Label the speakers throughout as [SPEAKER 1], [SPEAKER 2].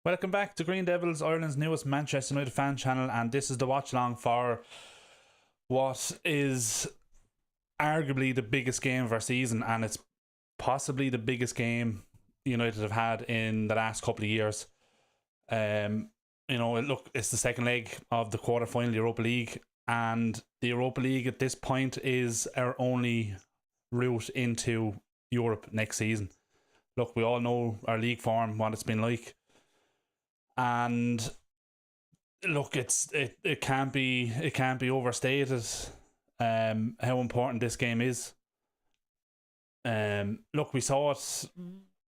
[SPEAKER 1] Welcome back to Green Devils, Ireland's newest Manchester United fan channel, and this is the watch along for what is arguably the biggest game of our season, and it's possibly the biggest game United have had in the last couple of years. It's the second leg of the quarter-final Europa League, and the Europa League at this point is our only route into Europe next season. Look, we all know our league form, what it's been like. And look, it can't be overstated how important this game is. Look, we saw it.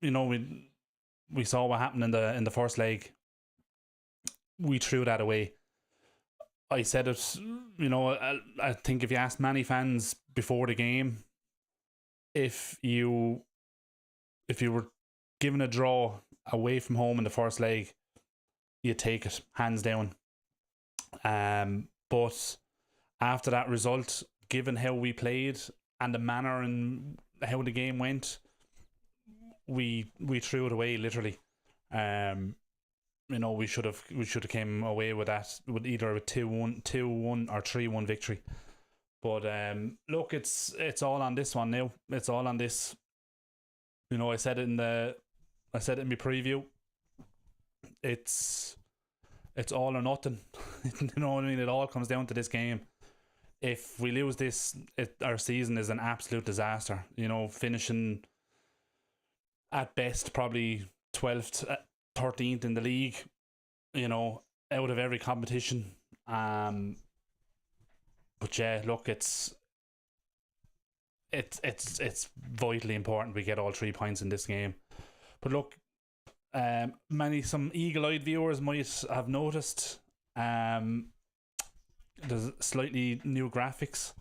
[SPEAKER 1] We saw what happened in the first leg. We threw that away. I said it. I think if you asked many fans before the game, if you were given a draw away from home in the first leg, you take it hands down. But after that result, given how we played and the manner and how the game went, we threw it away literally. We should have came away with that with either a 2-1 or 3-1 victory. But look, it's all on this one now. It's all on this. I said it in my preview. It's all or nothing. You know what I mean? It all comes down to this game. If we lose this, our season is an absolute disaster. Finishing at best probably 12th, 13th in the league. Out of every competition. But yeah, look, it's vitally important we get all 3 points in this game. But look, some eagle-eyed viewers might have noticed there's slightly new graphics.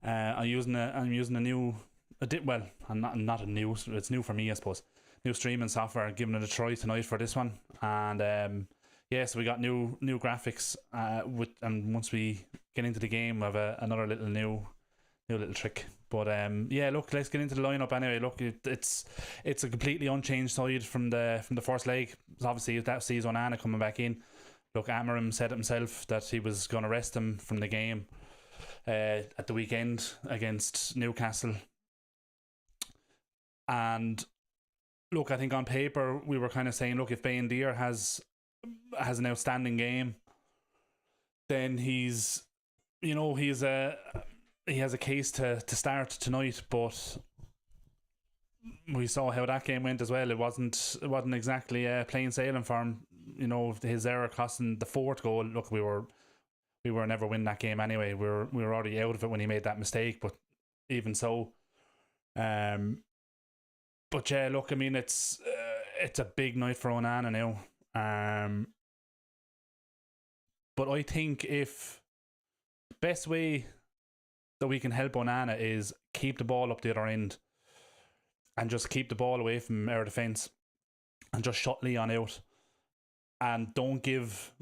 [SPEAKER 1] I'm using a new, it's new for me, I suppose. New streaming software, giving it a try tonight for this one, and so we got new graphics. And once we get into the game, we have another little new little trick. But look, let's get into the lineup anyway. Look, it's a completely unchanged side from the first leg. Obviously, that sees Onana coming back in. Look, Amarim said it himself that he was going to rest him from the game at the weekend against Newcastle. And look, I think on paper we were kind of saying, look, if Bayendier has an outstanding game, then he has a case to start tonight. But we saw how that game went as well. It wasn't exactly plain sailing for him. His error costing the fourth goal. Look, we were never winning that game anyway. We were already out of it when he made that mistake. But even so, but yeah, look, I mean, it's a big night for Onana now. But I think if best way that we can help Onana is keep the ball up the other end and just keep the ball away from our defence and just shut Lyon out and don't give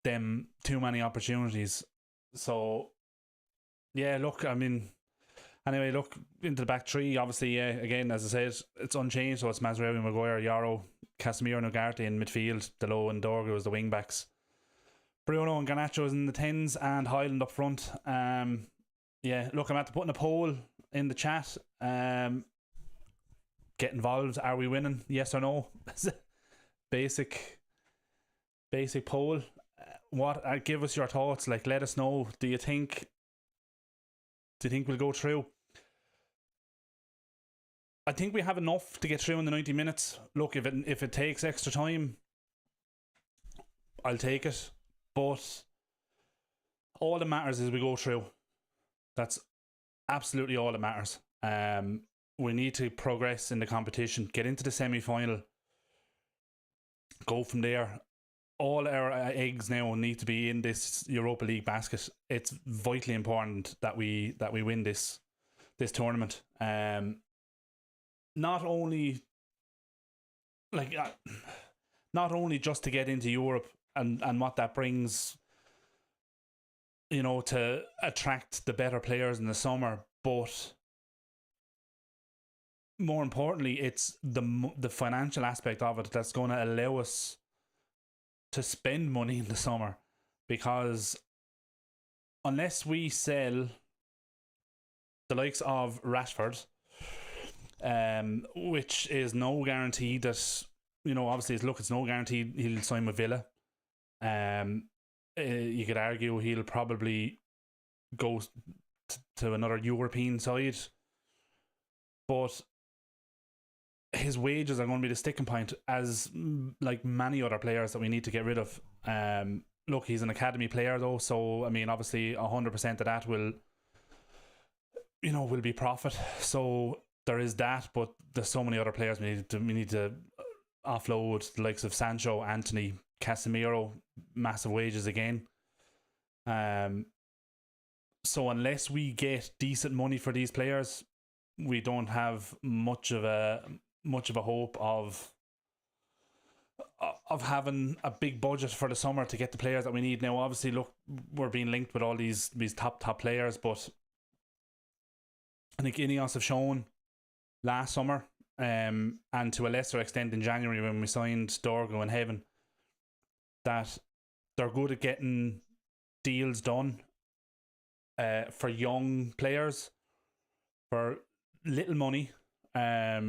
[SPEAKER 1] them too many opportunities. So yeah, look, I mean, anyway, look into the back three. Obviously, again, as I said, it's unchanged. So it's Mazraoui, Maguire, Yaro, Casemiro and Ugarte in midfield, Delo and Dorgu as the wing backs, Bruno and Garnacho is in the 10s, and Highland up front. Look, I'm after putting a poll in the chat. Get involved. Are we winning? Yes or no? Basic poll. Give us your thoughts. Like, let us know. Do you think we'll go through? I think we have enough to get through in the 90 minutes. Look, if it takes extra time, I'll take it. But all that matters is we go through. That's absolutely all that matters. We need to progress in the competition, get into the semi-final, go from there. All our eggs now need to be in this Europa League basket. It's vitally important that we win this tournament. Not only just to get into Europe and what that brings, to attract the better players in the summer, but more importantly, it's the financial aspect of it that's going to allow us to spend money in the summer, because unless we sell the likes of Rashford, which is no guarantee that, obviously it's no guarantee he'll sign with Villa. You could argue he'll probably go to another European side, but his wages are going to be the sticking point, as like many other players that we need to get rid of. Look, he's an academy player though, so I mean, obviously 100% of that will be profit. So there is that, but there's so many other players we need to offload, the likes of Sancho, Anthony, Casemiro, massive wages again. So unless we get decent money for these players, we don't have much of a hope of having a big budget for the summer to get the players that we need. Now, obviously, look, we're being linked with all these top players, but I think Ineos have shown last summer, and to a lesser extent in January when we signed Dorgo and Heaven, that they're good at getting deals done for young players for little money. I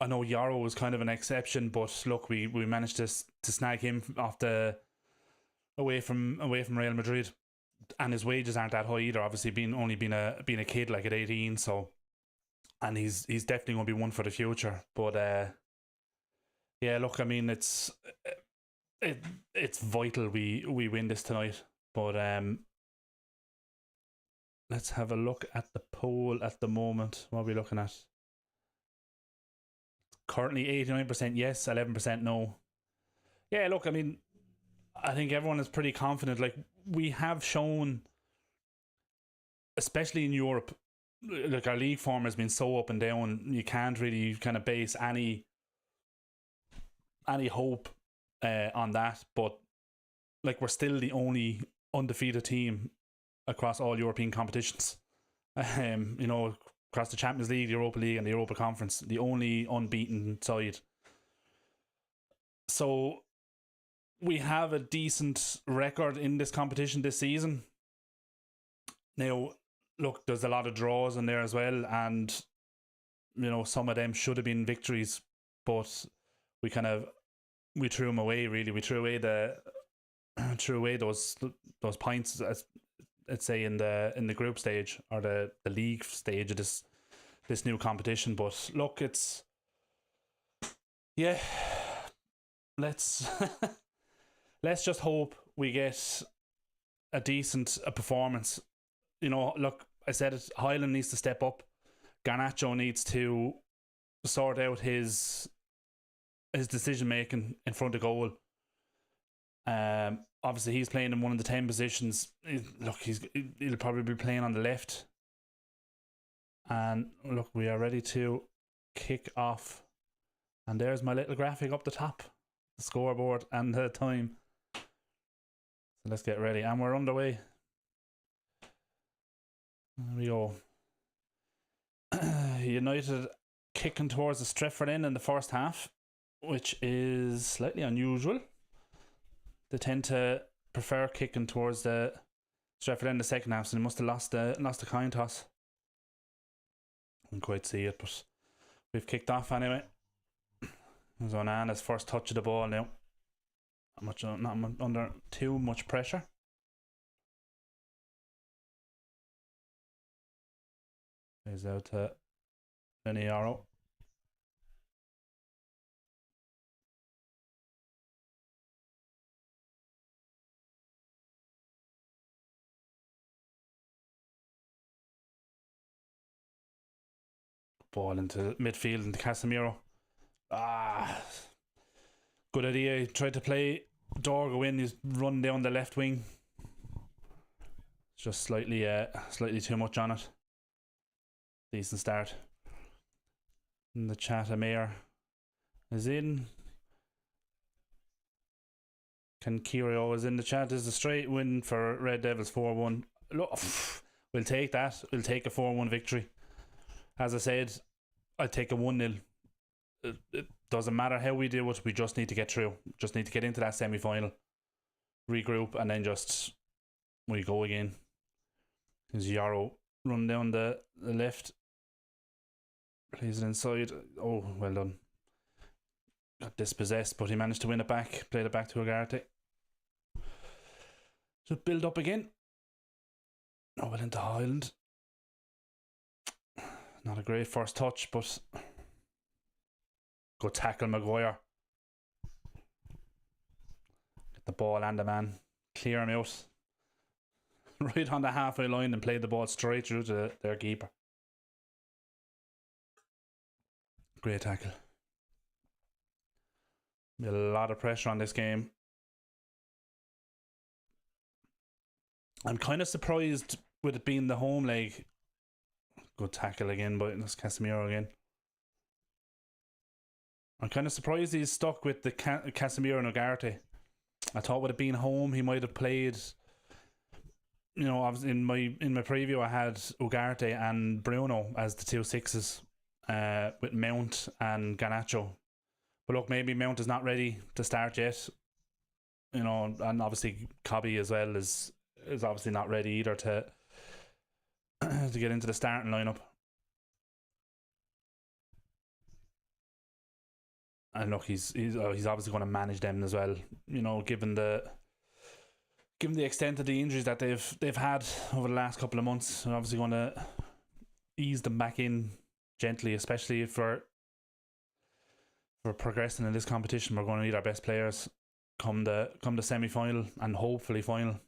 [SPEAKER 1] know Yarrow was kind of an exception, but look, we managed to snag him away from Real Madrid, and his wages aren't that high either. Obviously, being a kid like at 18, so, and he's definitely going to be one for the future. But yeah, look, I mean, it's vital we win this tonight. But let's have a look at the poll at the moment. What are we looking at? Currently 89% yes, 11% no. Yeah, look, I mean, I think everyone is pretty confident. Like, we have shown, especially in Europe, like, our league form has been so up and down, you can't really kind of base any hope on that. But like, we're still the only undefeated team across all European competitions. Across the Champions League, the Europa League and the Europa Conference, the only unbeaten side. So we have a decent record in this competition this season. Now, look, there's a lot of draws in there as well, and some of them should have been victories, but we threw them away. Really, we threw away those points, as let's say, in the group stage or the league stage of this new competition. But look, it's, yeah, let's just hope we get a decent performance. Look, I said it, Highland needs to step up. Garnacho needs to sort out his decision making in front of goal. Obviously, he's playing in one of the 10 positions. Look, he'll probably be playing on the left. And look, we are ready to kick off. And there's my little graphic up the top, the scoreboard and the time. So let's get ready. And we're underway. There we go. United kicking towards the Trafford end in the first half, which is slightly unusual. They tend to prefer kicking towards the Trafford end in the second half, so they must have lost the coin toss. I can't quite see it, but we've kicked off anyway. There's Onana's first touch of the ball now. Not under too much pressure. He's out to Liniaro. Ball into midfield into Casemiro. Good idea. He tried to play Dorgo in. He's run down the left wing. It's just slightly too much on it. Decent start. In the chat, Amir is in. Kenkirio is in the chat. This is a straight win for Red Devils, 4-1. Look, we'll take that. We'll take a 4-1 victory. As I said, I'd take a 1-0. Doesn't matter how we do it, we just need to get through. Just need to get into that semi-final, regroup, and then just we go again. There's Yarrow run down the left. Plays it inside. Oh, well done. Got dispossessed, but he managed to win it back. Played it back to Ugarte. Just build up again. Oh, well into Highland. Not a great first touch, but good tackle, Maguire. Get the ball and the man. Clear him out. Right on the halfway line and played the ball straight through to their keeper. Great tackle. A lot of pressure on this game. I'm kind of surprised with it being the home leg. Good tackle again, but it's Casemiro again. I'm kind of surprised he's stuck with the Casemiro and Ugarte. I thought with it being home, he might have played. You know, I was in my preview, I had Ugarte and Bruno as the 2 6s, with Mount and Garnacho. But look, maybe Mount is not ready to start yet. You know, and obviously Cobby as well is obviously not ready either to get into the starting lineup. And look, he's obviously going to manage them as well. You know, given the extent of the injuries that they've had over the last couple of months, they're obviously going to ease them back in gently, especially for progressing in this competition. We're going to need our best players come the semi-final and hopefully final.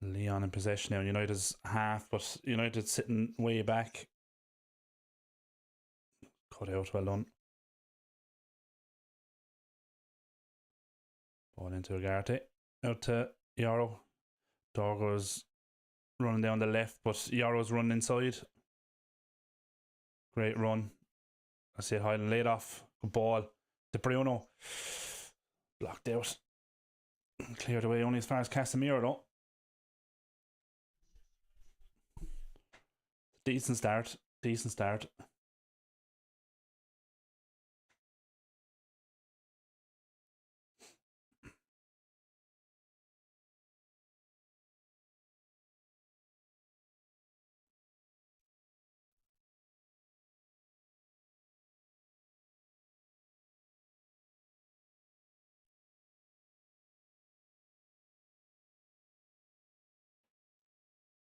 [SPEAKER 1] Lyon in possession now. United's half, but United's sitting way back. Cut out, well done. Ball into Ugarte. Out to Yarrow. Dorgo's running down the left, but Yarrow's running inside. Great run. I see Highland laid off. Good ball to Bruno. Blocked out. Cleared away only as far as Casemiro though. Decent start.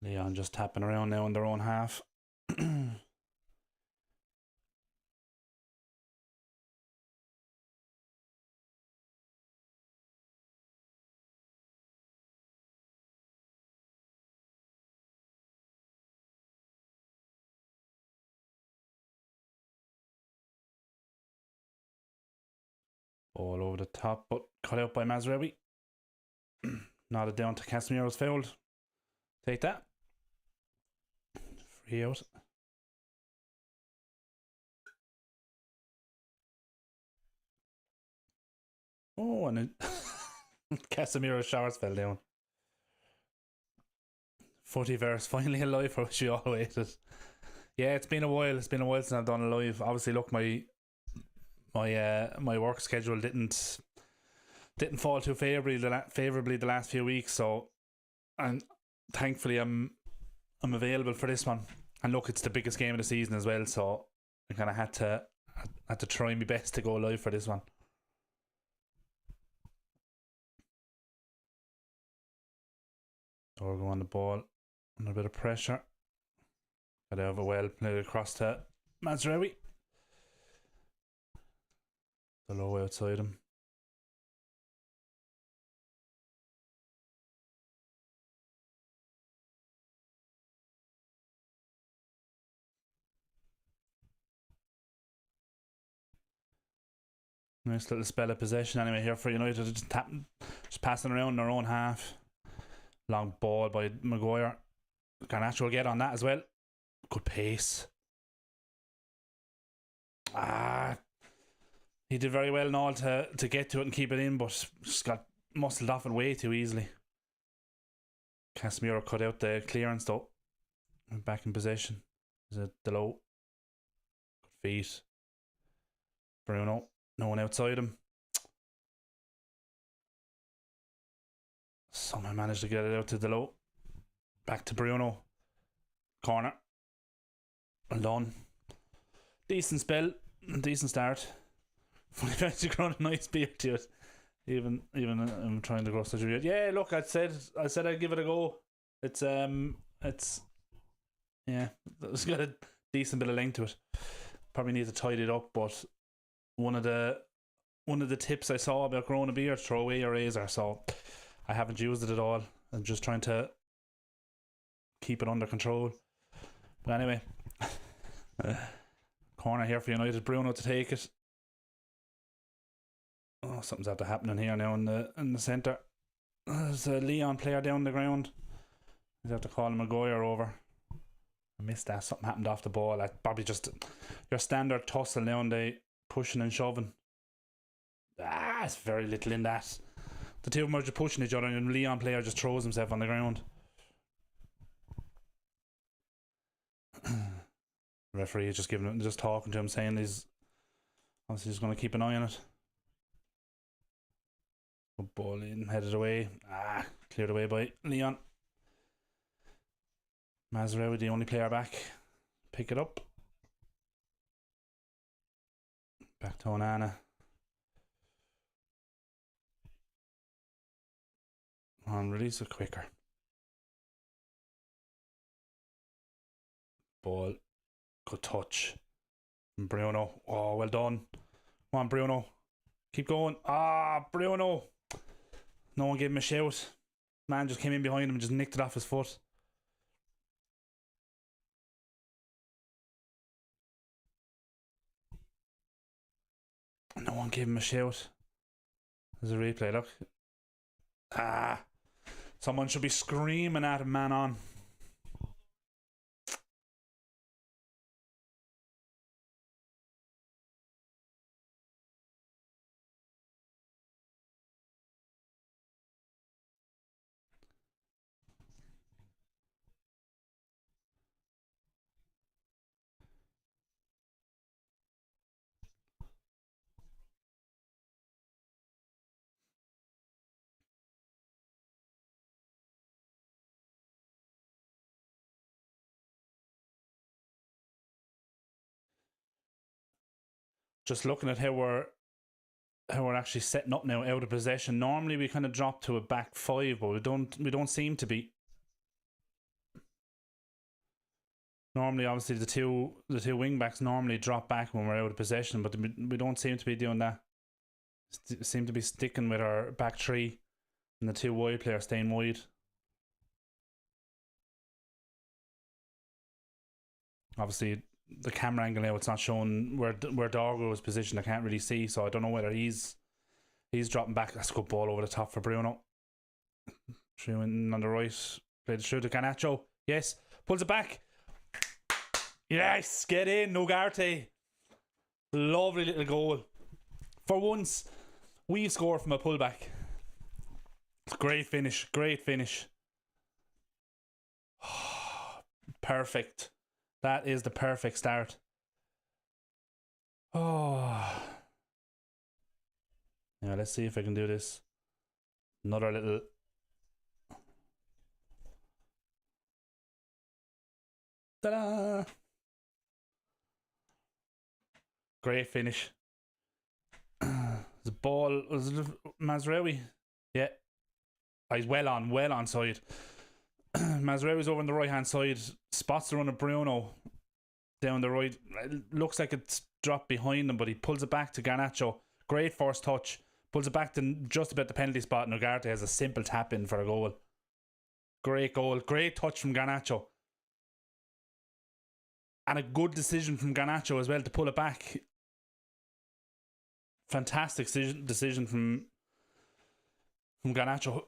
[SPEAKER 1] Lyon just tapping around now in their own half. All over the top, but cut out by Mazraoui. Nodded down to Casemiro's fouled. Take that. Free out. Oh, and Casemiro's showers fell down. Footyverse finally a live for which we all waited. Yeah, it's been a while. It's been a while since I've done a live. Obviously, look, my work schedule didn't fall too favorably the last few weeks, so and thankfully I'm available for this one. And look, it's the biggest game of the season as well, so I kind of had to try my best to go live for this one. Dorgo on the ball, under a bit of pressure. Got over well, played across to Mazraoui. The low outside him. Nice little spell of possession anyway here for United. Just passing around in their own half. Long ball by Maguire. Garnacho will get on that as well. Good pace. He did very well and all to get to it and keep it in, but just got muscled off it way too easily. Casemiro cut out the clearance though. Back in possession. Is it Delo? Feet. Bruno. No one outside him. Somehow managed to get it out to Delo. Back to Bruno. Corner. Well done. Decent spell. Decent start. Funny that you grown a nice beard to it. Even I'm trying to grow such a beard. Yeah, look, I said I'd give it a go. It's yeah, it's got a decent bit of length to it. Probably need to tidy it up, but one of the tips I saw about growing a beard, throw away your razor. So I haven't used it at all. I'm just trying to keep it under control. But anyway, corner here for United. Bruno to take it. Oh, something's after happening here now in the centre. There's a Lyon player down the ground. You have to call Maguire over. I missed that. Something happened off the ball. That's probably just your standard tussle now, and they pushing and shoving. It's very little in that. The two of them are just pushing each other, and the Lyon player just throws himself on the ground. Referee is just talking to him, saying he's obviously just going to keep an eye on it. Good ball in, headed away. Cleared away by Lyon. Mazraoui, the only player back. Pick it up. Back to Onana. Release it quicker. Ball. Good touch. And Bruno. Oh, well done. Come on, Bruno. Keep going. Bruno. No one gave him a shout. Man just came in behind him and just nicked it off his foot. No one gave him a shout. There's a replay, look. Someone should be screaming at him, man on. Just looking at how we're actually setting up now out of possession. Normally we kind of drop to a back five, but we don't seem to be. Normally, obviously, the two wing backs normally drop back when we're out of possession, but we don't seem to be doing that. Seem to be sticking with our back three, and the two wide players staying wide. Obviously, the camera angle now, it's not showing where Dargo is positioned. I can't really see, so I don't know whether he's dropping back. That's a good ball over the top for Bruno. Through in on the right, played it through to Garnacho. Yes, pulls it back. Yes, get in, Ugarte. Lovely little goal. For once, we score from a pullback. Great finish, great finish. Perfect. That is the perfect start. Yeah, let's see if I can do this. Another little. Ta-da! Great finish. The ball was it Mazraoui. Yeah. He's well on side. Mazraoui's over on the right hand side, spots the run of Bruno down the right. It looks like it's dropped behind him, but he pulls it back to Garnacho. Great first touch. Pulls it back to just about the penalty spot, and Ugarte has a simple tap in for a goal. Great goal. Great touch from Garnacho. And a good decision from Garnacho as well to pull it back. Fantastic decision from Garnacho.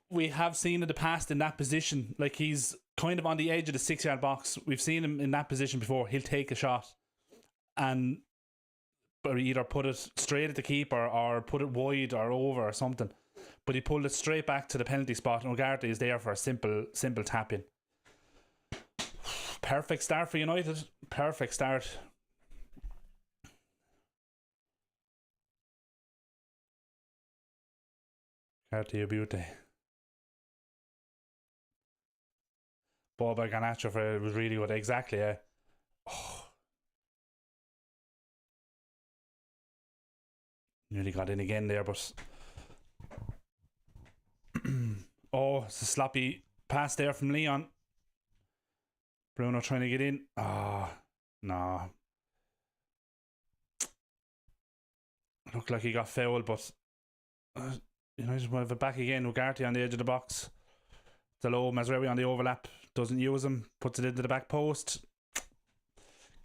[SPEAKER 1] We have seen in the past in that position, like he's kind of on the edge of the 6-yard box. We've seen him in that position before. He'll take a shot and either put it straight at the keeper or put it wide or over or something. But he pulled it straight back to the penalty spot, and Ugarte is there for a simple tap in. Perfect start for United. Perfect start. Cartier Beauty. Ball by Garnacho for it was really good. Exactly, yeah. Oh, nearly got in again there, but oh, it's a sloppy pass there from Lyon. Bruno trying to get in. Ah, oh, no. Looked like he got fouled, but United will have it back again. Ugarte on the edge of the box. Delo, Mazraoui on the overlap. Doesn't use him. Puts it into the back post.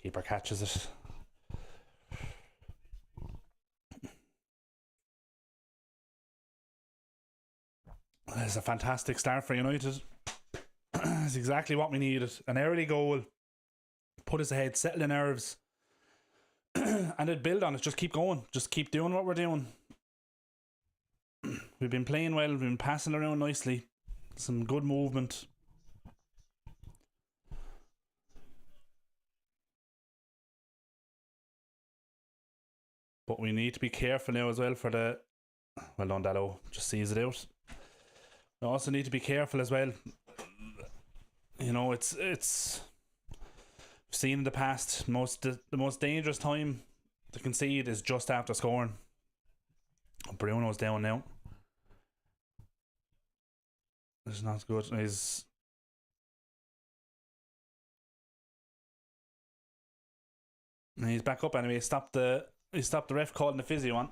[SPEAKER 1] Keeper catches it. It's a fantastic start for United. It's exactly what we needed. An early goal. Put us ahead. Settle the nerves. And then build on it. Just keep going. Just keep doing what we're doing. We've been playing well. We've been passing around nicely. Some good movement. But we need to be careful now as well for the... Well done, Dallo. Just sees it out. We also need to be careful as well. You know, it's we've seen in the past the most dangerous time to concede is just after scoring. Bruno's down now. It's not good. He's back up anyway. He stopped the ref calling the physio on.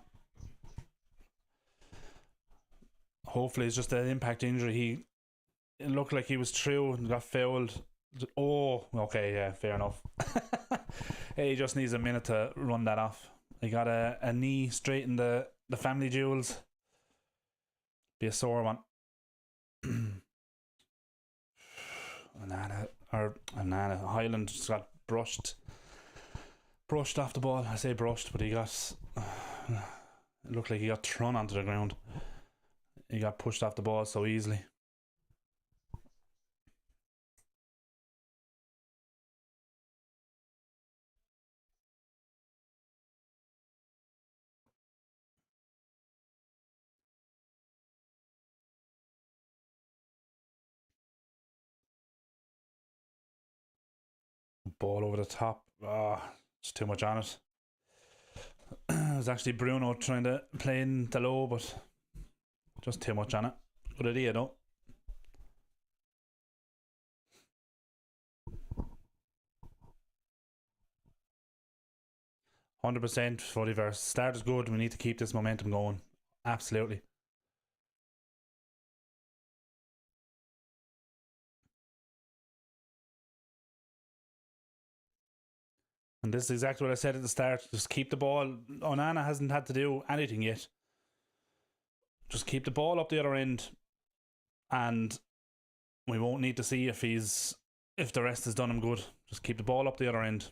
[SPEAKER 1] Hopefully it's just an impact injury. It looked like he was through and got fouled. Oh, okay, yeah, fair enough. Hey, he just needs a minute to run that off. He got a knee straight in the family jewels. Be a sore one. Highland just got brushed off the ball. I say brushed, but he got... It looked like he got thrown onto the ground. He got pushed off the ball so easily. Ball over the top. It's too much on it. It was actually Bruno trying to play in the low, but just too much on it. Good idea though. 100% Fodiverse. Start is good. We need to keep this momentum going. Absolutely. And this is exactly what I said at the start. Just keep the ball. Onana hasn't had to do anything yet. Just keep the ball up the other end, and we won't need to see if the rest has done him good. Just keep the ball up the other end.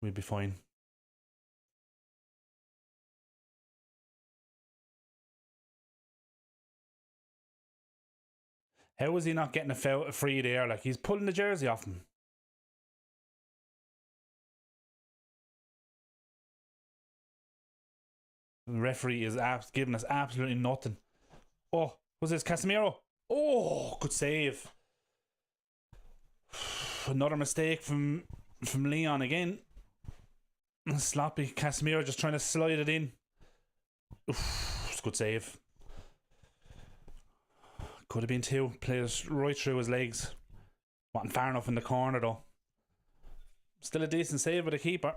[SPEAKER 1] We'll be fine. How is he not getting a free there? Like, he's pulling the jersey off him. The referee is giving us absolutely nothing. Oh, was this Casemiro? Oh, good save. Another mistake from Lyon again. Sloppy. Casemiro just trying to slide it in. It's a good save. Could have been two. Players right through his legs. Wasn't far enough in the corner though. Still a decent save with the keeper.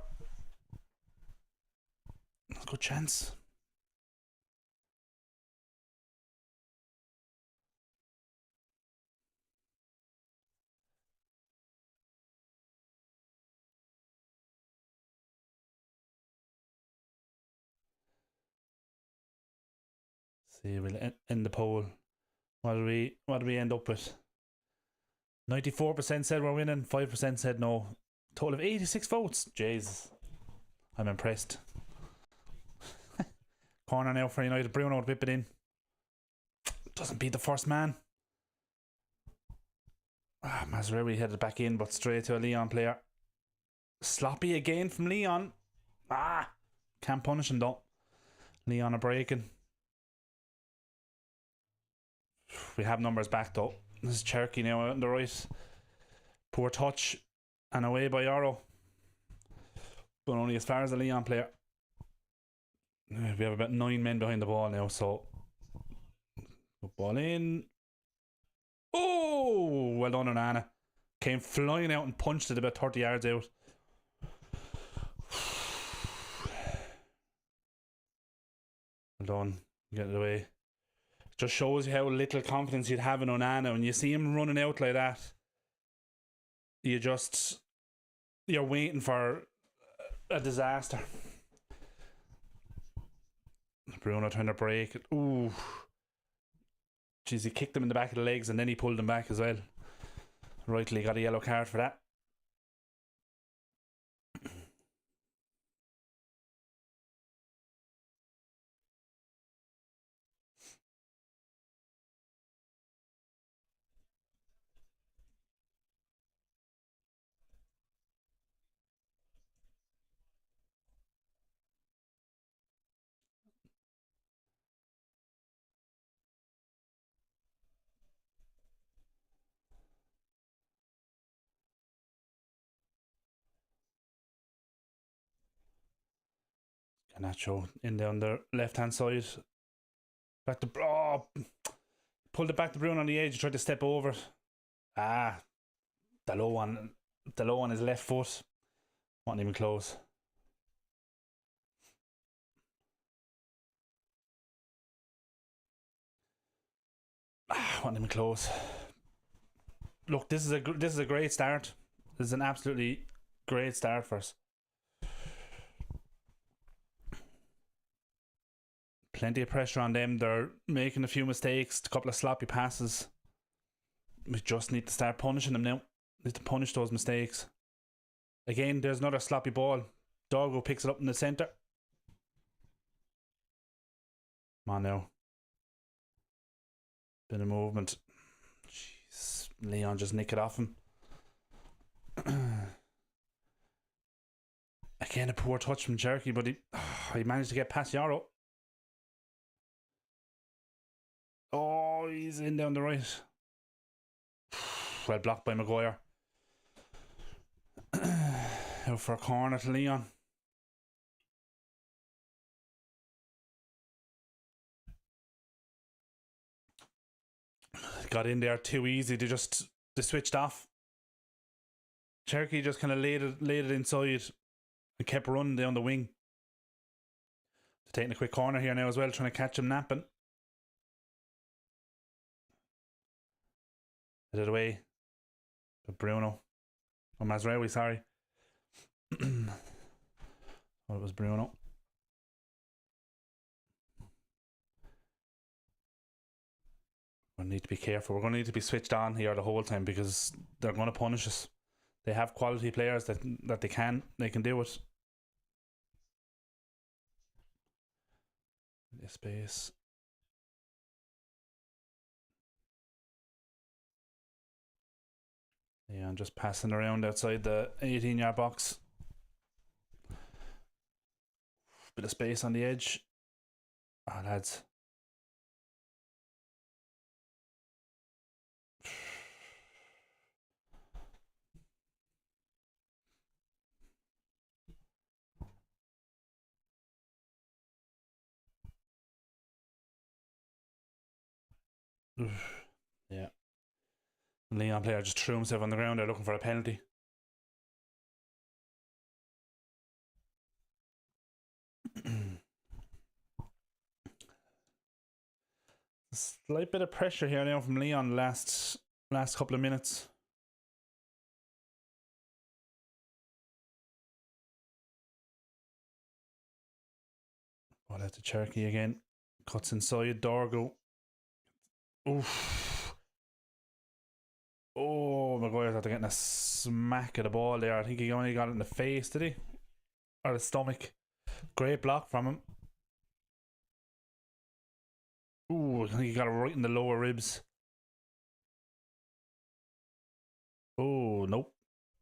[SPEAKER 1] Good chance. See, we'll end the poll. What do we end up with? 94% said we're winning, 5% said no. Total of 86 votes. Jesus. I'm impressed. Corner now for United. Bruno would whip it in. Doesn't beat the first man. Mazraoui headed back in, but straight to a Lyon player. Sloppy again from Lyon. Can't punish him though. Lyon are breaking. We have numbers back though. This is Cherky now out on the right. Poor touch. And away by Oro. But only as far as the Lyon player. We have about 9 men behind the ball now, so good ball in. Oh, well done, Onana. Came flying out and punched it about 30 yards out. Well done. Get it away. Just shows you how little confidence you'd have in Onana. When you see him running out like that, you're waiting for a disaster. Bruno trying to break it. Ooh. Jeez, he kicked him in the back of the legs and then he pulled him back as well. Rightly got a yellow card for that. Nacho in there on the left hand side. Back to pulled it back to Bruno on the edge, tried to step over it. The low one is left foot. Wasn't even close. Wasn't even close. Look, this is a great start. This is an absolutely great start for us. Plenty of pressure on them. They're making a few mistakes, a couple of sloppy passes. We just need to start punishing them now. Need to punish those mistakes. Again, there's another sloppy ball. Dorgo picks it up in the centre. Come on now. Bit of movement. Jeez. Lyon just nick it off him. Again, a poor touch from Cherky, but he managed to get past Yarrow. Oh, he's in down the right. Well blocked by Maguire. Out for a corner to Lyon. Got in there too easy. They switched off. Cherky just kind of laid it inside and kept running down the wing. They're taking a quick corner here now as well, trying to catch him napping. Hit it away. But Bruno. Oh, Mazraoui, sorry. Oh, it was Bruno. We need to be careful. We're going to need to be switched on here the whole time because they're going to punish us. They have quality players that they can do it. Space. Yeah, I'm just passing around outside the 18-yard box. Bit of space on the edge. Lads. Yeah. Lyon player just threw himself on the ground there looking for a penalty. A slight bit of pressure here now from Lyon last couple of minutes. Ball out to Cherky again. Cuts inside. Dorgo. Oof. Oh, Maguire's after getting a smack of the ball there. I think he only got it in the face, did he? Or the stomach. Great block from him. Ooh, I think he got it right in the lower ribs. Oh, nope.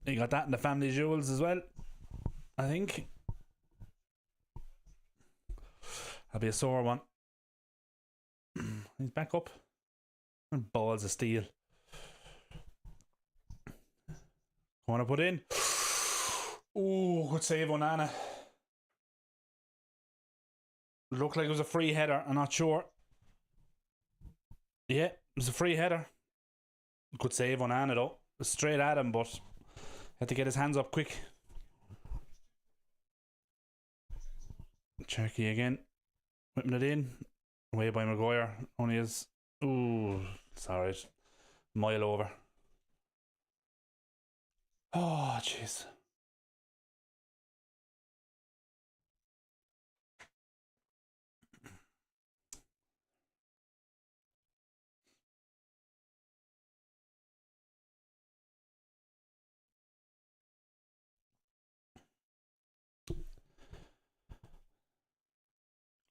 [SPEAKER 1] You got that in the family jewels as well, I think. That'll be a sore one. He's back up. Balls of steel. Want to put in? Oh, good save on Anna. Looked like it was a free header. I'm not sure. Yeah, it was a free header. Good save on Anna though. Straight at him, but had to get his hands up quick. Cherky again. Whipping it in. Away by Maguire. Only is. Ooh, it's alright. Mile over. Oh, jeez.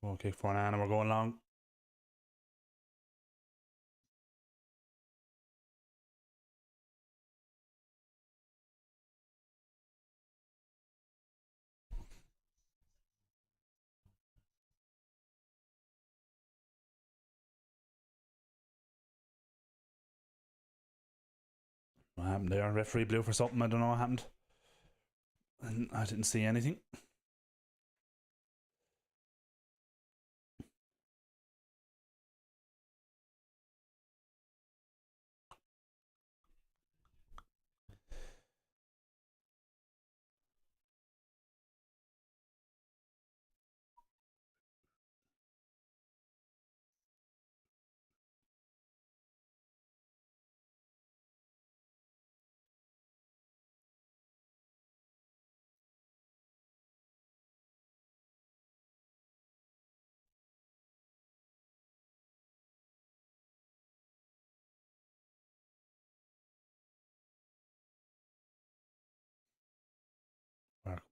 [SPEAKER 1] Goal kick for an Anna. We're going long. What happened there? Referee blew for something. I don't know what happened. And I didn't see anything.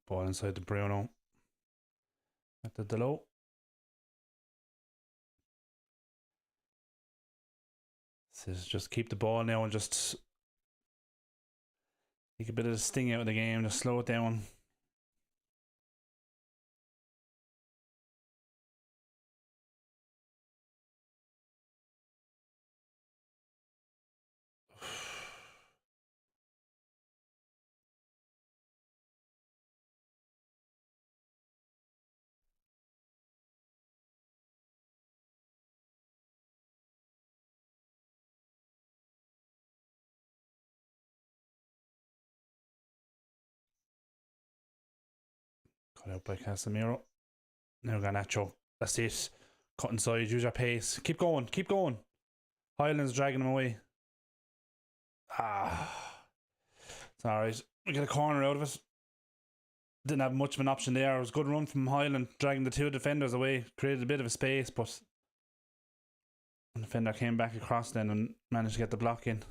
[SPEAKER 1] Ball inside the Bruno. At the Delo. Says just keep the ball now and just take a bit of the sting out of the game. Just slow it down. Cut out by Casemiro. Now Garnacho. That's it. Cut inside. Use your pace. Keep going. Keep going. Highland's dragging him away. It's alright. We get a corner out of it. Didn't have much of an option there. It was a good run from Highland, dragging the two defenders away. Created a bit of a space, but the defender came back across then and managed to get the block in.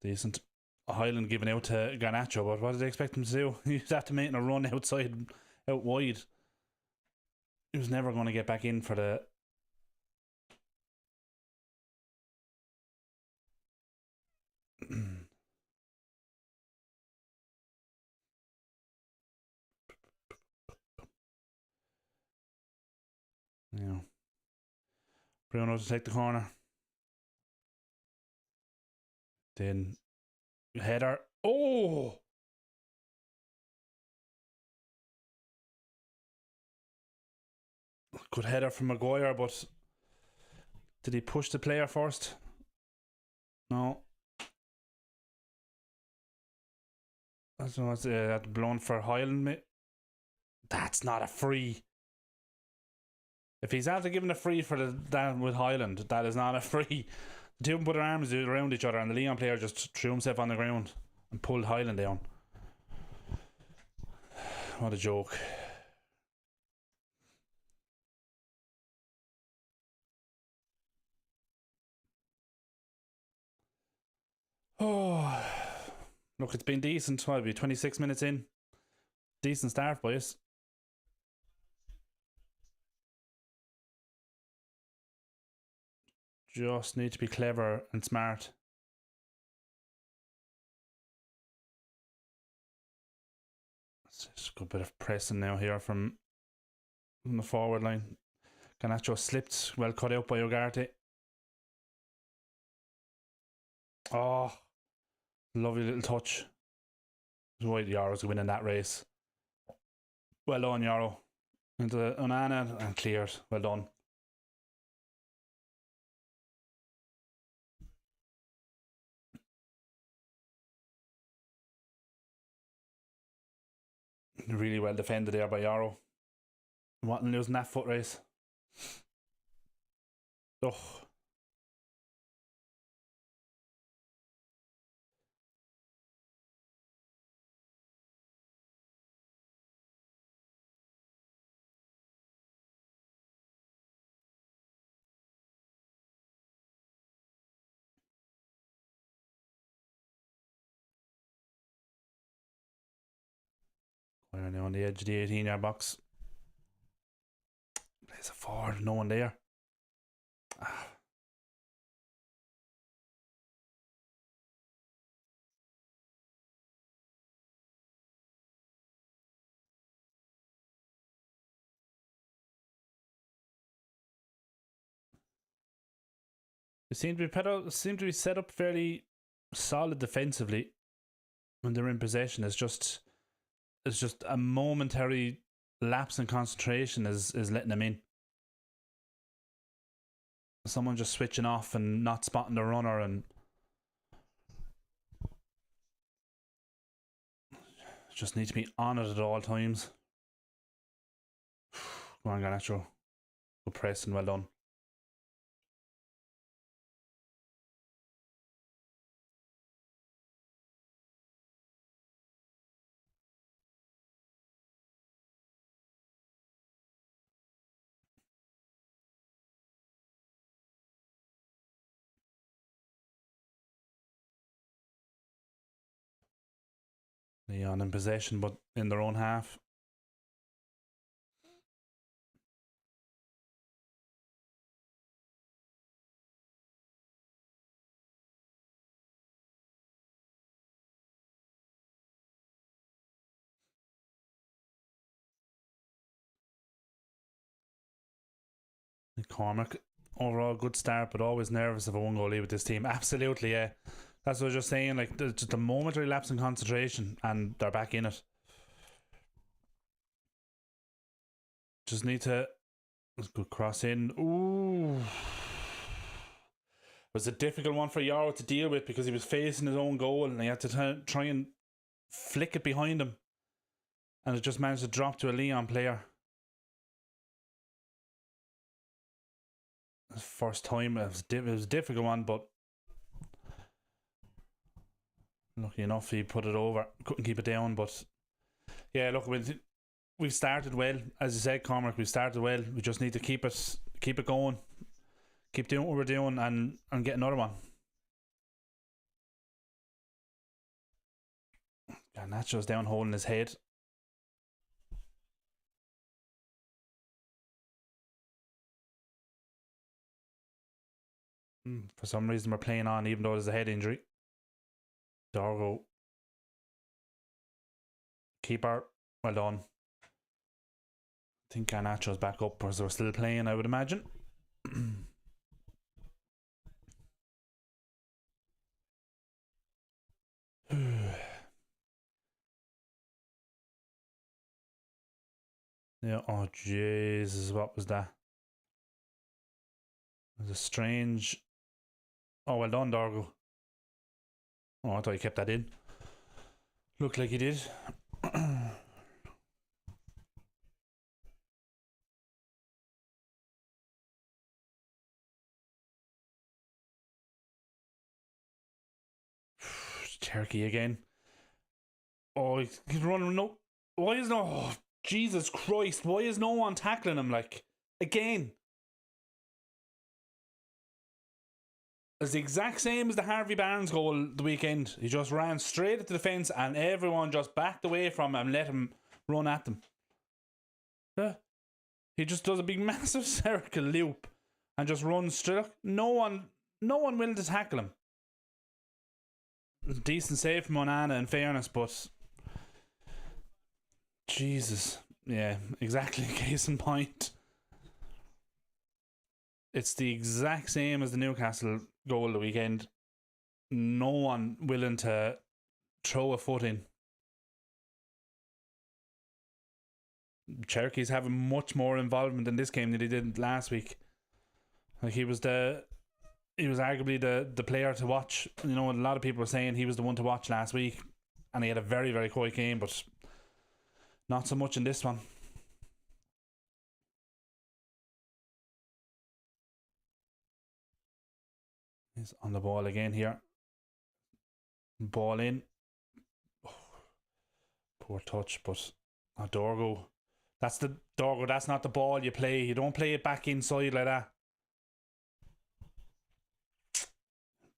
[SPEAKER 1] Decent. Highland giving out to Garnacho, but what did they expect him to do? He'd have to make a run outside, out wide. He was never going to get back in for the. Yeah. Bruno to take the corner. Then header. Oh! Good header from Maguire, but did he push the player first? No. I don't know what's blown for Highland. That's not a free. If he's after giving a free for that with Highland, that is not a free. The two of them put their arms around each other, and the Lyon player just threw himself on the ground and pulled Highland down. What a joke. Oh, look, it's been decent. What, be 26 minutes in. Decent start, boys. Just need to be clever and smart. It's just a good bit of pressing now here from the forward line. Garnacho slipped, well cut out by Ugarte. Oh, lovely little touch. That's why the Yarrows are winning that race. Well done, Yarrow. Into Onana and cleared. Well done. Really well defended there by Yarrow. Wasn't losing that foot race. Oh. We're now on the edge of the 18-yard box. Plays a forward, no one there. They seem to be set up fairly solid defensively when they're in possession. It's just a momentary lapse in concentration is letting them in. Someone just switching off and not spotting the runner, and just need to be on it at all times. Come on, Garnacho. Good press and well done. Lyon in possession, but in their own half. Cormac, overall good start, but always nervous of a one goal lead with this team. Absolutely, yeah. That's what I was just saying. Like, just a momentary lapse in concentration, and they're back in it. Just need to. Good cross in. Ooh. It was a difficult one for Yarrow to deal with because he was facing his own goal and he had to try and flick it behind him. And it just managed to drop to a Lyon player. First time, it was a difficult one, but lucky enough he put it over. Couldn't keep it down, but yeah, look, we've started well. As you said, Cormac, we've started well. We just need to keep it going. Keep doing what we're doing and get another one. Garnacho's down holding his head. For some reason we're playing on even though there's a head injury. Dargo. Keeper. Well done. I think Garnacho's back up because we're still playing, I would imagine. Yeah, oh Jesus, what was that? It was a strange. Oh, well done, Dargo. Oh, I thought he kept that in. Looked like he did. Cherokee again. Oh, he's running. No, why is no? Oh, Jesus Christ! Why is no one tackling him? Like again? It's the exact same as the Harvey Barnes goal the weekend. He just ran straight at the defence and everyone just backed away from him and let him run at them. He just does a big massive circle loop and just runs straight. No one willing to tackle him. Decent save from Onana in fairness, but Jesus, yeah, exactly. Case in point. It's the exact same as the Newcastle goal the weekend. No one willing to throw a foot in. Cherokee's having much more involvement in this game than he did last week. Like he was arguably the player to watch. You know, a lot of people were saying he was the one to watch last week, and he had a very, very quiet game, but not so much in this one. He's on the ball again here. Ball in. Oh, poor touch, but Dorgo. That's not the ball you play. You don't play it back inside like that.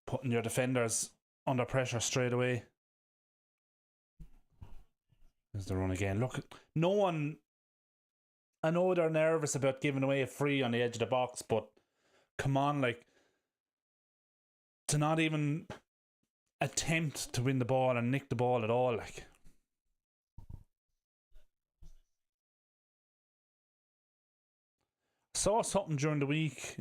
[SPEAKER 1] Putting your defenders under pressure straight away. There's the run again. Look, no one. I know they're nervous about giving away a free on the edge of the box, but come on, like, to not even attempt to win the ball and nick the ball at all, like. Saw something during the week.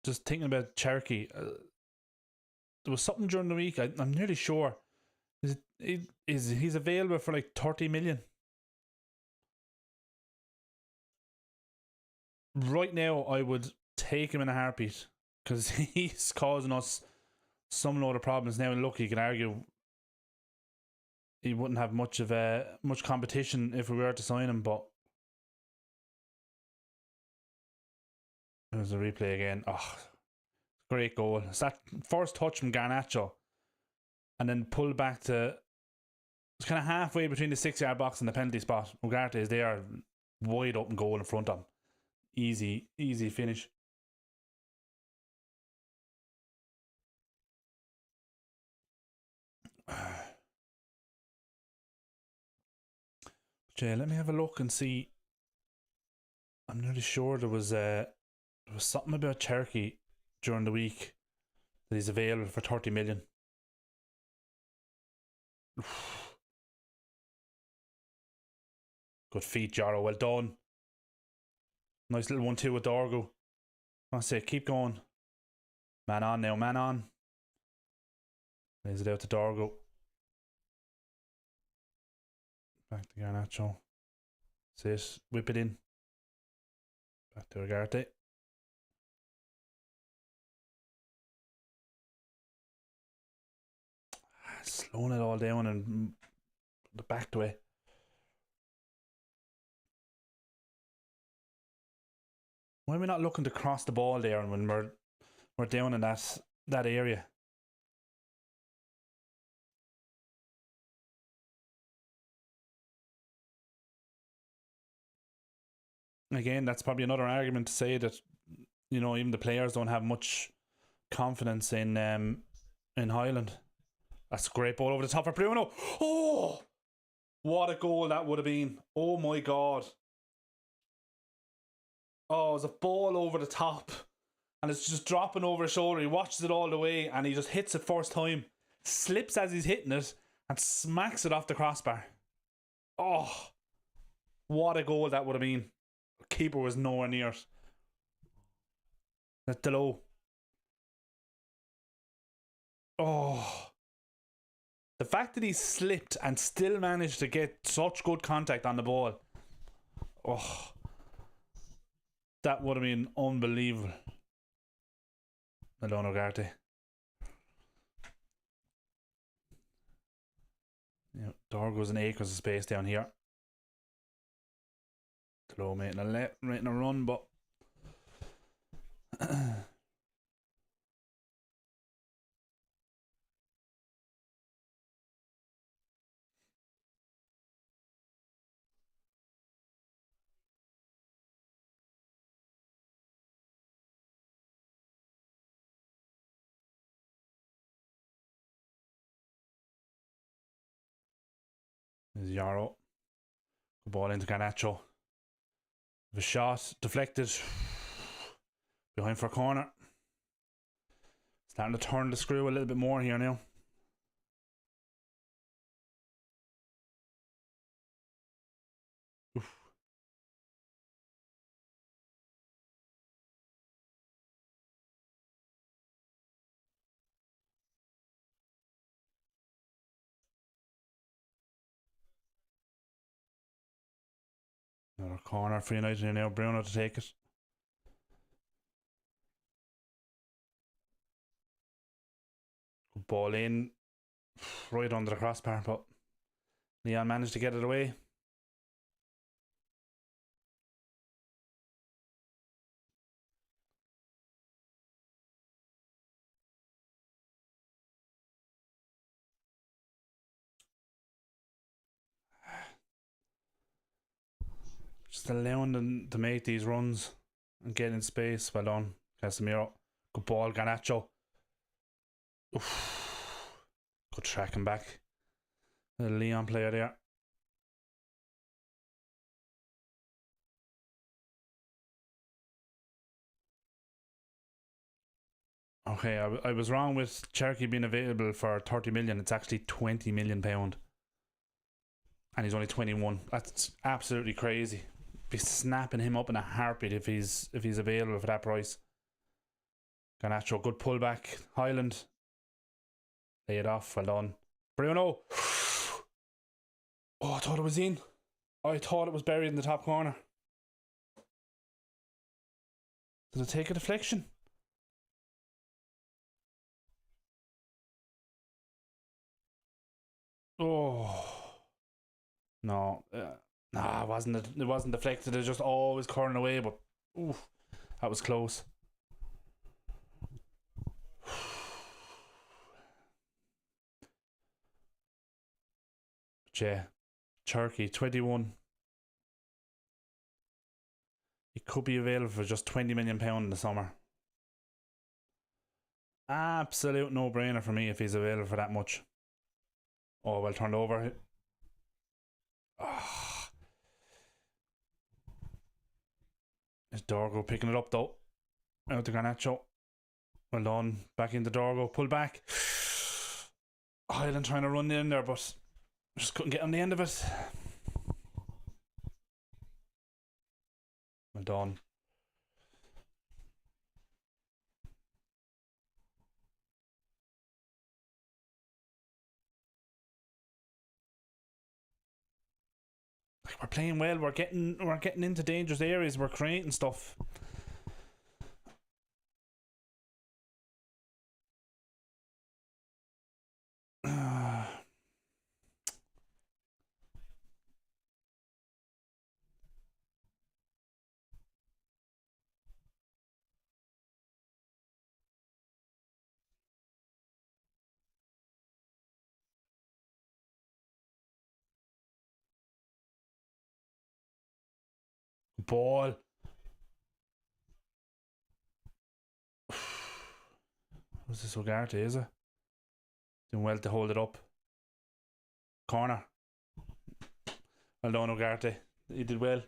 [SPEAKER 1] Just thinking about Cherokee. There was something during the week. I'm nearly sure. He's available for like 30 million. Right now, I would take him in a heartbeat because he's causing us some load of problems now. And look, you can argue he wouldn't have much competition if we were to sign him, but there's a replay again. Oh, great goal. It's that first touch from Garnacho and then pull back to, it's kind of halfway between the 6-yard box and the penalty spot. Ugarte is there, wide open goal in front of him. Easy finish. Jay, let me have a look and see. I'm nearly sure there was something about Cherokee during the week that he's available for 30 million. Good feet, Jaro. Well done. Nice little 1-2 with Dorgo. I say, keep going. Man on now, man on. Lays it out to Dorgo. Back to Garnacho. Sit, whip it in. Back to Ugarte. Slowing it all down and the back way. Why are we not looking to cross the ball there when we're down in that area? Again, that's probably another argument to say that, you know, even the players don't have much confidence in Highland. That's a great ball over the top for Bruno. Oh, what a goal that would have been. Oh my God. Oh, it's a ball over the top and it's just dropping over his shoulder. He watches it all the way and he just hits it first time, slips as he's hitting it and smacks it off the crossbar. Oh, what a goal that would have been. The keeper was nowhere near it. That's Delo. Oh, the fact that he slipped and still managed to get such good contact on the ball. Oh, that would have been unbelievable. Alone Ugarte. Yeah, Dorgo's and acres of space down here. Low making a run, but there's Yarrow. Good ball into Garnacho. The shot deflected. Behind for a corner. Starting to turn the screw a little bit more here now. Oof. Another corner for United here now. Bruno to take it. Good ball in. Right under the crossbar, but Lyon managed to get it away. Just allowing them to make these runs and get in space. Well done, Casemiro. Good ball, Garnacho. Oof. Good tracking back. The Lyon player there. Okay, I was wrong with Cherky being available for 30 million. It's actually 20 million pound. And he's only 21. That's absolutely crazy. Be snapping him up in a heartbeat if he's available for that price. Garnacho, good pullback. Highland. Lay it off, well done. Bruno. Oh, I thought it was in. I thought it was buried in the top corner. Did it take a deflection? Oh. No. Nah, it wasn't deflected. It just always curling away, but oof, that was close. But yeah, Turkey 21. He could be available for just £20 million in the summer. Absolute no-brainer for me if he's available for that much. Oh, well turned over. Oh. Is Dorgo picking it up though? Out to Garnacho. Well done. Back into Dorgo. Pull back. Highland trying to run in there, but just couldn't get on the end of it. Well done. Like, we're playing well. We're getting into dangerous areas. We're creating stuff. Ball. Was this Ugarte, is it? Doing well to hold it up. Corner. Well done, Ugarte. He did well.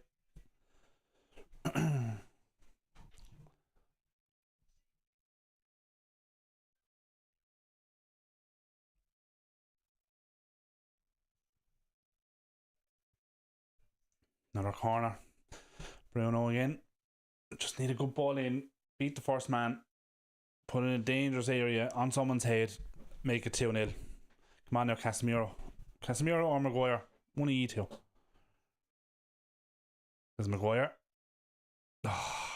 [SPEAKER 1] Another corner. Bruno again. Just need a good ball in. Beat the first man. Put in a dangerous area on someone's head. Make it 2-0. Come on now, Casemiro. Casemiro or Maguire? One of you two. There's Maguire. Oh,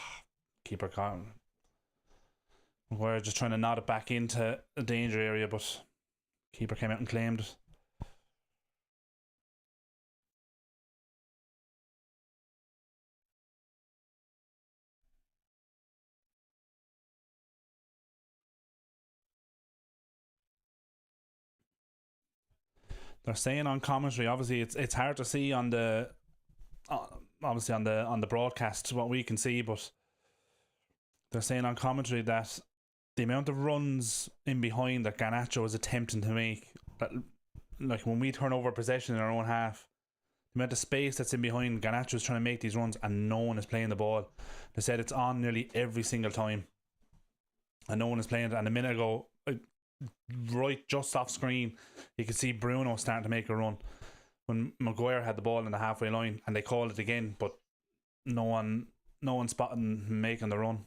[SPEAKER 1] keeper caught. Maguire just trying to nod it back into a danger area, but keeper came out and claimed it. They're saying on commentary, obviously it's hard to see on the obviously on the broadcast what we can see, but they're saying on commentary that the amount of runs in behind that Garnacho is attempting to make, that like when we turn over possession in our own half, The amount of space that's in behind, Garnacho's trying to make these runs and no one is playing the ball. They said it's on nearly every single time and no one is playing it. And a minute ago, right just off screen, you could see Bruno starting to make a run when Maguire had the ball in the halfway line, and they called it again, but no one spotting him making the run.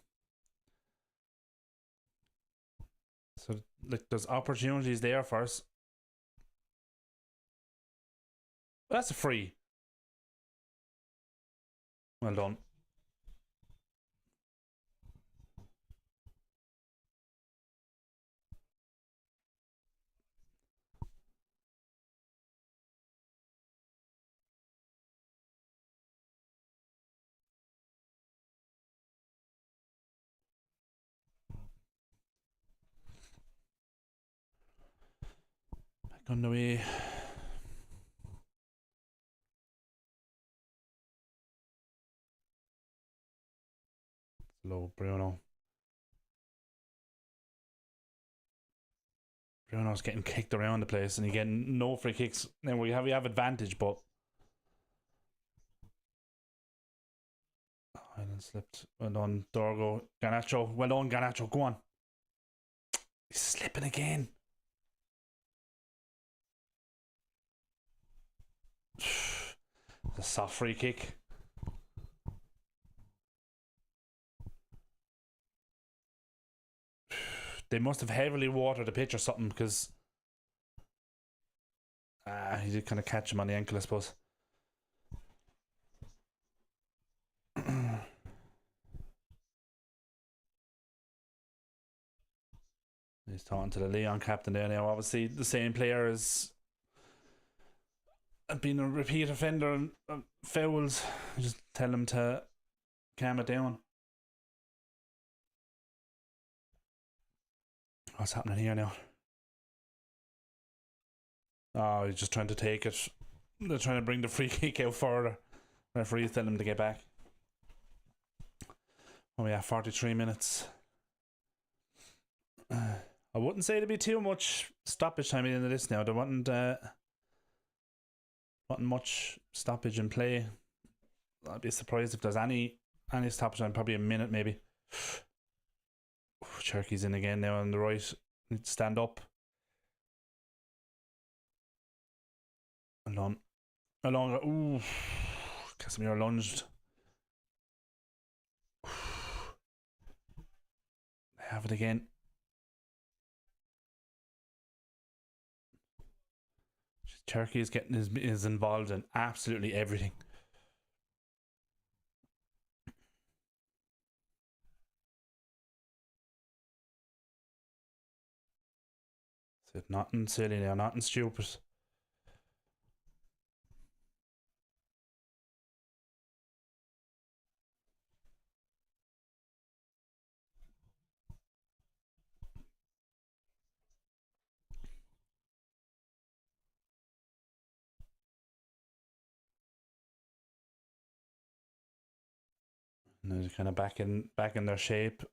[SPEAKER 1] So like, there's opportunities there for us. But that's a free. Well done. Back on the way. Low Bruno. Bruno's getting kicked around the place and you get no free kicks. Now we have advantage, but Island slipped. Well done, Dorgo. Garnacho. Well done, Garnacho. Go on. He's slipping again. It's a soft free kick. They must have heavily watered the pitch or something, because he did kind of catch him on the ankle, I suppose. He's talking to the Lyon captain there now. Obviously, the same player has been a repeat offender and fouls. Just tell him to calm it down. What's happening here now? Oh, he's just trying to take it. They're trying to bring the free kick out further. Referee's telling him to get back. Oh yeah, 43 minutes. I wouldn't say there'd be too much stoppage time into this now. There wasn't much stoppage in play. I'd be surprised if there's any stoppage time. Probably a minute maybe. Cherky's in again now on the right. Need to stand up. Along. Ooh. Casemiro lunged. They have it again. Cherky is getting is involved in absolutely everything. So nothing silly now, nothing stupid. And they're kind of back in their shape.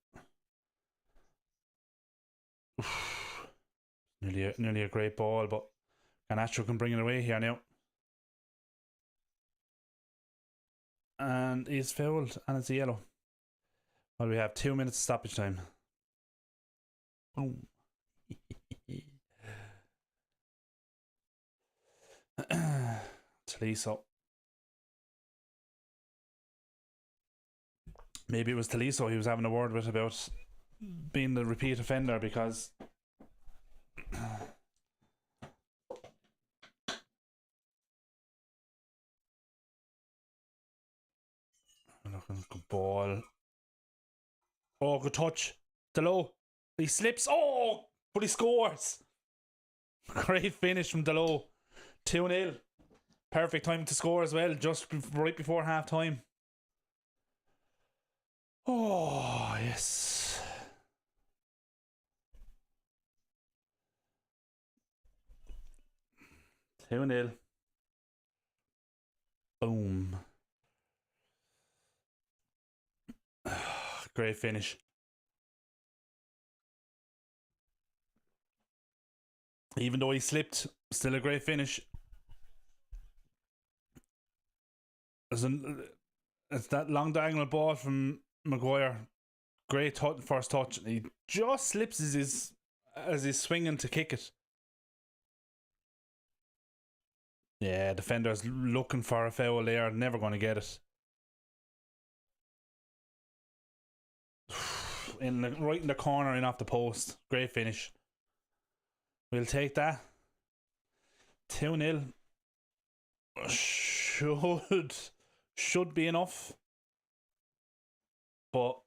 [SPEAKER 1] Nearly a great ball, but Garnacho can bring it away here now. And he's fouled, and it's a yellow. Well, we have 2 minutes stoppage time. Boom. Taliso. Maybe it was Taliso he was having a word with about being the repeat offender, because good ball. Oh, good touch. Delo. He slips. Oh, but he scores. Great finish from Delo. 2-0. Perfect time to score as well, just right before half time. Oh, yes. Two 0. Boom. Great finish. Even though he slipped, still a great finish. It's that long diagonal ball from Maguire. Great first touch. And he just slips as he's swinging to kick it. Yeah, defender's looking for a foul there. Never going to get it. Right in the corner, in off the post. Great finish. We'll take that. 2-0. Should be enough. But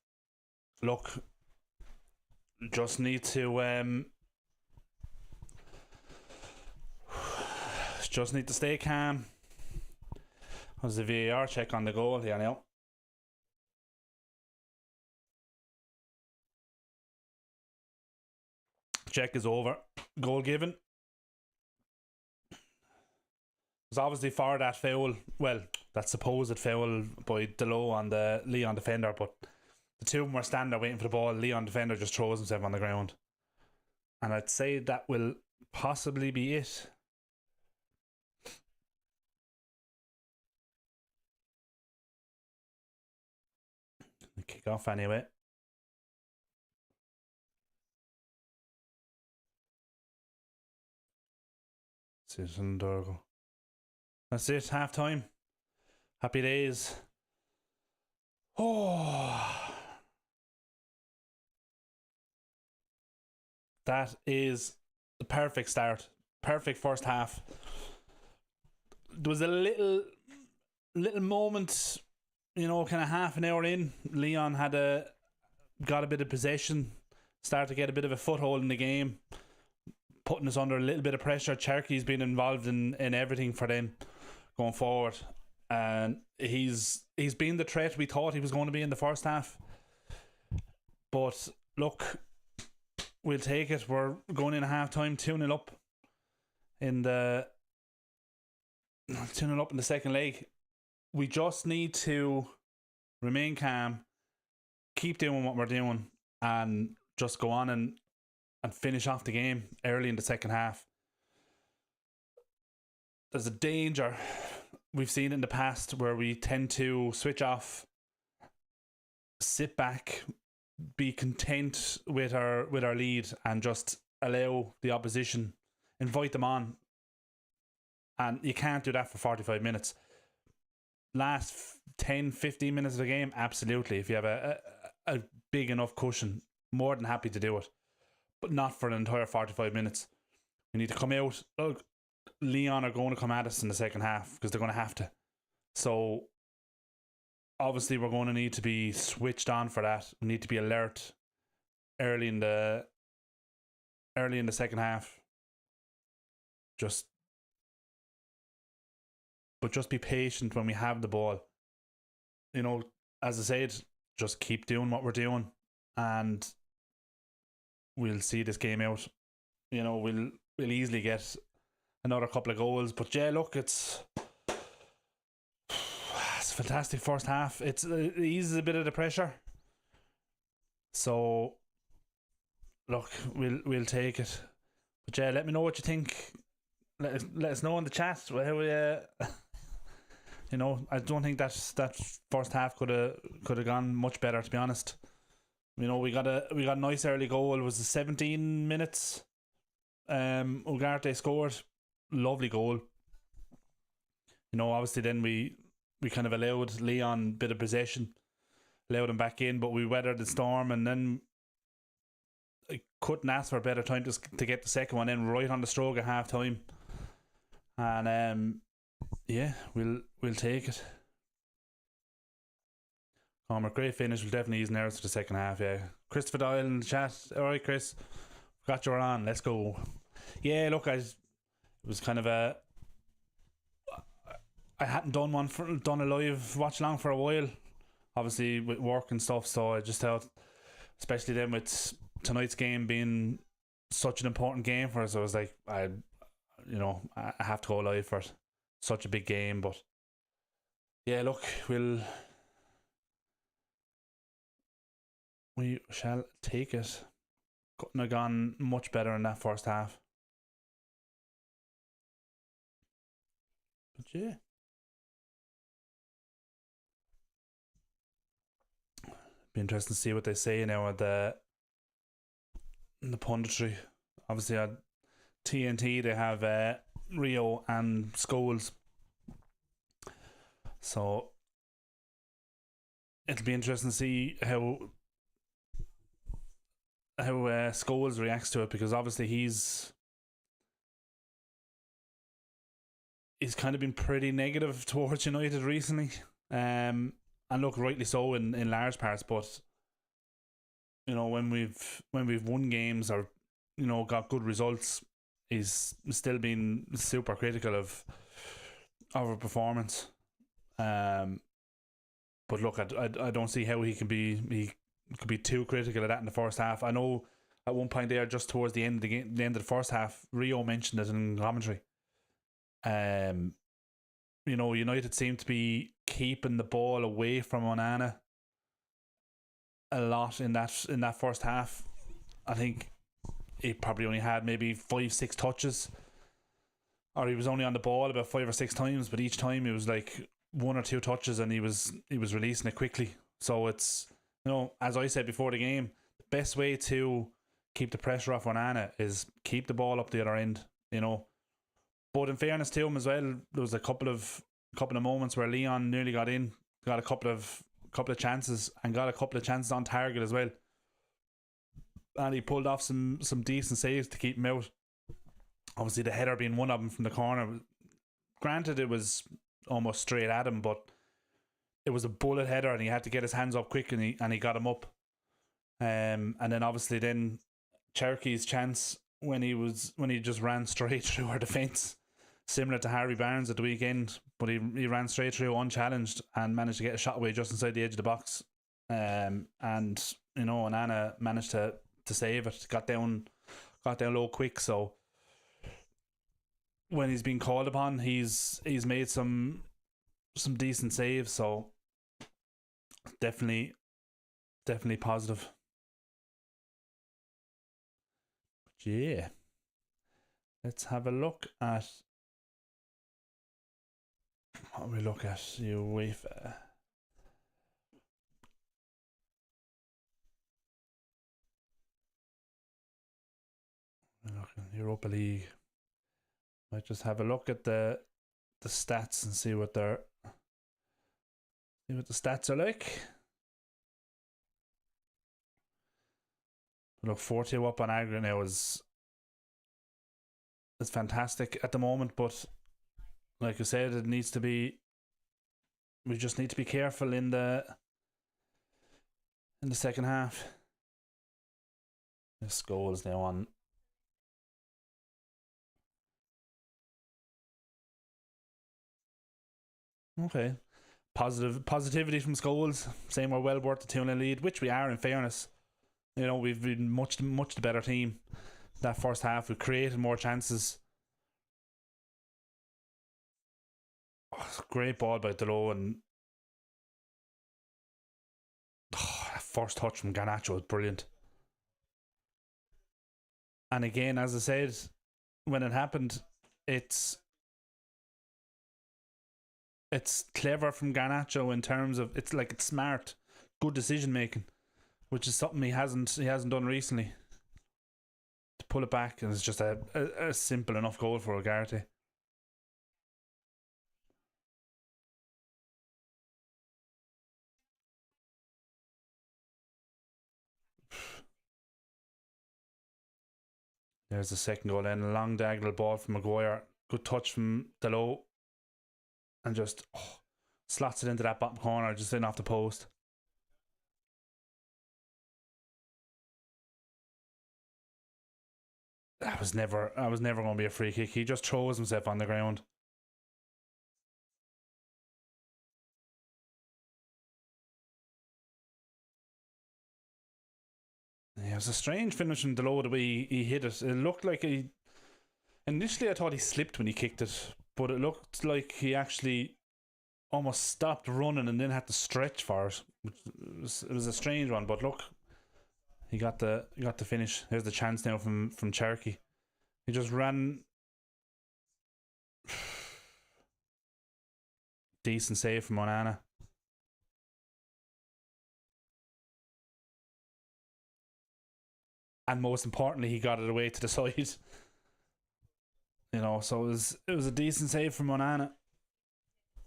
[SPEAKER 1] look, just need to stay calm. There's the VAR check on the goal here now. Check is over. Goal given. It was obviously for that foul. Well, that supposed foul by Delo on the Lyon defender, but the two of them were standing there waiting for the ball. Lyon defender just throws himself on the ground. And I'd say that will possibly be it. Kick off anyway. That's it, half time. Happy days. Oh, that is the perfect start. Perfect first half. There was a little moment, kind of half an hour in. Lyon got a bit of possession, started to get a bit of a foothold in the game, putting us under a little bit of pressure. Cherky's been involved in everything for them going forward, and he's been the threat we thought he was going to be in the first half. But look, we'll take it. We're going in a half time 2-0 up in the 2-0 up in the second leg. We just need to remain calm, keep doing what we're doing, and just go on and finish off the game early in the second half. There's a danger we've seen in the past where we tend to switch off, sit back, be content with our lead, and just allow the opposition, invite them on. And you can't do that for 45 minutes. Last 10-15 minutes of the game, absolutely. If you have a big enough cushion, more than happy to do it. But not for an entire 45 minutes. We need to come out. Look, Lyon are going to come at us in the second half because they're going to have to. So obviously we're going to need to be switched on for that. We need to be alert early in the second half. Just be patient when we have the ball. As I said, just keep doing what we're doing, and we'll see this game out. We'll easily get another couple of goals. But yeah, look, it's a fantastic first half. It eases a bit of the pressure. So look, we'll take it. But yeah, let me know what you think. Let us know in the chat. I don't think that first half could have gone much better, to be honest. We got a nice early goal. It was the 17 minutes. Ugarte scored. Lovely goal. Obviously then we kind of allowed Lyon a bit of possession, allowed him back in, but we weathered the storm, and then I couldn't ask for a better time to get the second one in right on the stroke at half time. And yeah, we'll take it. Great finish. We'll definitely use nerves for the second half. Yeah, Christopher Doyle in the chat. All right, Chris, forgot you were on. Let's go. Yeah, look, it was kind of I hadn't done a live watch along for a while, obviously with work and stuff. So I just thought, especially then with tonight's game being such an important game for us, I was like, I have to go live for it. Such a big game. But yeah, look, we shall take it. Couldn't have gone much better in that first half. But yeah. Be interesting to see what they say now at the punditry. Obviously at TNT they have Rio and Scholes, so it'll be interesting to see how Scholes reacts to it, because obviously he's kind of been pretty negative towards United recently, and look, rightly so in large parts. But when we've won games or got good results, he's still been super critical of our performance. But look, I don't see how he could be too critical of that in the first half. I know at one point there, just towards the end of the game, the end of the first half, Rio mentioned it in commentary. United seem to be keeping the ball away from Onana a lot in that first half. I think he probably only had maybe 5-6 touches, or he was only on the ball about 5 or 6 times, but each time it was like 1 or 2 touches, and he was releasing it quickly. So it's, as I said before the game, the best way to keep the pressure off Onana is keep the ball up the other end. But in fairness to him as well, there was a couple of moments where Lyon nearly got a couple of chances, and got a couple of chances on target as well. And he pulled off some decent saves to keep him out. Obviously the header being one of them from the corner. Granted, it was almost straight at him, but it was a bullet header, and he had to get his hands up quick, and he got him up. And then obviously Cherokee's chance when he just ran straight through our defence, similar to Harvey Barnes at the weekend, but he ran straight through unchallenged and managed to get a shot away just inside the edge of the box. And Onana managed to save it, got down low quick. So when he's been called upon, he's made some decent saves. So definitely positive. But yeah, let's have a look at what we look at UEFA. Europa League. Might just have a look at the stats and see what the stats are like. Look, 4-2 up on aggregate now is fantastic at the moment, but like I said, we just need to be careful in the second half. This goal is now on. Okay. Positivity from Scholes, saying we're well worth the 2-0 lead, which we are, in fairness. We've been much the better team that first half. We've created more chances. Great ball by Delo, and that first touch from Garnacho was brilliant. And again, as I said, when it happened, it's clever from Garnacho in terms of it's smart, good decision making, which is something he hasn't done recently. To pull it back, and it's just a simple enough goal for Ugarte. There's the second goal then. A long diagonal ball from Maguire. Good touch from Delo. And just slots it into that bottom corner, just in off the post. That was never going to be a free kick. He just throws himself on the ground. Yeah, it was a strange finish from Delo the way he hit it. It looked like initially I thought he slipped when he kicked it, but it looked like he actually almost stopped running and then had to stretch for it. It was a strange one, but look, he got the finish. Here's the chance now from Cherokee. He just ran. Decent save from Onana. and most importantly, he got it away to the side. So it was a decent save from Onana,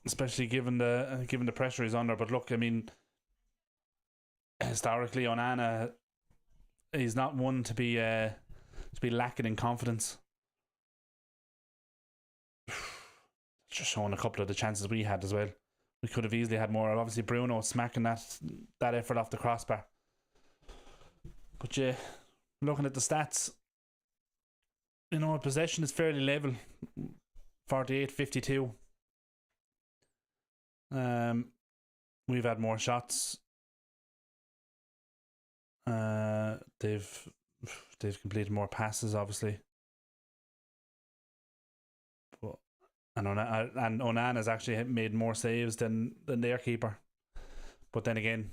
[SPEAKER 1] especially given the pressure he's under. But look, I mean, historically, Onana, he's not one to be lacking in confidence. Just showing a couple of the chances we had as well. We could have easily had more. Obviously, Bruno smacking that effort off the crossbar. But yeah, looking at the stats, possession is fairly level, 48-52. We've had more shots. They've completed more passes, obviously. But and Onana's actually made more saves than their keeper. But then again,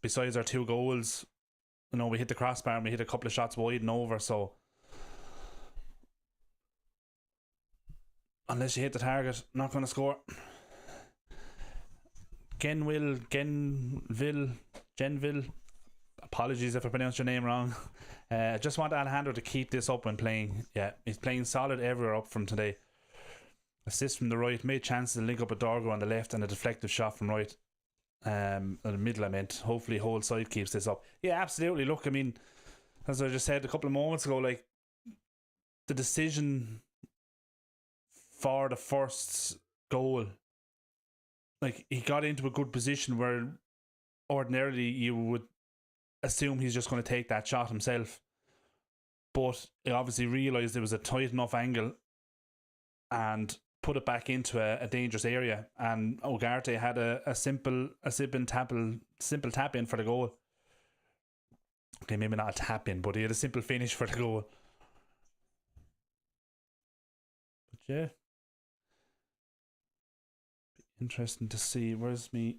[SPEAKER 1] besides our 2 goals, we hit the crossbar and we hit a couple of shots wide and over. So unless you hit the target, not going to score. Genville. Apologies if I pronounced your name wrong. Just want Alejandro to keep this up when playing. Yeah, he's playing solid everywhere up from today. Assist from the right, made chances to link up with Dorgo on the left, and a deflective shot from right. The middle, I meant. Hopefully, whole side keeps this up. Yeah, absolutely. Look, I mean, as I just said a couple of moments ago, like the decision for the first goal, like he got into a good position where ordinarily you would assume he's just going to take that shot himself, but he obviously realised it was a tight enough angle and put it back into a dangerous area, and Ugarte had a simple tap in for the goal. Okay, maybe not a tap in, but he had a simple finish for the goal. But yeah, interesting to see. Where's me?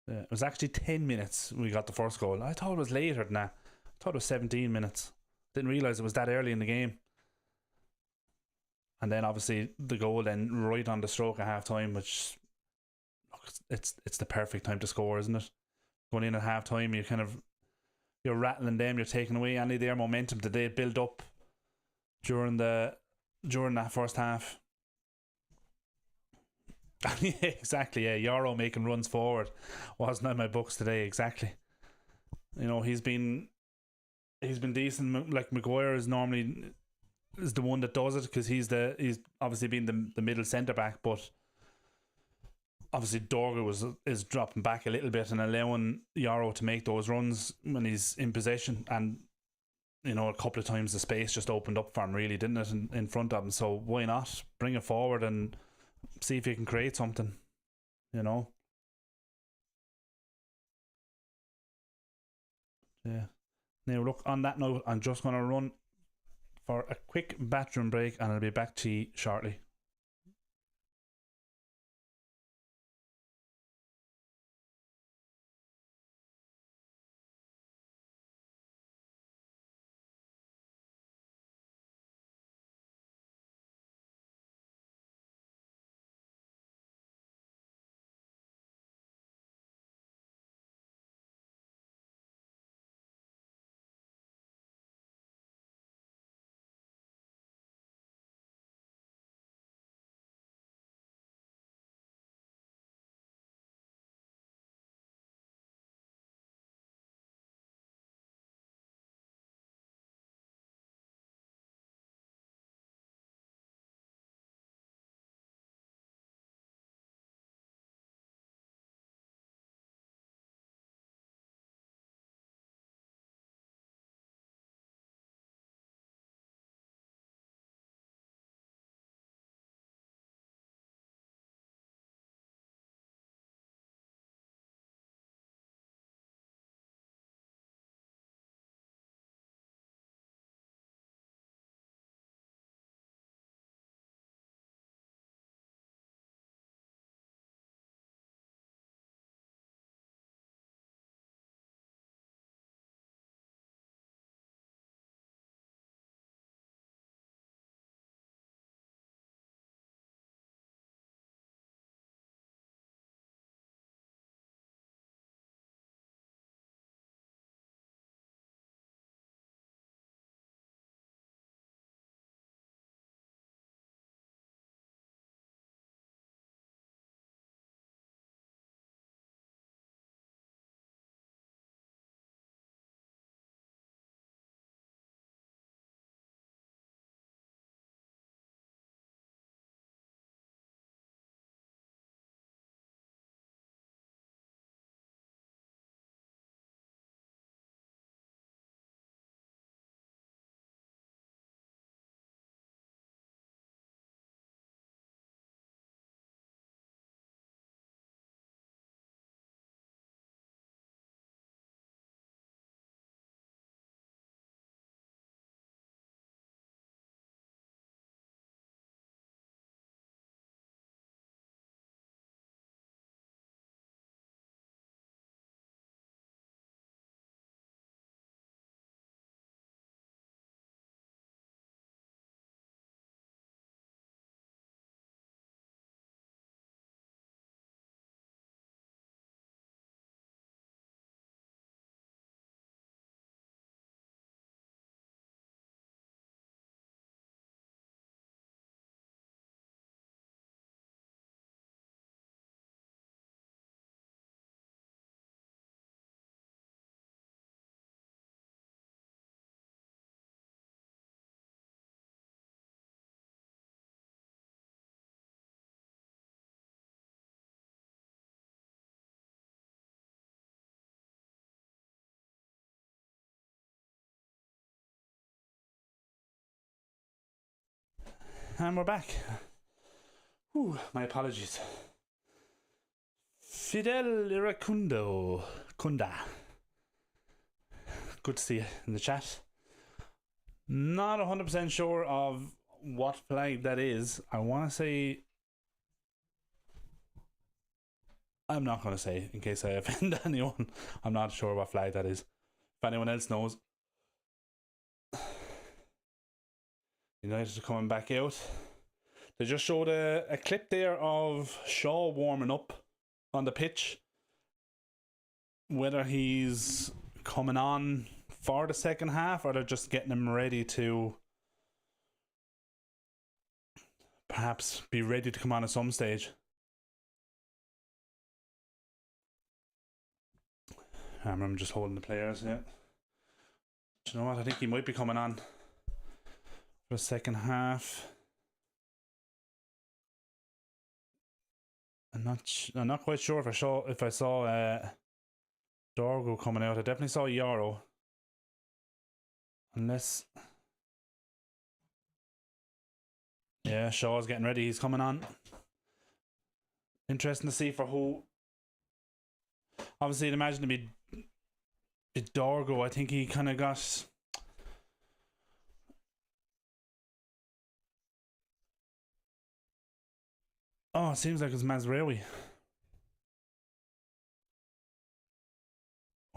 [SPEAKER 1] Yeah, it was actually 10 minutes we got the first goal. I thought it was later than that. I thought it was 17 minutes. Didn't realise it was that early in the game. And then obviously the goal then right on the stroke at half time, which it's the perfect time to score, isn't it? Going in at half time, you're rattling them, you're taking away any of their momentum that they build up during that first half. Yeah, exactly. Yeah, Euro making runs forward wasn't in my books today. Exactly. He's been decent. Like Maguire is normally the one that does it because he's obviously been the middle centre back, but obviously Dorgo is dropping back a little bit and allowing Euro to make those runs when he's in possession, and a couple of times the space just opened up for him, really, didn't it, in front of him? So why not bring it forward and see if you can create something, Yeah. Now, look, on that note, I'm just going to run for a quick bathroom break and I'll be back to you shortly. And we're back. Whew, my apologies. Fidel Iracundo. Kunda. Good to see you in the chat. Not 100% sure of what flag that is. I want to say... I'm not going to say in case I offend anyone. I'm not sure what flag that is. If anyone else knows. United are coming back out. They just showed a clip there of Shaw warming up on the pitch. Whether he's coming on for the second half or they're just getting him ready to perhaps be ready to come on at some stage. I remember just holding the players, yeah. Do you know what? I think he might be coming on for the second half. I'm not quite sure if I saw Dorgo coming out. I definitely saw Yarrow. Unless... Yeah, Shaw's getting ready. He's coming on. Interesting to see for who. Obviously, I'd imagine to be Dorgo. I think he kind of got... Oh, it seems like it's Mazraoui.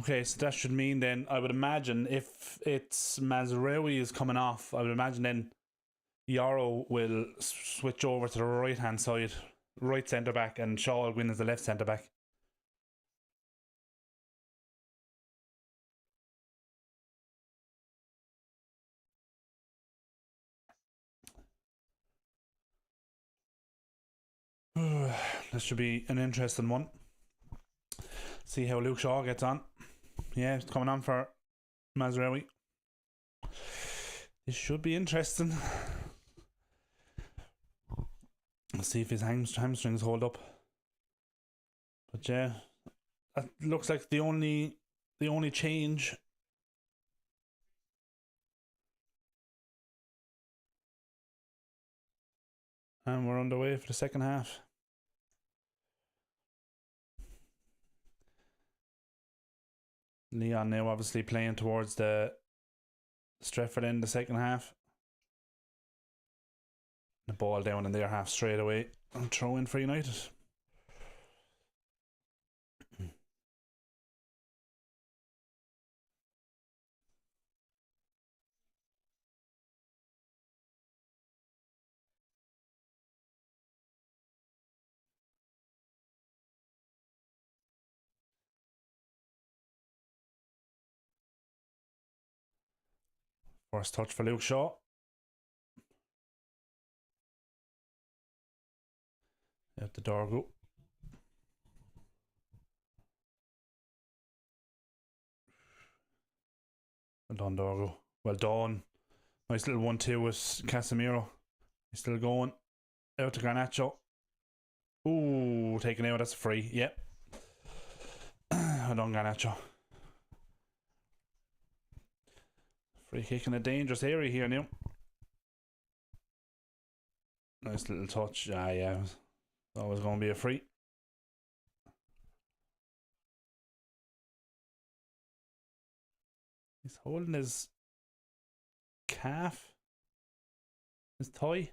[SPEAKER 1] Okay, so that should mean then, I would imagine, if it's Mazraoui is coming off, I would imagine then Yarrow will switch over to the right-hand side, right centre-back, and Shaw will win as the left centre-back. This should be an interesting one. See how Luke Shaw gets on. Yeah, he's coming on for Mazraoui. This should be interesting. Let's see if his hamstrings hold up. But yeah, that looks like the only change. And we're underway for the second half. Lyon now obviously playing towards the Trafford end the second half. The ball down in their half straight away. And throw in for United. First touch for Luke Shaw. Out the door go. Well done, Dorgo. Well done. Nice little 1-2 with Casemiro. He's still going. Out to Garnacho. Ooh, taken out. That's free. Yep. Well done, Garnacho. Free kick in a dangerous area here now. Nice little touch. Ah, yeah. It's always going to be a free. He's holding his calf. His thigh.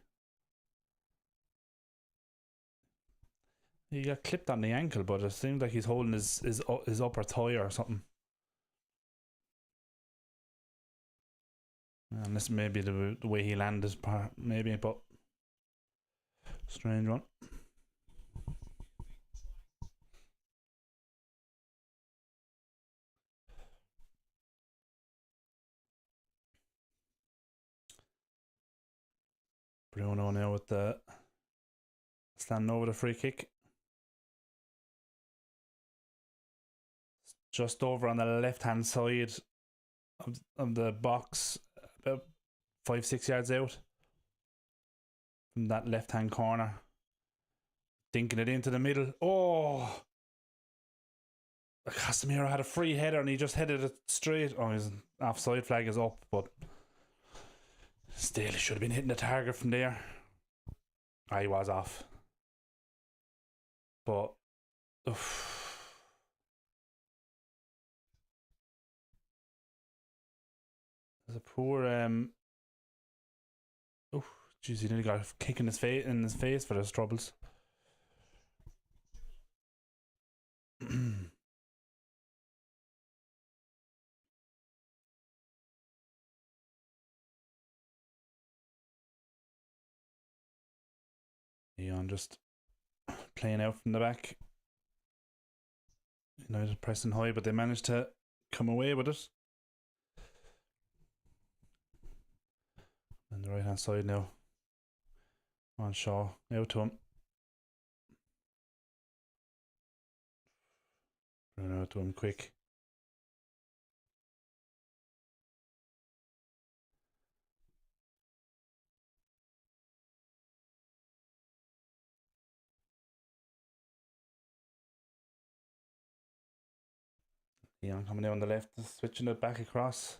[SPEAKER 1] He got clipped on the ankle, but it seems like he's holding his upper thigh or something. And this may be the way he landed, maybe, but strange one. Bruno now with the standing over the free kick. Just over on the left hand side of the box, about 5-6 yards out from that left hand corner. Dinking it into the middle. Oh! Casemiro had a free header and he just headed it straight. Oh, his offside flag is up, but still he should have been hitting the target from there. I was off. But oof, there's a poor jeez, he nearly got a kick in his face for his troubles. Lyon just playing out from the back. United pressing high, but they managed to come away with it. On the right hand side now. On Shaw, out to him. Run out to him quick. Lyon coming down the left, switching it back across.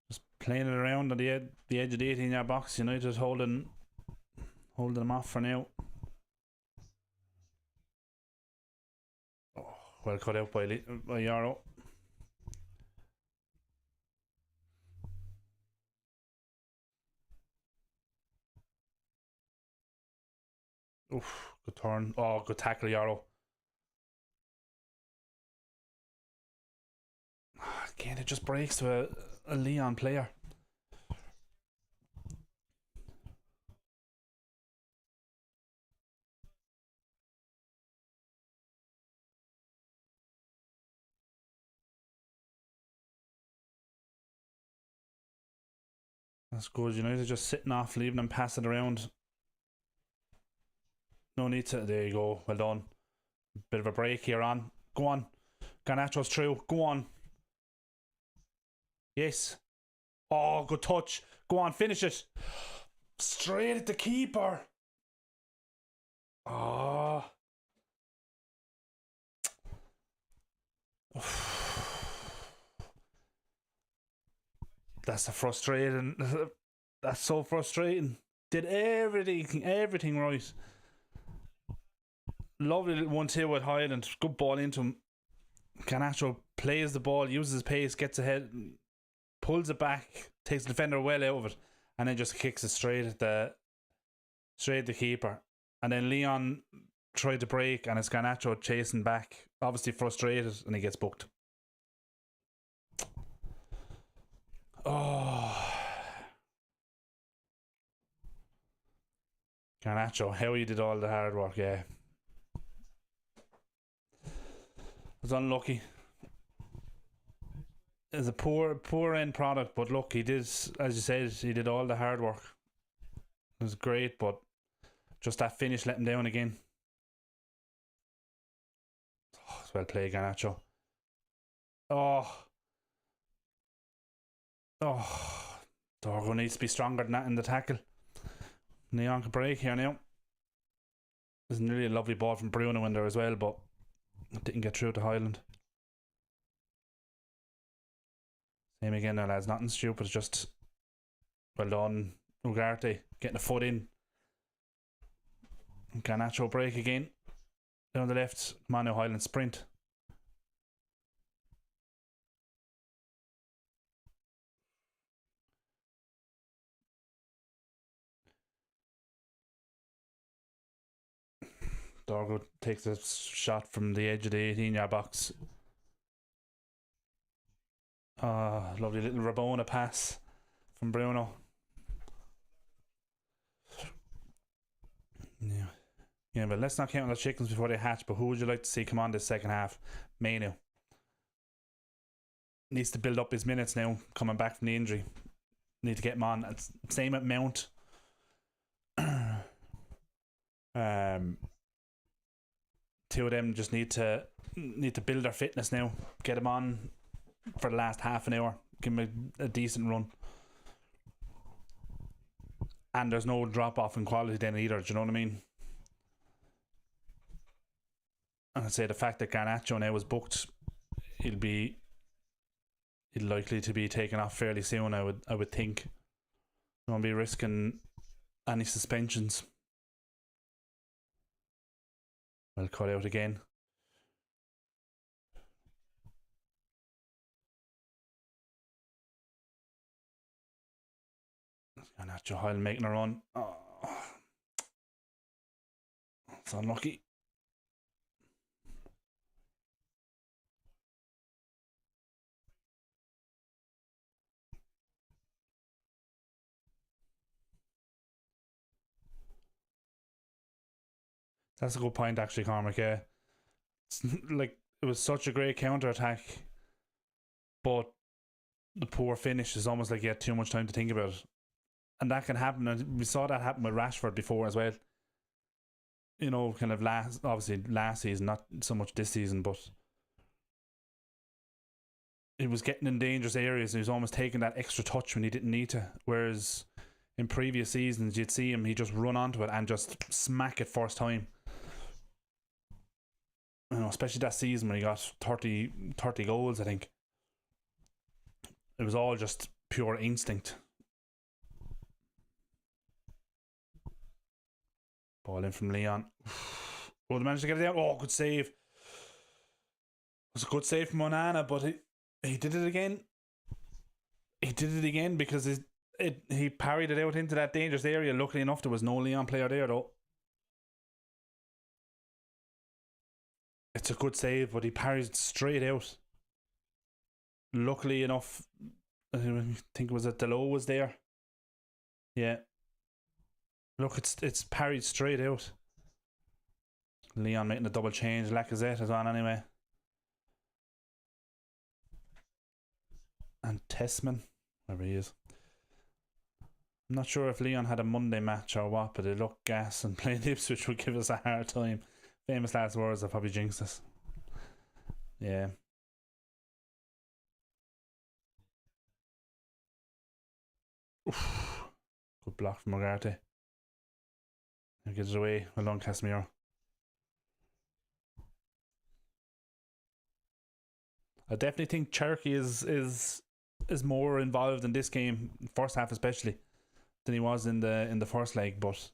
[SPEAKER 1] Just playing it around on the edge of the 18-yard box. United holding them off for now. Oh, well cut out by Yarrow. Oof, good turn. Oh, good tackle, Yarrow. Again, it just breaks to a Lyon player. That's good. United just sitting off, leaving them passing around. No need to. There you go. Well done. Bit of a break here on. Go on. Garnacho's through. Go on. Yes. Oh, good touch. Go on, finish it. Straight at the keeper. Oh. That's frustrating. That's so frustrating. Did everything right. Lovely little 1-2 with Highland. Good ball into him. Garnacho plays the ball, uses his pace, gets ahead, pulls it back, takes the defender well out of it, and then just kicks it straight at the keeper. And then Lyon tried to break, and it's Garnacho chasing back, obviously frustrated, and he gets booked. Oh, Garnacho, how he did all the hard work, yeah. Was unlucky. It's a poor end product, but look, he did, as you said, he did all the hard work. It was great, but just that finish let him down again. Oh, it's well played, Garnacho. Dorgo needs to be stronger than that in the tackle. Lyon can break here now. There's nearly a lovely ball from Bruno in there as well, but didn't get through to Highland. Same again now, lads. Nothing stupid. It's just well done. Ugarte getting a foot in. Garnacho break again. Down the left. Come on now, Highland sprint. Dorgo takes a shot from the edge of the 18-yard box. Lovely little Rabona pass from Bruno. Yeah, but let's not count on the chickens before they hatch. But who would you like to see come on this second half? Mainu needs to build up his minutes now, coming back from the injury. Need to get him on. It's same at Mount. Two of them just need to build their fitness now. Get him on for the last half an hour. Give him a decent run. And there's no drop off in quality then either. Do you know what I mean? And I'd say the fact that Garnacho now is booked, he'll likely to be taken off fairly soon. I would think. Don't be risking any suspensions. Well, cut out again. And that's Johal making a run. Oh, it's unlucky. That's a good point, actually, Cormac. Yeah, it's like it was such a great counter attack, but the poor finish is almost like you had too much time to think about it, and that can happen. And we saw that happen with Rashford before as well. You know, kind of obviously last season, not so much this season, but he was getting in dangerous areas. And he was almost taking that extra touch when he didn't need to. Whereas in previous seasons, you'd see him, he'd just run onto it and just smack it first time. You know, especially that season when he got 30 goals, I think. It was all just pure instinct. Ball in from Lyon. Oh, they managed to get it down. Oh, good save. It was a good save from Onana, but he did it again. He did it again because he parried it out into that dangerous area. Luckily enough, there was no Lyon player there, though. It's a good save, but he parried it straight out. Luckily enough, I think it was that Delo was there. Yeah. Look, it's parried straight out. Lyon making a double change. Lacazette is on anyway. And Tessman, wherever he is. I'm not sure if Lyon had a Monday match or what, but they look gas, and playing Ipswich would give us a hard time. Famous last words, I'll probably jinx us. Yeah. Oof. Good block from Ugarte. He gets it away. Well done, Casemiro. I definitely think Cherky is more involved in this game, first half especially, than he was in the first leg. But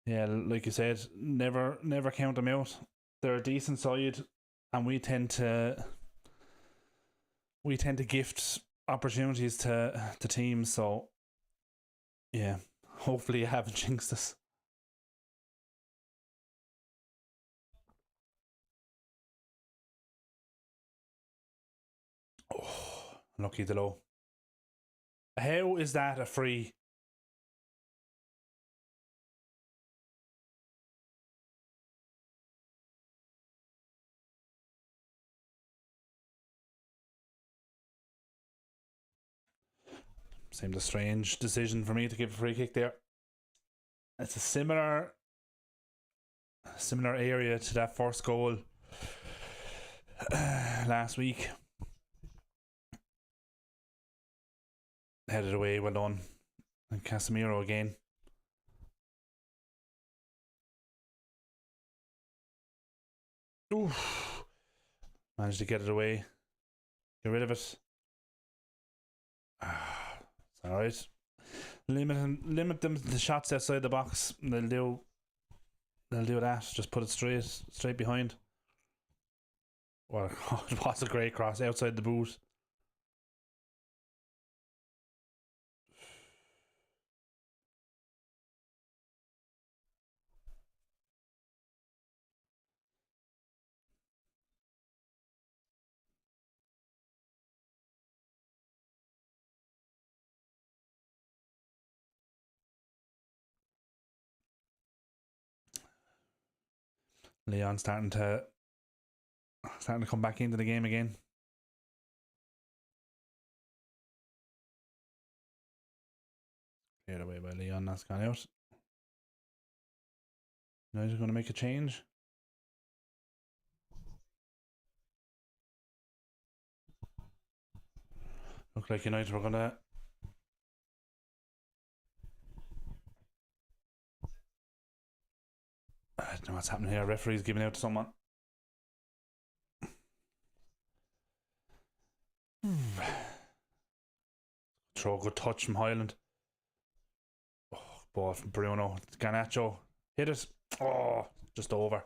[SPEAKER 1] yeah, like you said, never count them out. They're a decent side, and we tend to gift opportunities to teams. So yeah, hopefully you haven't jinxed us. Oh, lucky the low. How is that a free? Seemed a strange decision for me to give a free kick there. It's a similar area to that first goal last week. Headed away, well done. And Casemiro again. Oof. Managed to get it away. Get rid of it. It's alright. Limit them to the shots outside the box. They'll do that. Just put it straight behind. Well, it was a great cross outside the boot. Lyon starting to come back into the game again. Cleared away by Lyon. That's gone out. Now he's going to make a change. Look like United were going to. I don't know what's happening here. Referee's giving out to someone. Throw a good touch from Highland. Oh, ball from Bruno. Garnacho hit it. Oh, just over.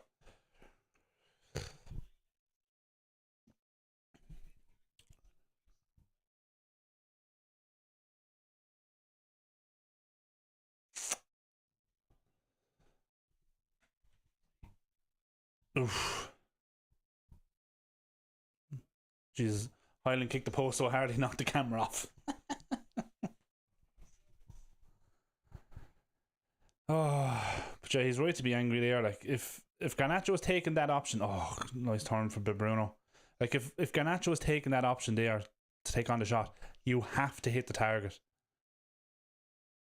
[SPEAKER 1] Oof. Jesus. Highland kicked the post so hard he knocked the camera off. Oh, but yeah, he's right to be angry there. Like if Garnacho was taking that option, oh, nice turn for Bruno. Like if Garnacho was taking that option there to take on the shot, you have to hit the target.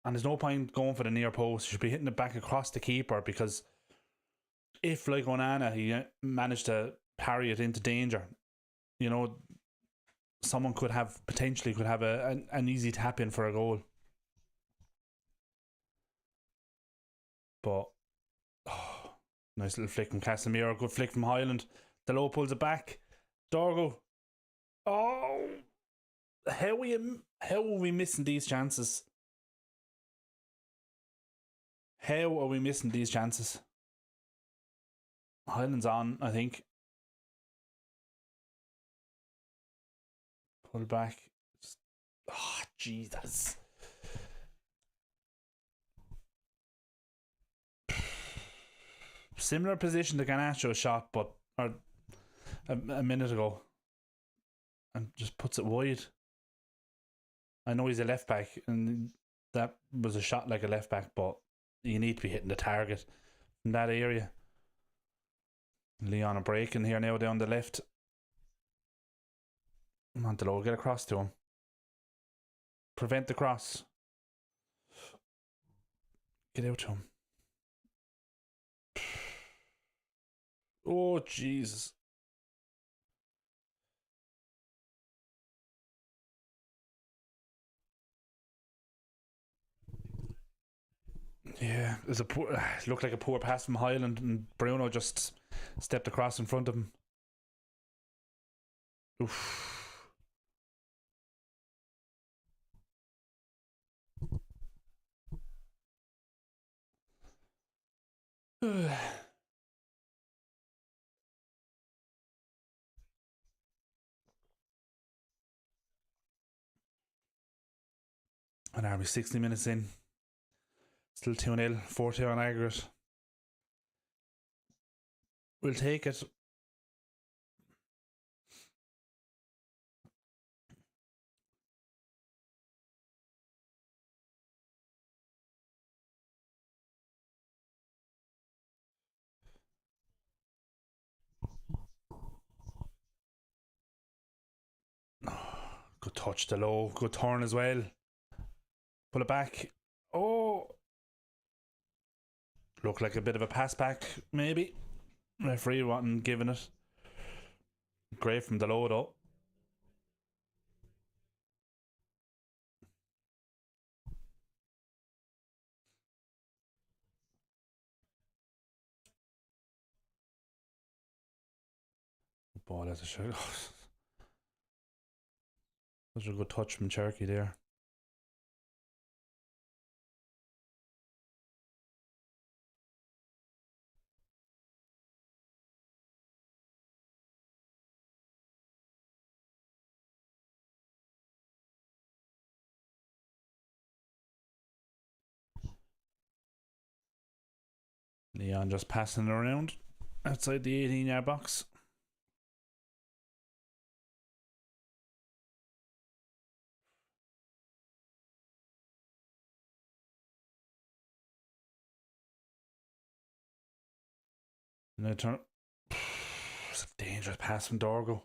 [SPEAKER 1] And there's no point going for the near post. You should be hitting it back across the keeper, because if, like Onana, he managed to parry it into danger, you know, someone could have an easy tap in for a goal. But oh, nice little flick from Casemiro, good flick from Highland. Delo pulls it back. Dorgo. Oh, how are we missing these chances? How are we missing these chances? Highland's on, I think. Pull back. Oh, Jesus. Similar position to Garnacho's shot, but a minute ago, and just puts it wide. I know he's a left back, and that was a shot like a left back, but you need to be hitting the target from that area. Lyon are breaking here now down the left. Come on, Delo, get across to him. Prevent the cross. Get out to him. Oh, Jesus. Yeah, it looked like a poor pass from Highland, and Bruno just stepped across in front of him. Oof. And are we 60 minutes in? Still 2-0, 4-2 on aggregate. We'll take it. Good touch to low. Good turn as well. Pull it back. Oh. Looked like a bit of a pass back, maybe. Referee wasn't giving it. Great from the low though. Ball as a shot. Such a good touch from Cherky there. Lyon just passing it around outside the 18-yard box. And they turn. It's a dangerous pass from Dorgo.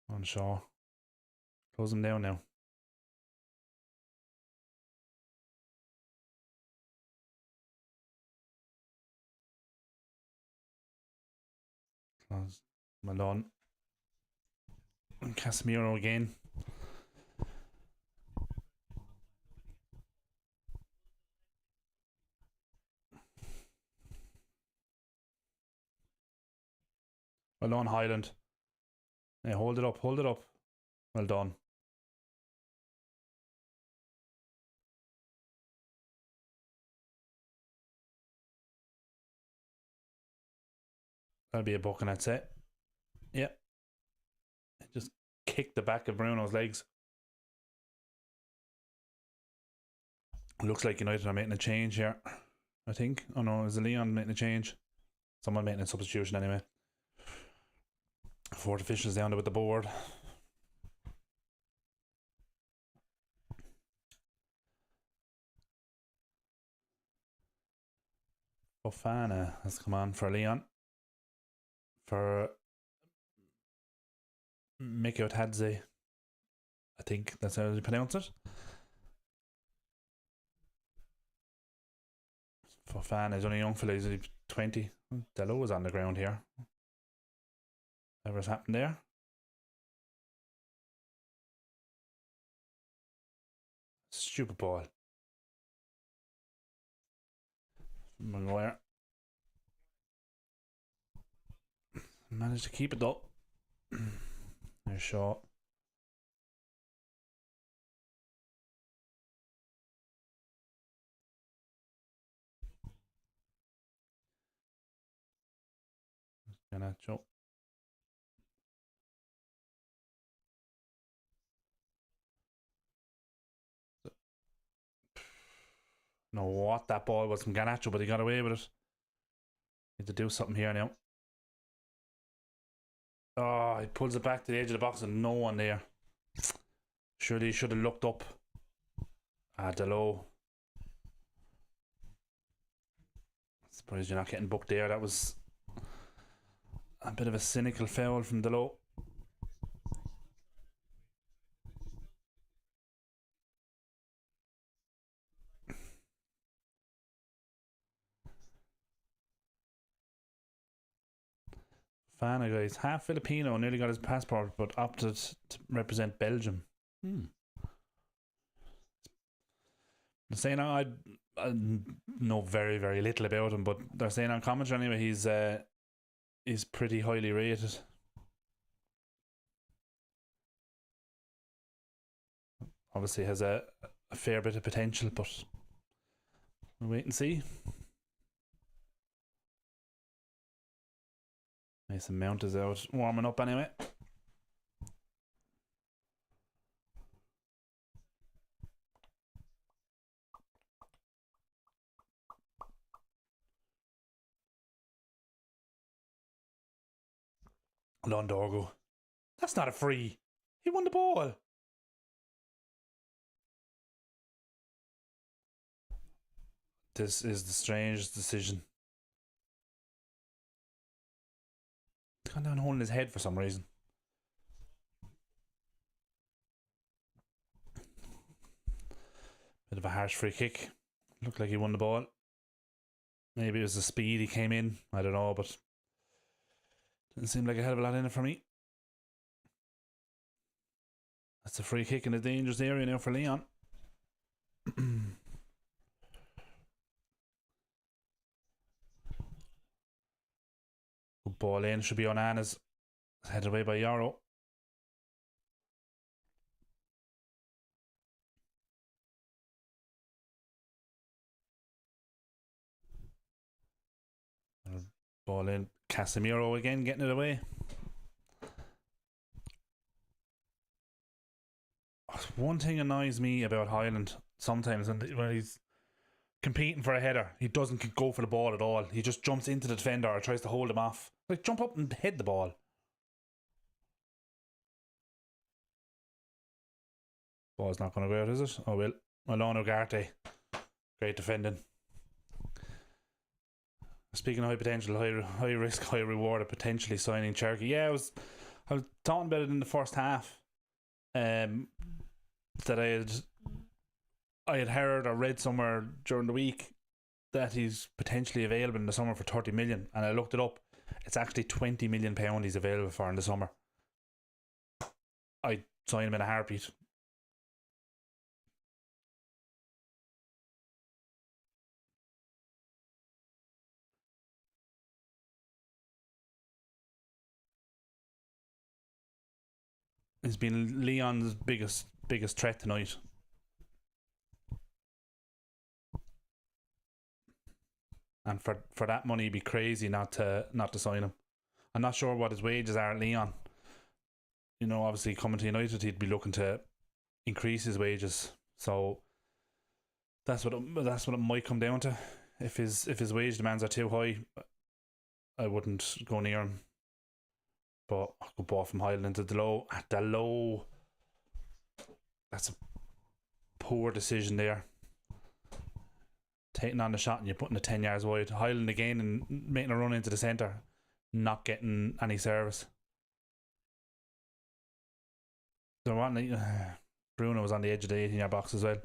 [SPEAKER 1] On Shaw. Close him down now. Close Malone. And Casemiro again. Well done, Highland. Yeah, hold it up, hold it up. Well done. That'll be a booking, I'd say. Yep. Just kick the back of Bruno's legs. Looks like United are making a change here, I think. Oh no, is it Lyon making a change? Someone making a substitution anyway. Fourth officials down there with the board. Fofana has come on for Lyon. For Mikotadze, I think that's how you pronounce it. Fofana is only a young fella, he's 20. Dello was on the ground here. Whatever's happened there. Stupid ball. Maguire. Managed to keep it though. There's Shaw. Ganacho. Know what that ball was from Ganacho, but he got away with it. Need to do something here now. Oh, he pulls it back to the edge of the box and no one there. Surely he should have looked up. Delo. Surprised you're not getting booked there. That was a bit of a cynical foul from Delo. Fana, guys. Half Filipino, nearly got his passport, but opted to represent Belgium. Saying I know very, very little about him, but they're saying on commentary anyway he's pretty highly rated. Obviously has a fair bit of potential, but we'll wait and see. Mason Mount is out warming up anyway. Londorgo. That's not a free. He won the ball. This is the strangest decision. He's gone down holding his head for some reason. Bit of a harsh free kick. Looked like he won the ball. Maybe it was the speed he came in. I don't know, but didn't seem like a hell of a lot in it for me. That's a free kick in a dangerous area now for Lyon. Good ball in. Should be on Anna's. Headed away by Yarrow. Ball in. Casemiro again getting it away. One thing annoys me about Highland sometimes when he's competing for a header, he doesn't go for the ball at all. He just jumps into the defender or tries to hold him off. Like, jump up and head the ball. Ball's not going to go out, is it? Oh well. Malone Ugarte. Great defending. Speaking of high potential, high risk, high reward of potentially signing Cherky. Yeah, I was talking about it in the first half. That I had heard or read somewhere during the week that he's potentially available in the summer for 30 million, and I looked it up. It's actually £20 million he's available for in the summer. I'd sign him in a heartbeat. He's been Lyon's biggest threat tonight. And for that money, it'd be crazy not to sign him. I'm not sure what his wages are at Lyon. You know, obviously coming to United, he'd be looking to increase his wages. So that's what it might come down to. If his wage demands are too high, I wouldn't go near him. But I could bought from Highland into the low. At the low, that's a poor decision there. Taking on the shot and you're putting it 10 yards wide. Highland again and making a run into the centre, not getting any service. So Bruno was on the edge of the 18-yard box as well.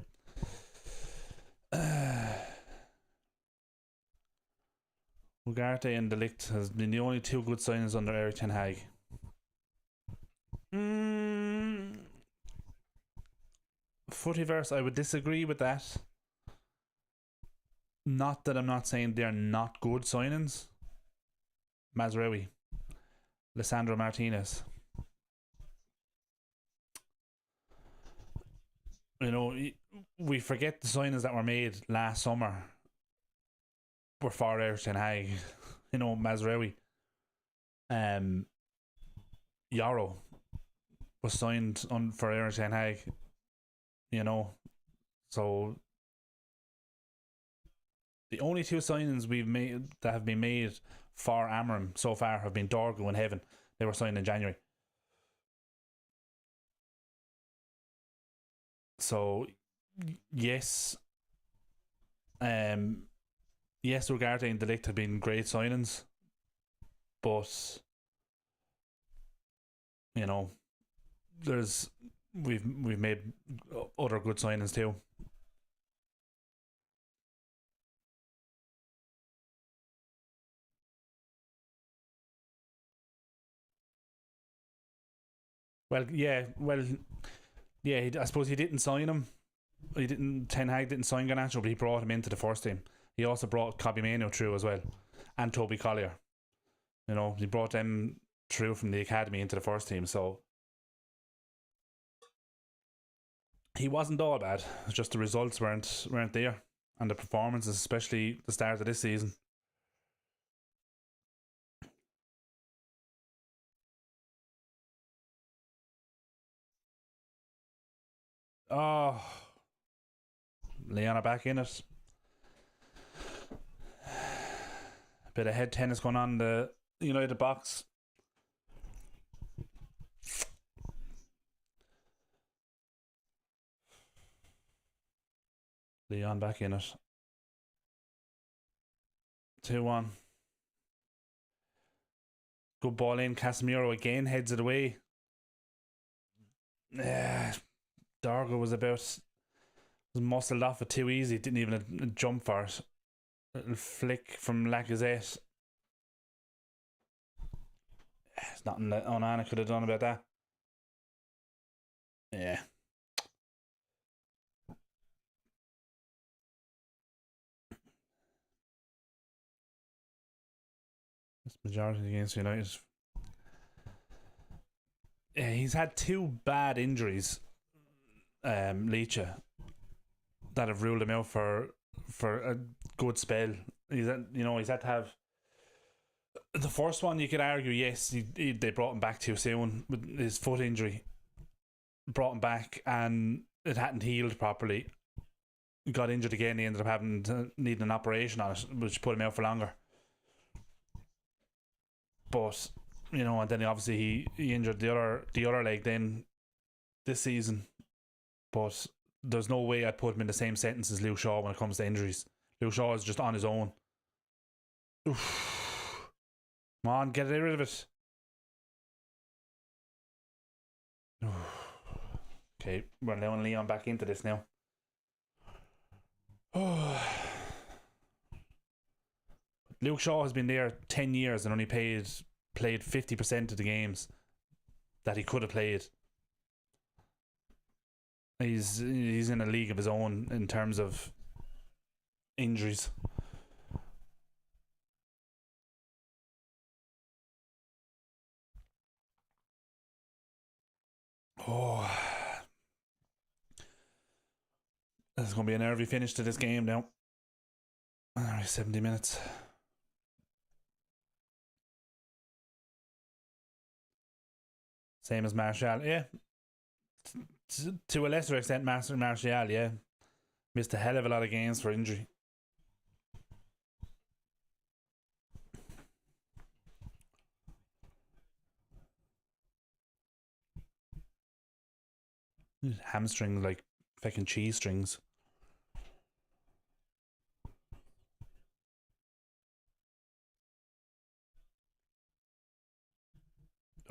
[SPEAKER 1] Ugarte and De Ligt has been the only two good signings under Erik ten Hag. Footyverse, I would disagree with that. Not that I'm not saying they're not good signings. Mazraoui, Lissandro Martinez. You know, we forget the signings that were made last summer were for Erik ten Hag. You know, Mazraoui. Yarrow was signed for Erik ten Hag. You know, so the only two signings we've made that have been made for Amorim so far have been Dorgo and Heaven. They were signed in January. So yes, yes, Ugarte and De Ligt have been great signings, but you know, we've made other good signings too. Well, yeah, I suppose he didn't sign him. Ten Hag didn't sign Garnacho, but he brought him into the first team. He also brought Kobbie Mainoo through as well, and Toby Collier. You know, he brought them through from the academy into the first team, so he wasn't all bad. It's just the results weren't there, and the performances, especially the start of this season. Oh, Lyon are back in it. A bit of head tennis going on in the United box. Lyon back in it. 2-1. Good ball in. Casemiro again heads it away. Dorgo was muscled off it too easy. Didn't even jump for it. Little flick from Lacazette. There's nothing that Onana could have done about that. Yeah. This majority against United. Yeah, he's had two bad injuries, Leacha, that have ruled him out for a good spell. He's had to have the first one. You could argue, yes, they brought him back too soon with his foot injury. Brought him back and it hadn't healed properly. Got injured again. He ended up having to need an operation on it, which put him out for longer. But and then obviously he injured the other leg then this season. But there's no way I'd put him in the same sentence as Luke Shaw when it comes to injuries. Luke Shaw is just on his own. Oof. Come on, get rid of it. Okay, we're allowing Lyon back into this now. Luke Shaw has been there 10 years and only played 50% of the games that he could have played. He's in a league of his own in terms of injuries. Oh, there's going to be a nervy finish to this game now. 70 minutes. Same as Martial, yeah. To a lesser extent, Martial, yeah. Missed a hell of a lot of games for injury. Hamstrings like fucking cheese strings.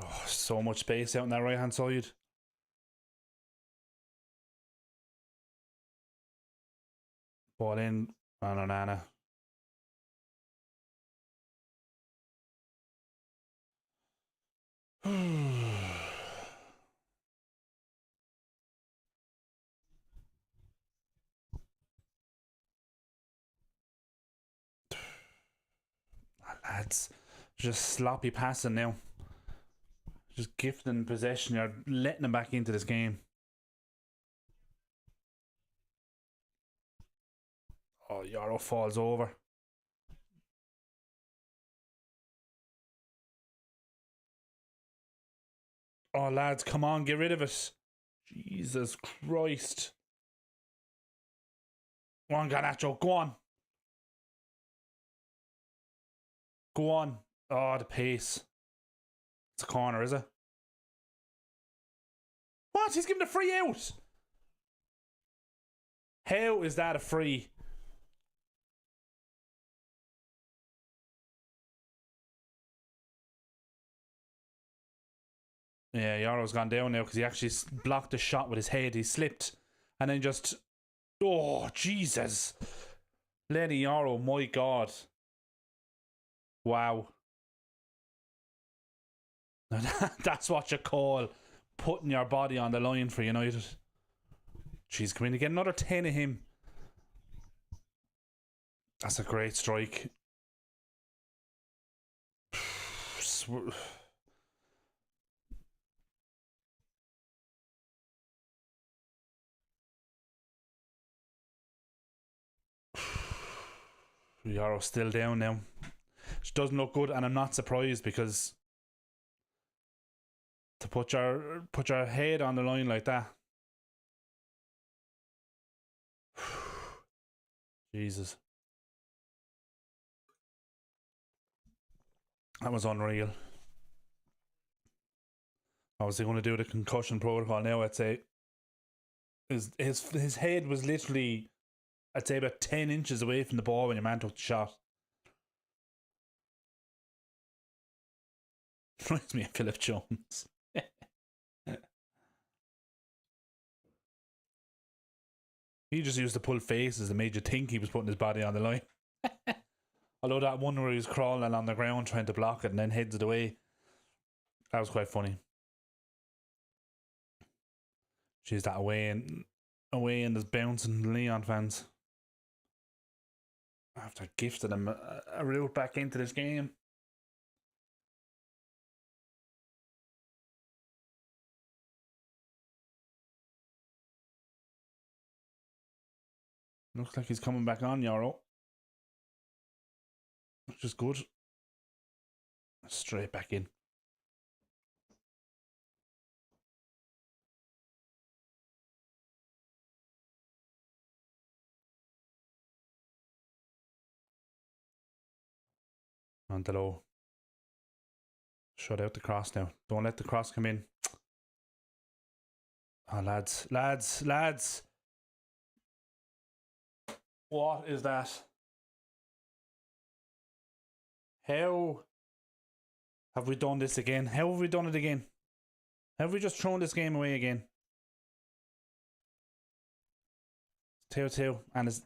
[SPEAKER 1] Oh, so much space out on that right hand side. Ball in. Nana. Lads, just sloppy passing now. Just gifting possession. You're letting them back into this game. Oh, Yarrow falls over. Oh, lads, come on, get rid of it. Jesus Christ. Go on, Garnacho, go on. Go on. Oh, the pace. It's a corner, is it? What? He's giving a free out. How is that a free? Yeah, Yarrow's gone down now because he actually blocked the shot with his head. He slipped and then just. Oh, Jesus. Lenny Yarrow, my God. Wow. That's what you call putting your body on the line for United. Jeez, come in to get another 10 of him. That's a great strike. Yarrow's still down now. She doesn't look good, and I'm not surprised because to put your head on the line like that. Jesus. That was unreal. Obviously going to do the concussion protocol now, I'd say. His head was literally, I'd say, about 10 inches away from the ball when your man took the shot. Reminds me of Philip Jones. He just used to pull faces that made you think he was putting his body on the line. Although that one where he was crawling on the ground trying to block it and then heads it away, that was quite funny. She's that away and there's bouncing Lyon fans. After gifting him a route back into this game. Looks like he's coming back on, Yarrow. Which is good. Straight back in. On the low. Shut out the cross now. Don't let the cross come in. Oh, lads. What is that? How have we done this again? How have we done it again? Have we just thrown this game away again? 2-2 and it's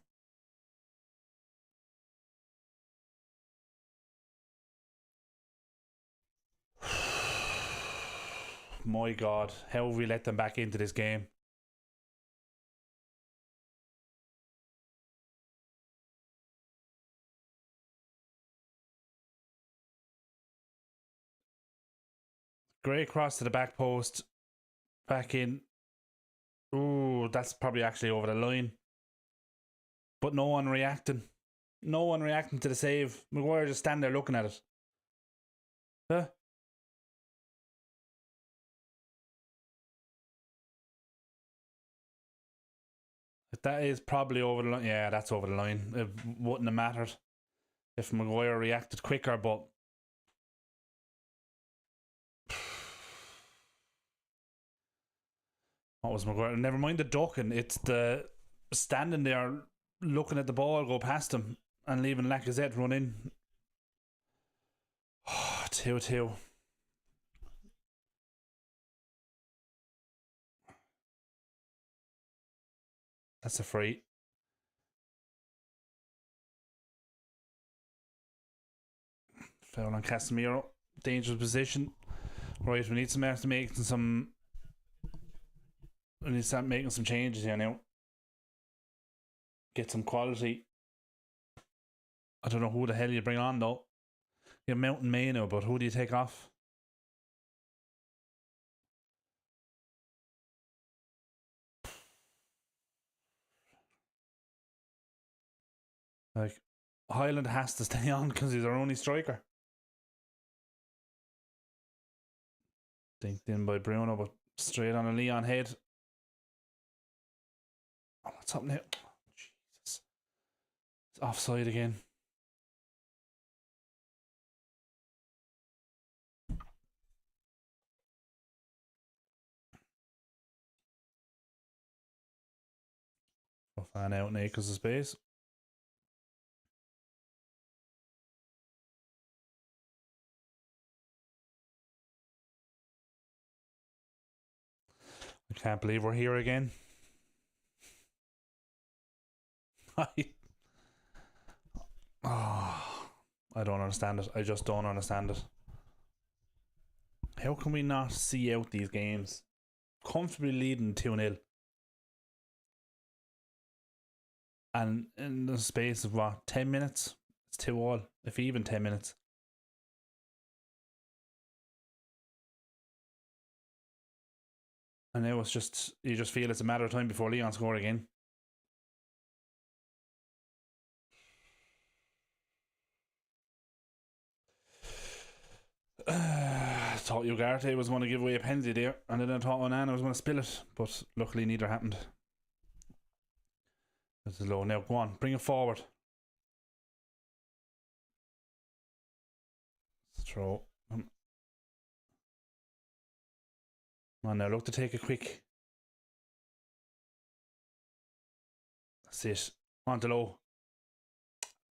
[SPEAKER 1] my God, how have we let them back into this game? Great cross to the back post. back in. Ooh, that's probably actually over the line. But no one reacting. No one reacting to the save. Maguire just standing there looking at it. Huh? That is probably over the line. Yeah, that's over the line. It wouldn't have mattered if Maguire reacted quicker, but what was Maguire? Never mind the ducking. It's the standing there looking at the ball go past him and leaving Lacazette run in. 2-2. That's a free. Foul on Casemiro. Dangerous position. Right, we need some to make some. We need to start making some changes here now. Get some quality. I don't know who the hell you bring on though. You're Mountain Maino, but who do you take off? Like, Highland has to stay on because he's our only striker. Dinked in by Bruno, but straight on a Lyon head. Oh, what's up now? Jesus. It's offside again. I'll fan out in acres of space. I can't believe we're here again. I don't understand it. I just don't understand it. How can we not see out these games? Comfortably leading 2-0. And in the space of what, 10 minutes? It's 2-2, if even 10 minutes. And now it's just, you just feel it's a matter of time before Lyon score again. I thought Ugarte was going to give away a penalty there, and then I thought Onana was going to spill it, but luckily neither happened. This is low now. Go on, bring it forward. Let's throw. Come on now, look to take a quick. That's it. On to low.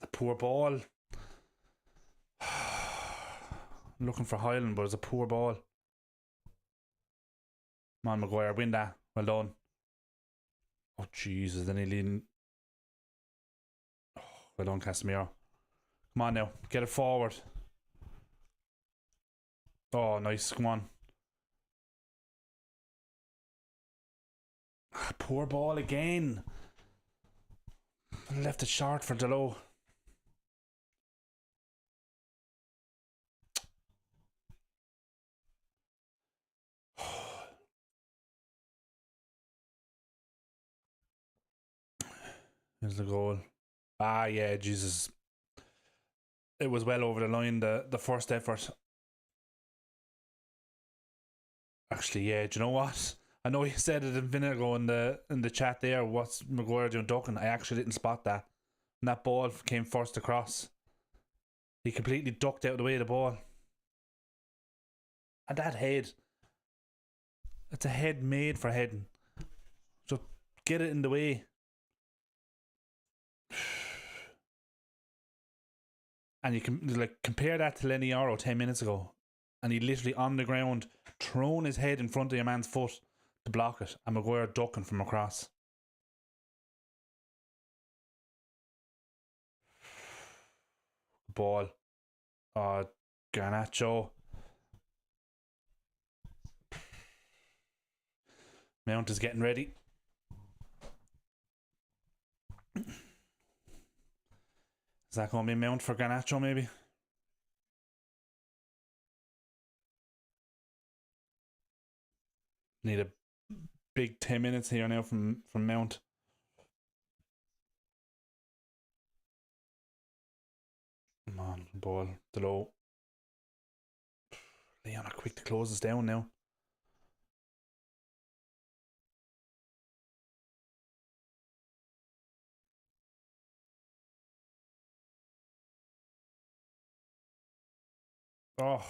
[SPEAKER 1] The poor ball. Looking for Highland, but it's a poor ball. Come on, Maguire, win that. Well done. Oh, Jesus, then he leading. Oh, well done, Casemiro. Come on now, get it forward. Oh, nice, come on. Poor ball again. Left it short for Delo. Here's the goal. Ah, yeah, Jesus. It was well over the line, the first effort. Actually, yeah, do you know what? I know you said it a minute ago in the chat there, what's Maguire doing ducking? I actually didn't spot that. And that ball came first across. He completely ducked out of the way of the ball. And that head. It's a head made for heading. So get it in the way. And you can like compare that to Leniaro 10 minutes ago. And he literally on the ground, thrown his head in front of your man's foot to block it. And Maguire ducking from across. Ball. Garnacho. Mount is getting ready. Is that going to be Mount for Garnacho maybe? Need a big 10 minutes here now from Mount. Come on, ball, the low. Lyon are quick to close us down now. Oh,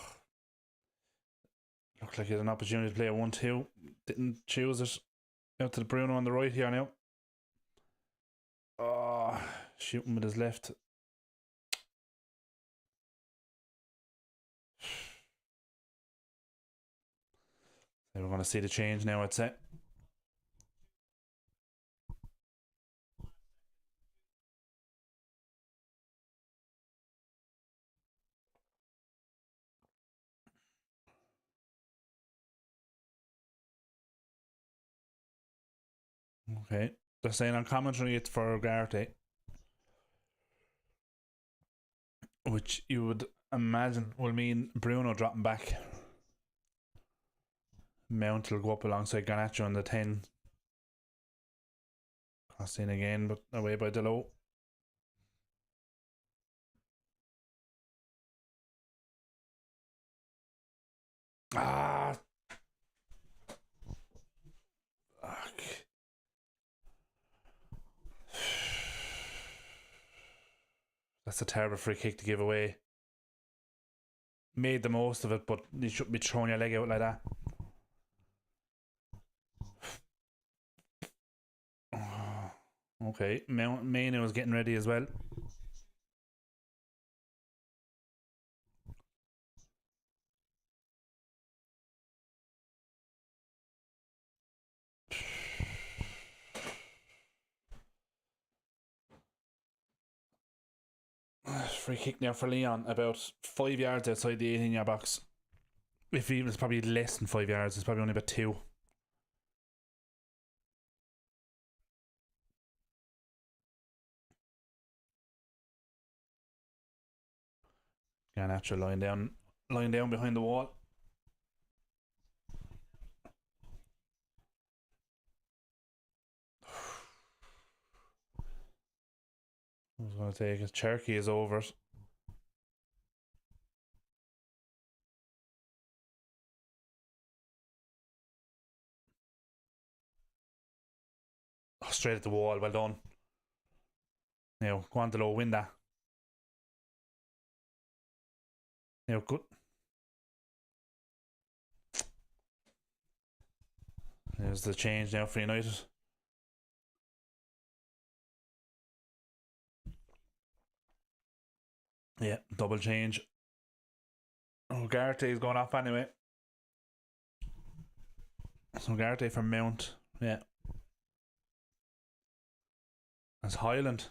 [SPEAKER 1] looked like he had an opportunity to play a 1-2. Didn't choose it. Out to the Bruno on the right here now. Oh, shooting with his left. So we're going to see the change now, I'd say. Okay. They're saying on commentary it's for Ugarte, which you would imagine will mean Bruno dropping back. Mount will go up alongside Garnacho on the 10. Cross in again, but away by Delo. Ah! Fuck. That's a terrible free kick to give away. Made the most of it, but you shouldn't be throwing your leg out like that. Okay, Mainu was getting ready as well. Free kick now for Lyon, about 5 yards outside the 18-yard box. If even it's probably less than 5 yards, it's probably only about 2. Garnacho lying down behind the wall. I was going to take it. Cherky is over it. Oh, straight at the wall. Well done. Now, Guandolo win that. Now, good. There's the change now for United. Yeah, double change. Oh, Ugarte is going off anyway. So Ugarte from Mount. Yeah. That's Highland.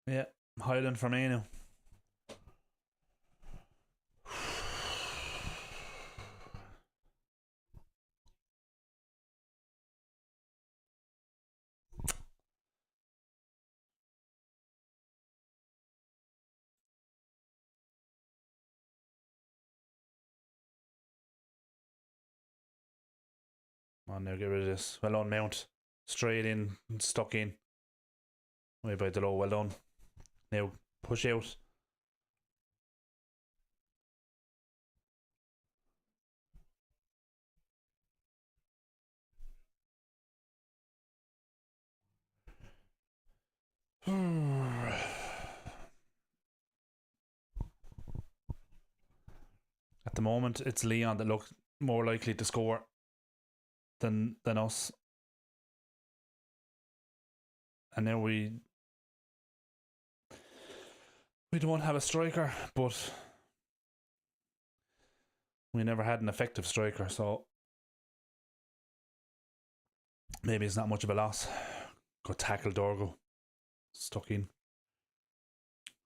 [SPEAKER 1] Yeah, Highland for me now. Come on now, get rid of this. Well done, Mount. Straight in, stuck in. Way by the low, well done. Now, push out. At the moment, it's Lyon that look more likely to score than us. And now we don't have a striker, but we never had an effective striker, so maybe it's not much of a loss. Good tackle, Dorgo. Stuck in.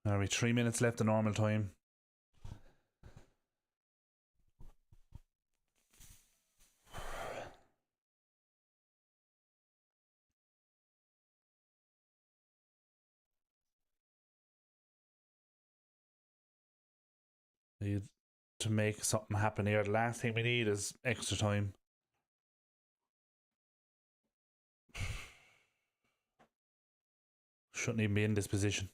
[SPEAKER 1] Are we 3 minutes left in normal time? to make something happen here. The last thing we need is extra time. Shouldn't even be in this position.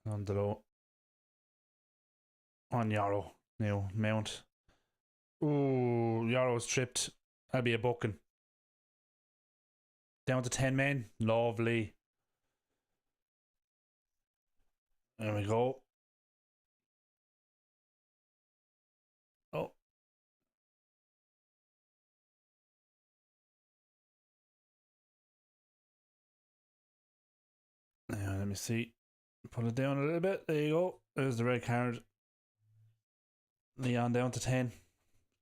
[SPEAKER 1] On the low. On Yarrow. Now, Mount. Ooh, Yarrow's tripped. That'll be a booking. Down to 10 men. Lovely. There we go. Oh. Now, let me see. Put it down a little bit. There you go. There's the red card. Lyon down to 10.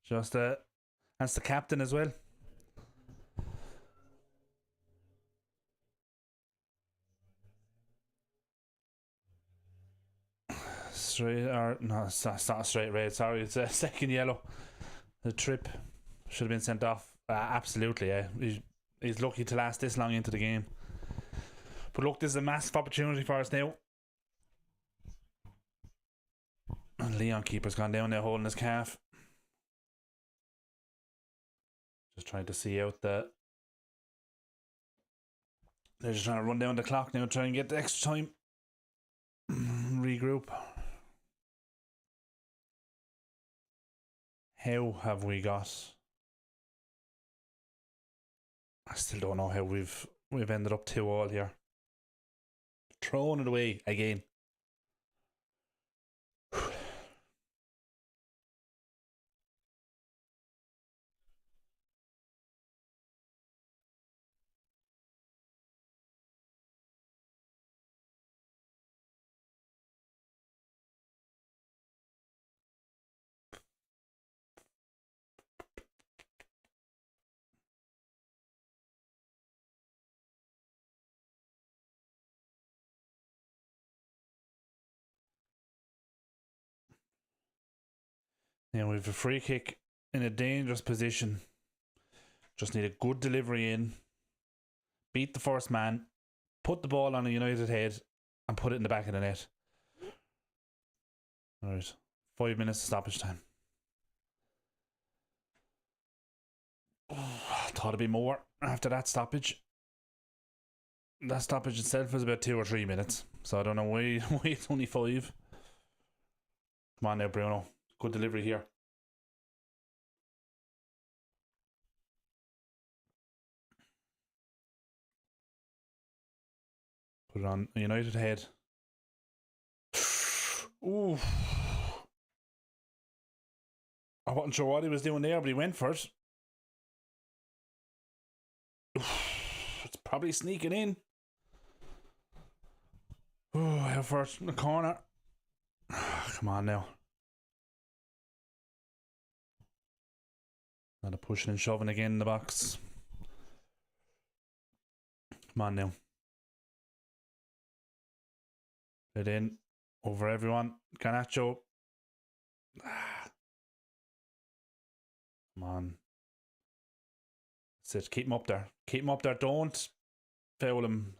[SPEAKER 1] Just that's the captain as well. Straight or no, it's not a straight red. Sorry, it's a second yellow. The trip should have been sent off. Absolutely, yeah. He's lucky to last this long into the game. But look, this is a massive opportunity for us now. And Lyon keeper's gone down there holding his calf. Just trying to see out the. They're just trying to run down the clock now, try and get the extra time. Regroup. How have we got? I still don't know how we've ended up 2-2 here. Throwing it away again. Now we have a free kick in a dangerous position. Just need a good delivery in. Beat the first man. Put the ball on a United head and put it in the back of the net. Alright. 5 minutes of stoppage time. Thought it'd be more after that stoppage. That stoppage itself was about 2 or 3 minutes. So I don't know why it's only 5. Come on now, Bruno. Good delivery here. Put it on a United head. Ooh. I wasn't sure what he was doing there, but he went for it. It's probably sneaking in. Oh, out first in the corner. Come on now. Not a pushing and shoving again in the box. Come on now. It in. Over everyone. Garnacho. Come on. That's it. Keep him up there. Keep him up there. Don't foul him.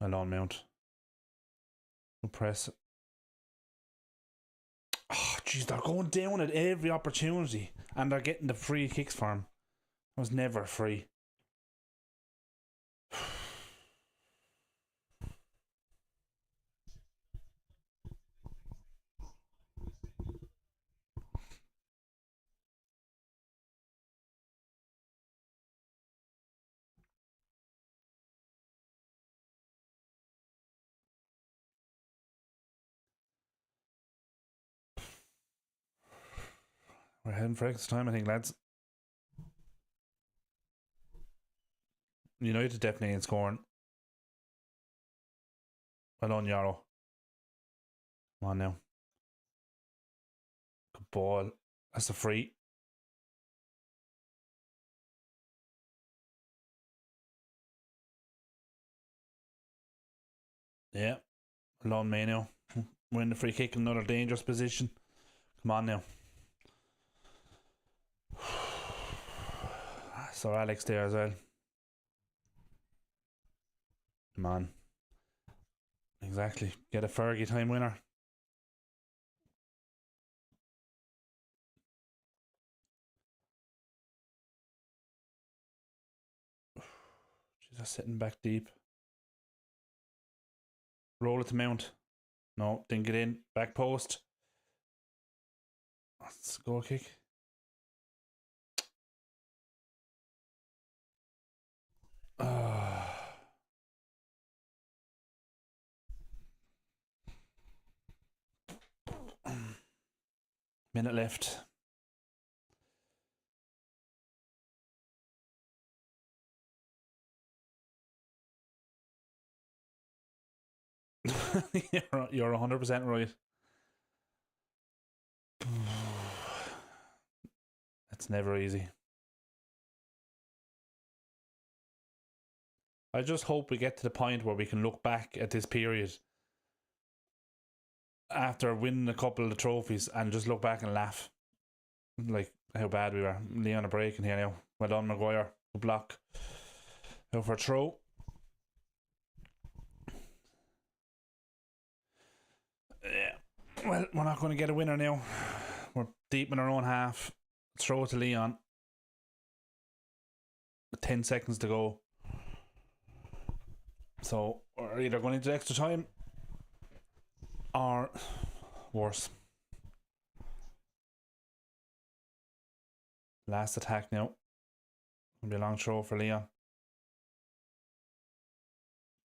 [SPEAKER 1] Alone Mount. Press. Oh, jeez, they're going down at every opportunity and they're getting the free kicks for him. It was never free. We're heading for extra time, I think, lads. United definitely ain't scoring. Well on, Yarrow. Come on now. Good ball. That's a free. Yeah. Lon May now. Win the free kick in another dangerous position. Come on now. So Alex there as well. Come on. Exactly. Get a Fergie time winner. Just sitting back deep. Roll it to Mount. No, didn't get in. Back post. That's a goal kick. Minute left. You're 100% right. It's never easy. I just hope we get to the point where we can look back at this period after winning a couple of the trophies and just look back and laugh. Like how bad we were. Lyon a break in here now. Well done, Maguire. Good block. Now for a throw. Yeah. Well, we're not going to get a winner now. We're deep in our own half. Throw it to Lyon. 10 seconds to go. So we're either going into extra time or worse. Last attack now. It'll be a long throw for Lyon.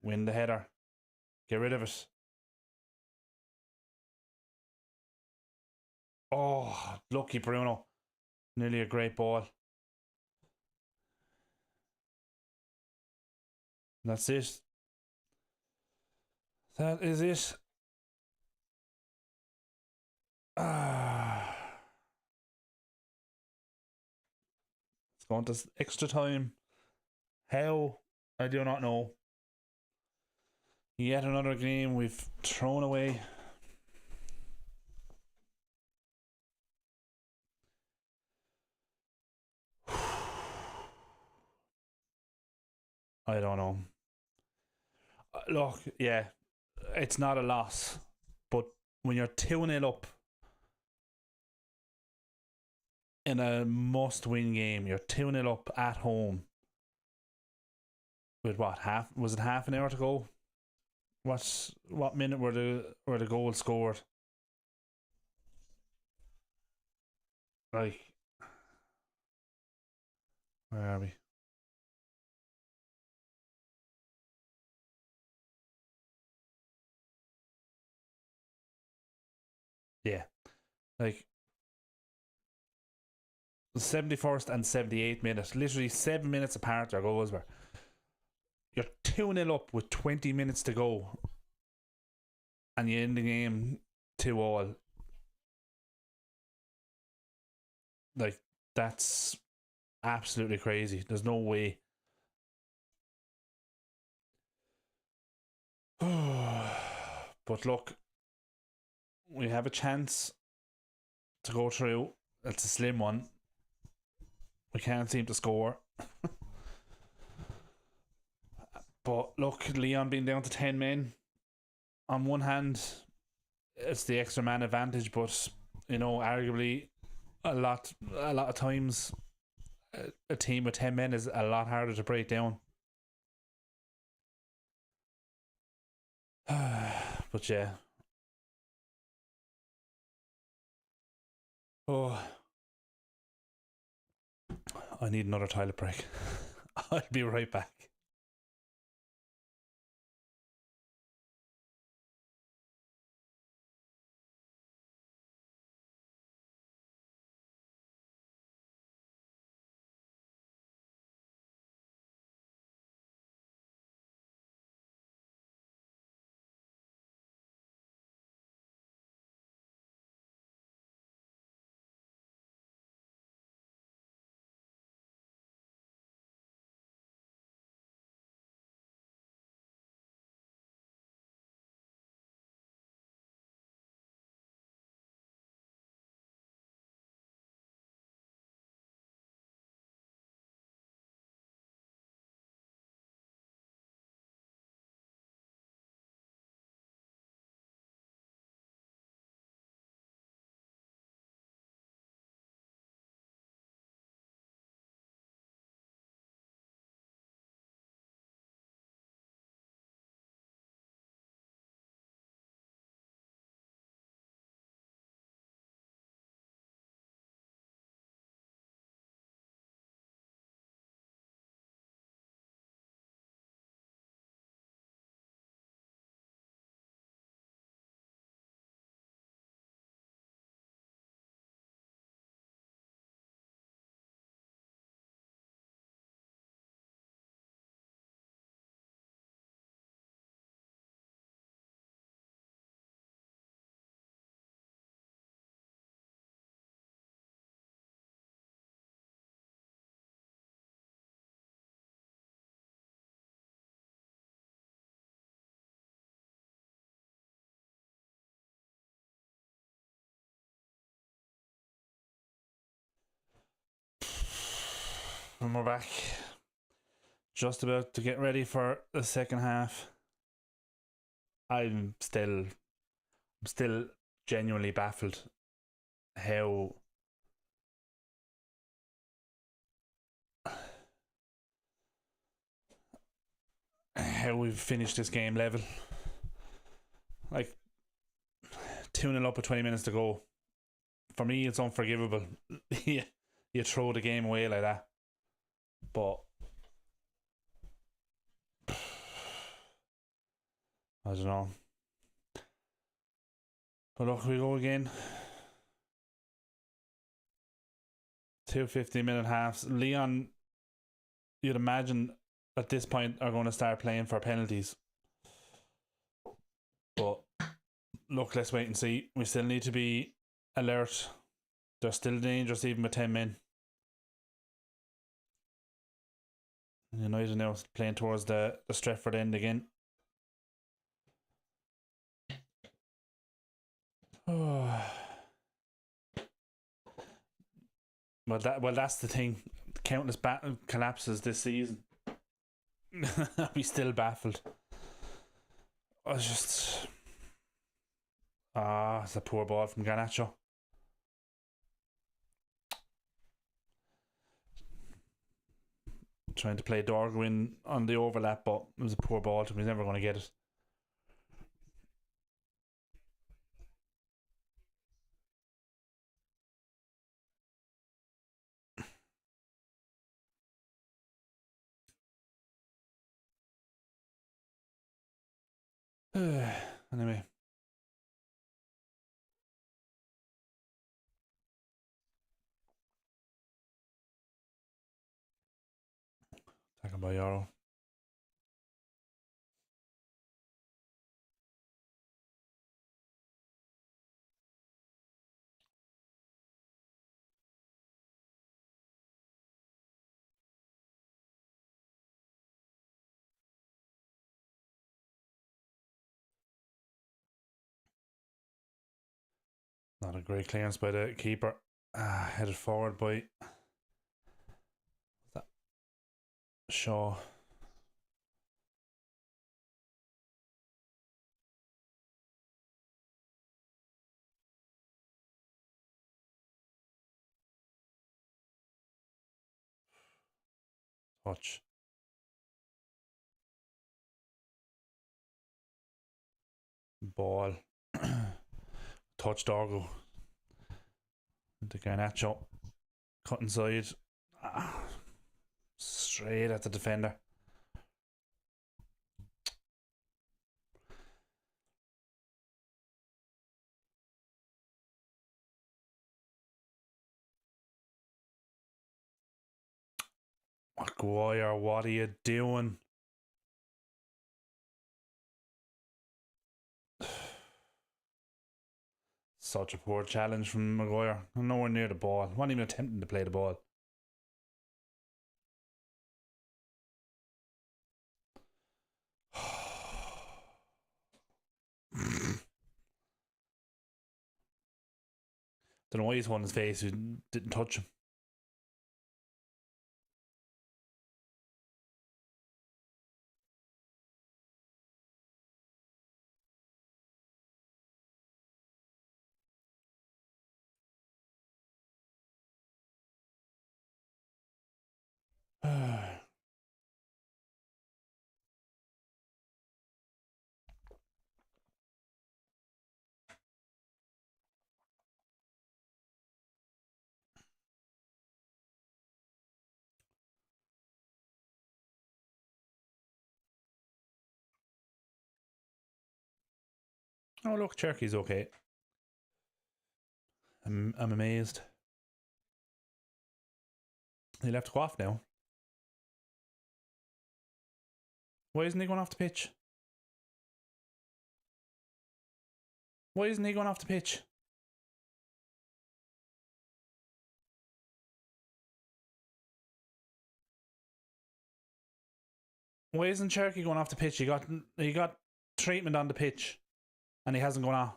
[SPEAKER 1] Win the header. Get rid of it. Oh, lucky Bruno. Nearly a great ball. That's it. That is it. It's going to extra time. How? I do not know. Yet another game we've thrown away. I don't know. Look, yeah, it's not a loss, but when you're 2-0 up in a must-win game, you're 2-0 up at home with what, was it half an hour to go? What minute were the goals scored? Like, where are we? Yeah, like the 71st and 78th minute, literally 7 minutes apart. Their goals were. You're 2-0 up with 20 minutes to go, and you end the game 2-all. Like, that's absolutely crazy. There's no way. But look, we have a chance to go through. It's a slim one. We can't seem to score. But look, Lyon being down to 10 men. On one hand, it's the extra man advantage, but you know, arguably, a lot of times, a team with 10 men is a lot harder to break down. But yeah. Oh, I need another toilet break. I'll be right back. And we're back. Just about to get ready for the second half. I'm still genuinely baffled how we've finished this game level. Like 2-0 up with 20 minutes to go. For me, it's unforgivable. You throw the game away like that. But I don't know. But look, we go again. 2 15-minute halves. Lyon, you'd imagine at this point, are going to start playing for penalties. But look, let's wait and see. We still need to be alert. They're still dangerous even with 10 men. United now playing towards the Trafford end again. Well, that's the thing. Countless collapses this season. I'll be still baffled. I was just it's a poor ball from Garnacho. Trying to play Dorgo on the overlap, but it was a poor ball to him. He's never going to get it. Anyway. Taken by Euro. Not a great clearance by the keeper. Headed forward by Shaw. Touch. Ball. Touch Dorgo. The Garnacho. Cut inside. Straight at the defender. Maguire, what are you doing? Such a poor challenge from Maguire. Nowhere near the ball. Not even attempting to play the ball. Don't know why he's on his face. Who didn't touch him. Oh look, Cherky's okay. I'm amazed. He'll have to go off now. Why isn't he going off the pitch? Why isn't he going off the pitch? Why isn't Cherky going off the pitch? He got treatment on the pitch and he hasn't gone off.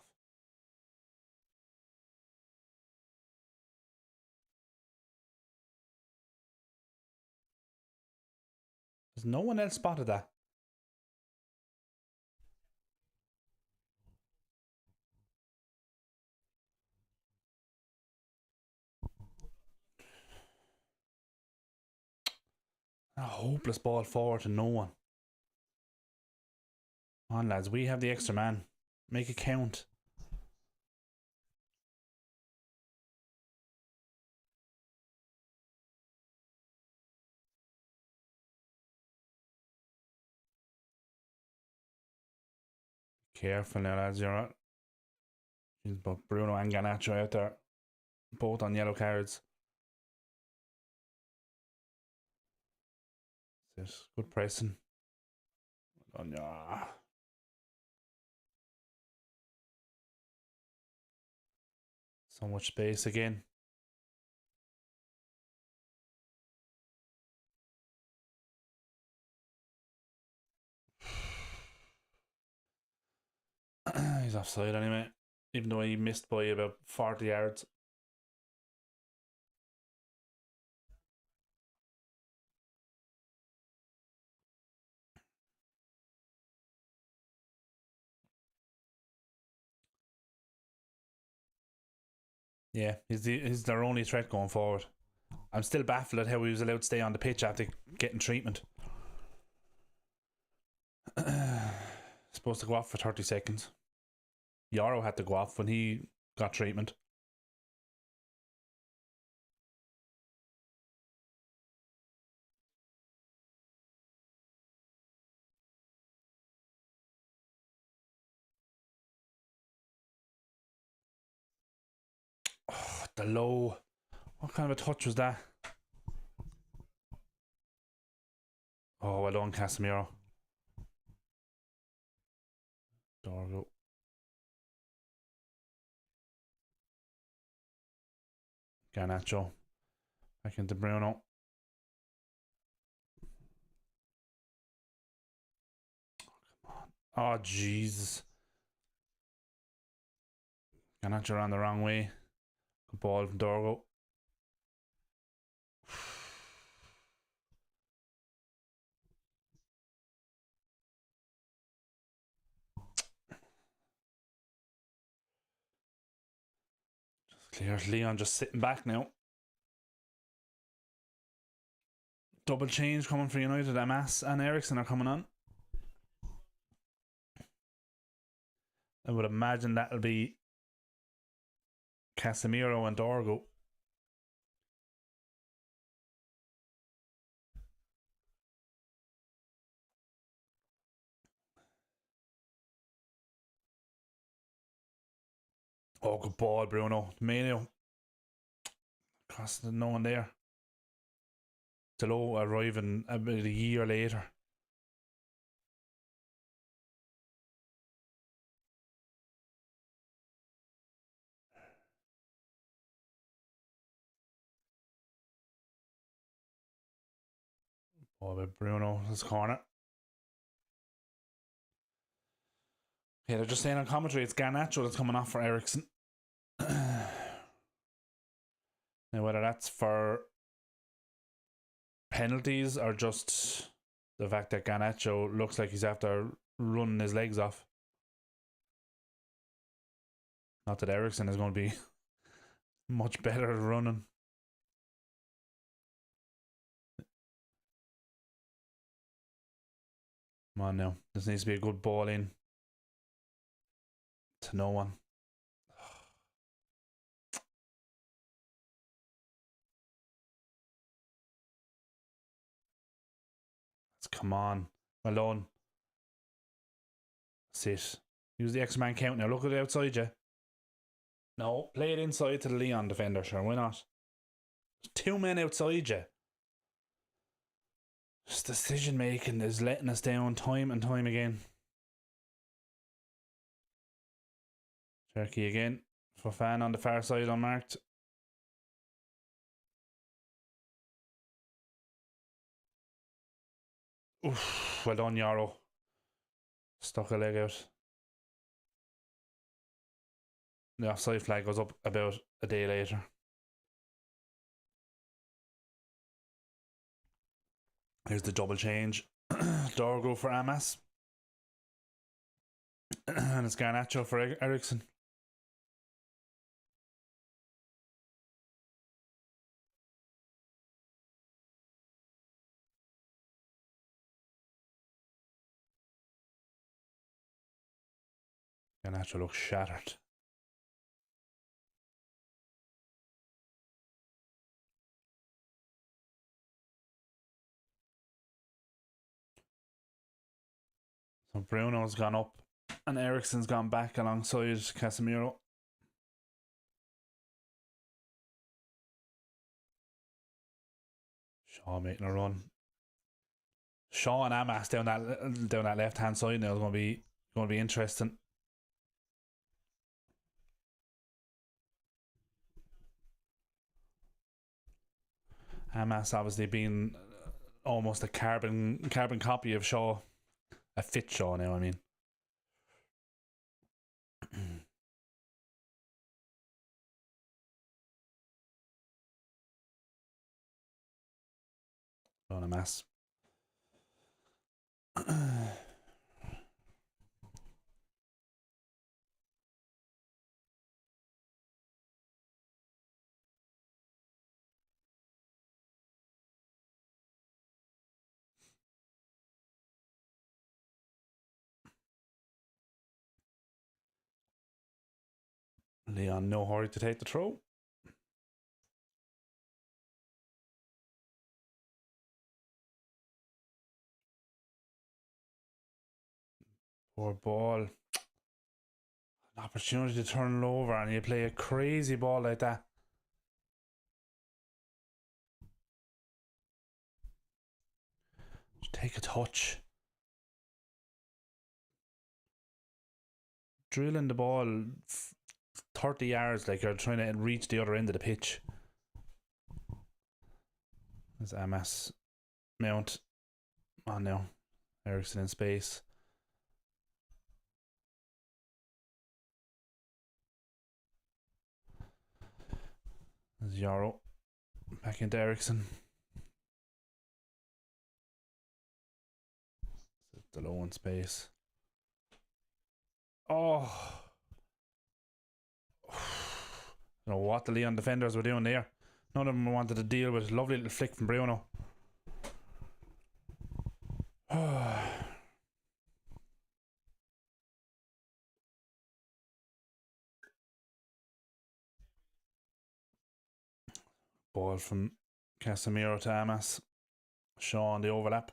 [SPEAKER 1] Has no one else spotted that? A hopeless ball forward to no one. Come on, lads, we have the extra man. Make it count. Careful now, lads. You're right. But Bruno and Garnacho out there, both on yellow cards. Good pressing. So much space again. He's offside anyway, even though he missed by about 40 yards. Yeah, he's their only threat going forward. I'm still baffled at how he was allowed to stay on the pitch after getting treatment. Supposed to go off for 30 seconds. Yarrow had to go off when he got treatment. Oh, the low. What kind of a touch was that? Oh, well done, Casemiro. Dorgo. Garnacho. Back into Bruno. Oh, Jesus. Garnacho ran the wrong way. Good ball from Dorgo. Clear. Lyon just sitting back now. Double change coming for United. Amas and Ericsson are coming on. I would imagine that'll be Casemiro and Dorgo. Oh, good ball, Bruno. Mano. Cost no one there. Delo arriving about a year later. Oh, but Bruno, his corner. Yeah, they're just saying on commentary it's Garnacho that's coming off for Ericsson. Now, whether that's for penalties or just the fact that Garnacho looks like he's after running his legs off. Not that Ericsson is going to be much better at running. Come on now. This needs to be a good ball in. To no one. Come on. Malone. Sit. Use the extra man count now. Look at it outside you. No. Play it inside to the Lyon defender, sure. Why not? There's two men outside you. This decision making is letting us down time and time again. Cherky again. Fofana on the far side unmarked. Oof, well done, Yarrow. Stuck a leg out. The offside flag goes up about a day later. Here's the double change. Dorgo for Amas. And it's Garnacho for Ericsson. Garnacho looks shattered. So Bruno's gone up and Ericsson's gone back alongside Casemiro. Shaw making a run. Shaw and Amas down that left hand side now is going to be interesting. Amas obviously being almost a carbon copy of Shaw, a fit Shaw now. I mean, on a mess. Lyon, no hurry to take the throw. Poor ball. An opportunity to turn it over, and you play a crazy ball like that. Just take a touch. Drilling the ball 30 yards like you're trying to reach the other end of the pitch. There's Amas. Mount. Oh no. Ericsson in space. There's Yarrow. Back into Ericsson. The low in space. Oh. I don't know what the Lyon defenders were doing there. None of them wanted to deal with a lovely little flick from Bruno. Ball from Casemiro to Amas. Shaw on the overlap.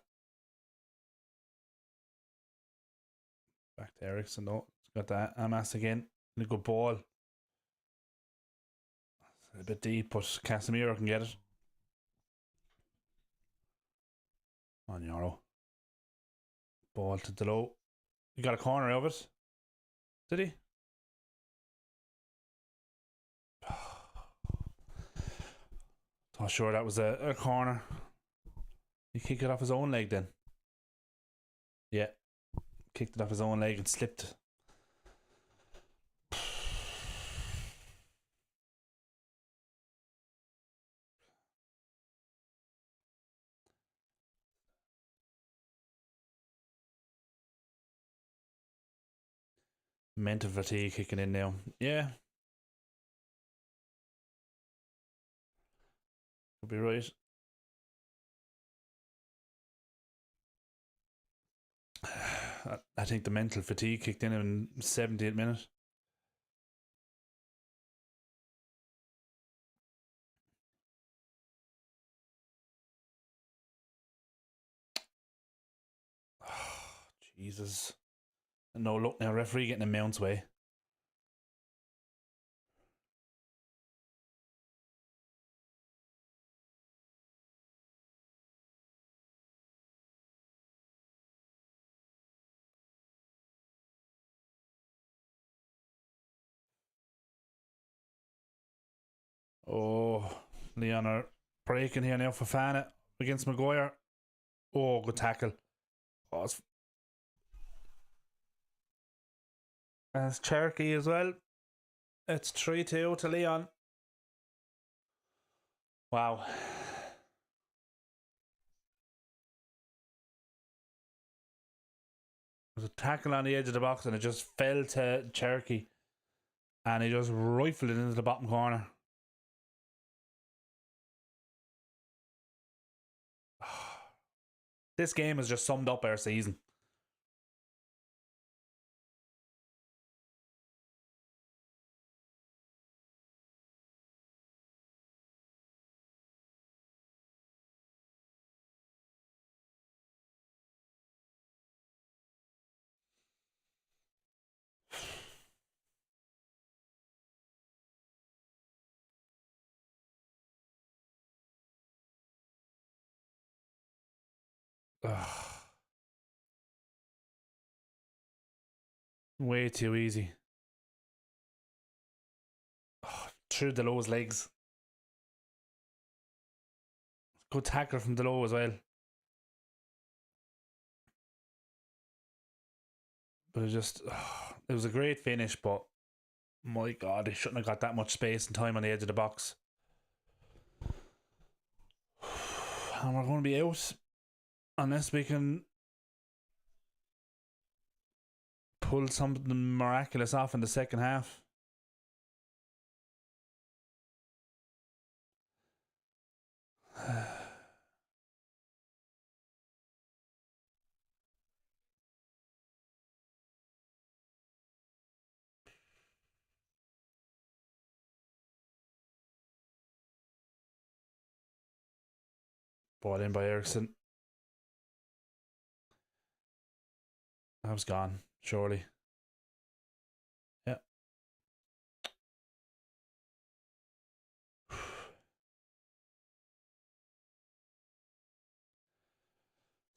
[SPEAKER 1] Back to Ericsson though. Got that Amas again. A good ball. A bit deep, but Casemiro can get it. On Yarrow. Ball to Delo. He got a corner out of it. Did he? Not sure that was a corner. He kicked it off his own leg then. Yeah. Kicked it off his own leg and slipped. Mental fatigue kicking in now. Yeah. Could be right. I think the mental fatigue kicked in 70th minute. Oh, Jesus. No, look now, referee getting in Mount's way. Oh, Lyon are breaking here now for Fana against Maguire. Oh, good tackle. Oh, it's Cherokee as well. It's 3-2 to Lyon. Wow. There was a tackle on the edge of the box and it just fell to Cherokee. And he just rifled it into the bottom corner. This game has just summed up our season. Ugh. Way too easy. Through Delo's legs. Good tackle from Delo as well. But it was a great finish, but my God, he shouldn't have got that much space and time on the edge of the box. And we're going to be out unless we can pull something miraculous off in the second half. Ball in by Ericsson. That was gone, surely. Yeah.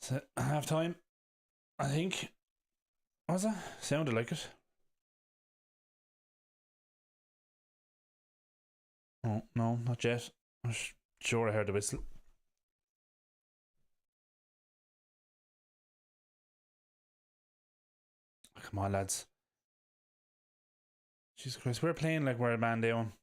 [SPEAKER 1] So, half time, I think. Was it? Sounded like it. Oh, no, not yet. I'm sure I heard the whistle. Come on, lads. Jesus Christ, we're playing like we're a man down.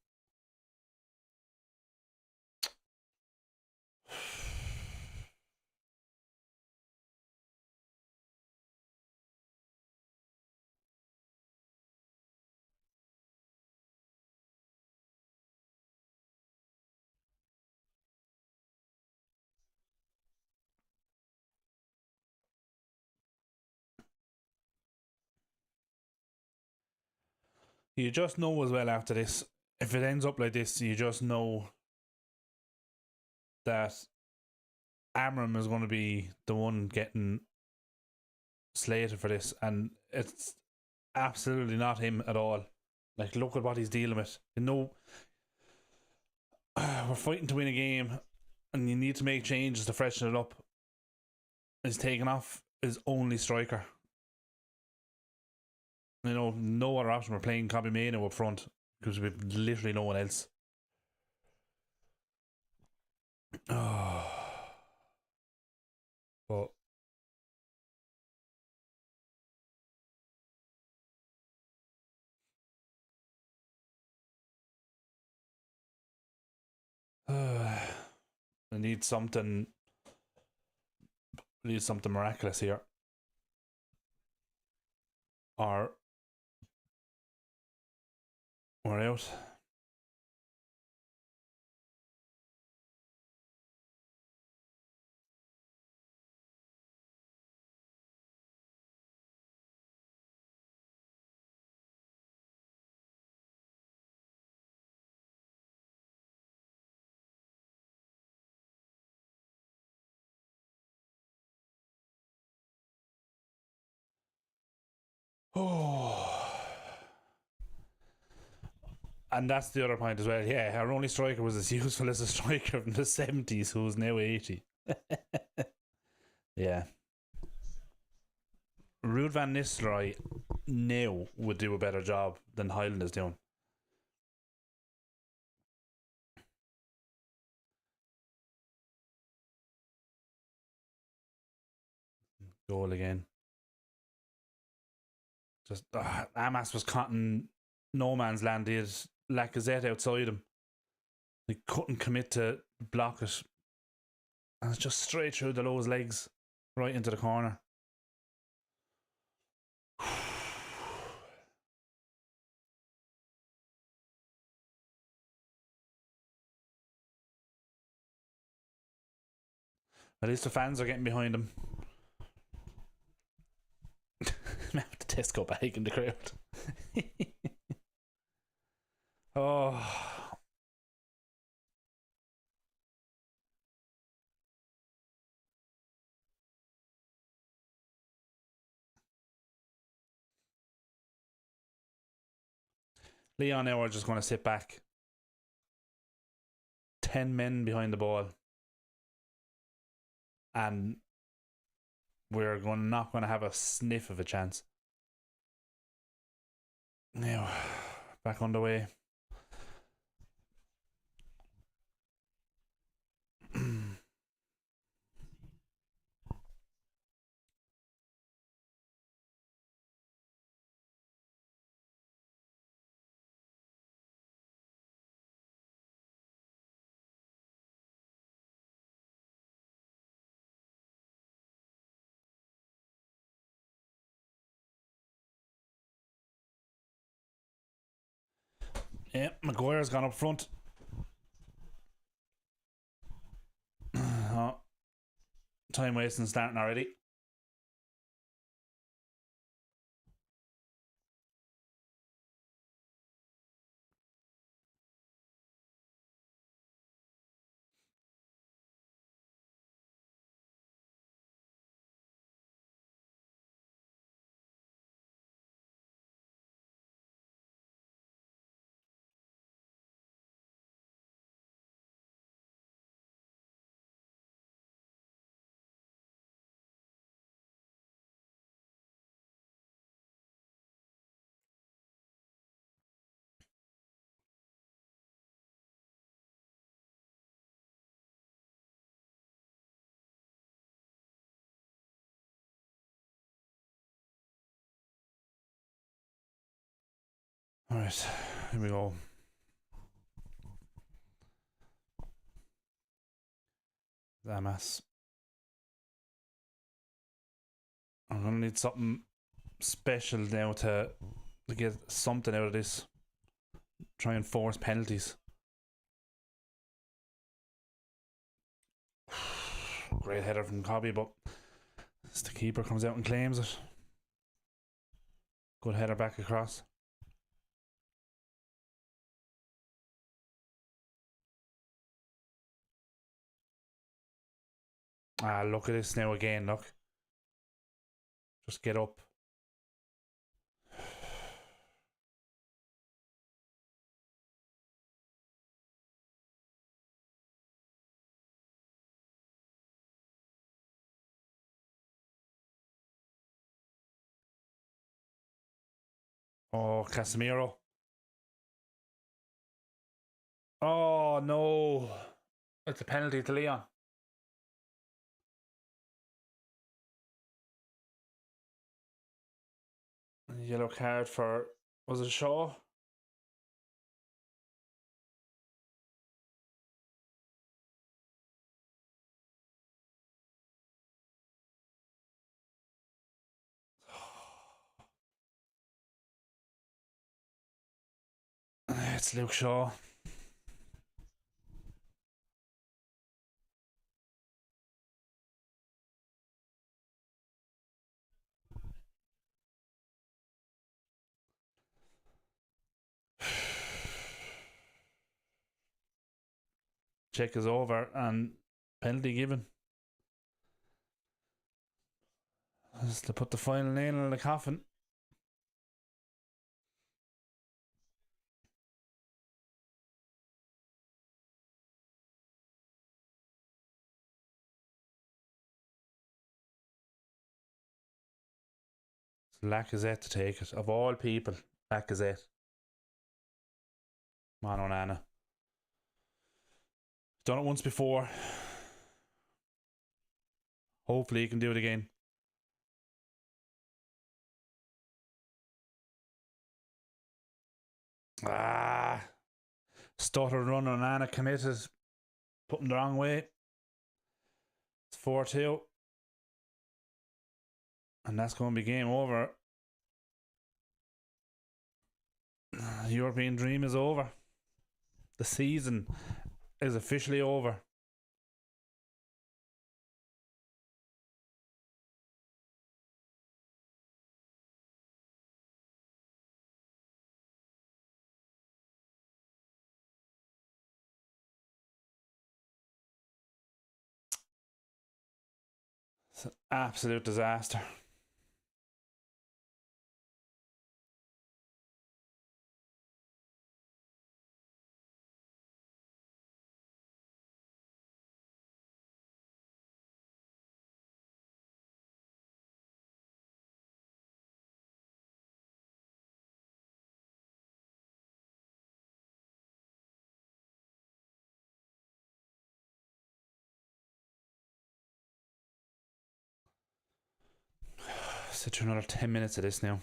[SPEAKER 1] You just know as well after this, if it ends up like this, you just know that Amram is going to be the one getting slated for this, and it's absolutely not him at all. Like, look at what he's dealing with. You know, we're fighting to win a game, and you need to make changes to freshen it up. He's taking off his only striker. You know, no other option. We're playing Copy Mano up front because we've literally no one else. Oh. But I need something. Need something miraculous here, or we're out. Oh. And that's the other point as well. Yeah, our only striker was as useful as a striker from the 70s who's now 80. Yeah. Ruud van Nistelrooy now would do a better job than Highland is doing. Goal again. Just Amas was caught in no man's land. He had Lacazette outside him. He couldn't commit to block it. And it's just straight through Delo's legs, right into the corner. At least the fans are getting behind him. Have the Tesco bag in the crowd. Oh, Lyon now are just going to sit back. 10 men behind the ball. And we're not going to have a sniff of a chance. Now, back on the way. Yeah, Maguire's gone up front. Oh, time wasting starting already. Alright, here we go. Damas. I'm gonna need something special now to get something out of this. Try and force penalties. Great header from Cobby, but the keeper comes out and claims it. Good header back across. Ah, look at this now again, look. Just get up. Oh, Casemiro. Oh, no. It's a penalty to Lyon. Yellow card for, was it Shaw? It's Luke Shaw. Check is over and penalty given. Just to put the final nail in the coffin. Lacazette to take it. Of all people, Lacazette. Mano Nana. Done it once before. Hopefully he can do it again. Stuttered run on Nana committed. Put him the wrong way. It's 4-2. And that's going to be game over. The European dream is over. The season is officially over. It's an absolute disaster. Sit through another 10 minutes of this now.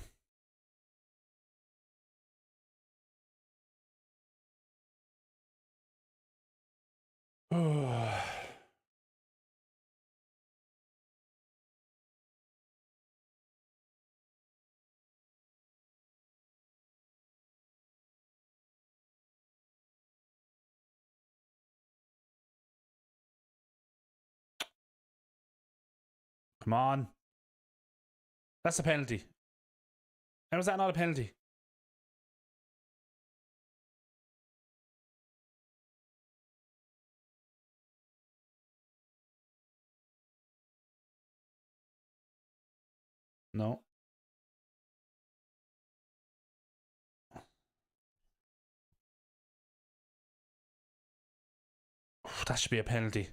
[SPEAKER 1] Come on. That's a penalty. How is that not a penalty? No. That should be a penalty.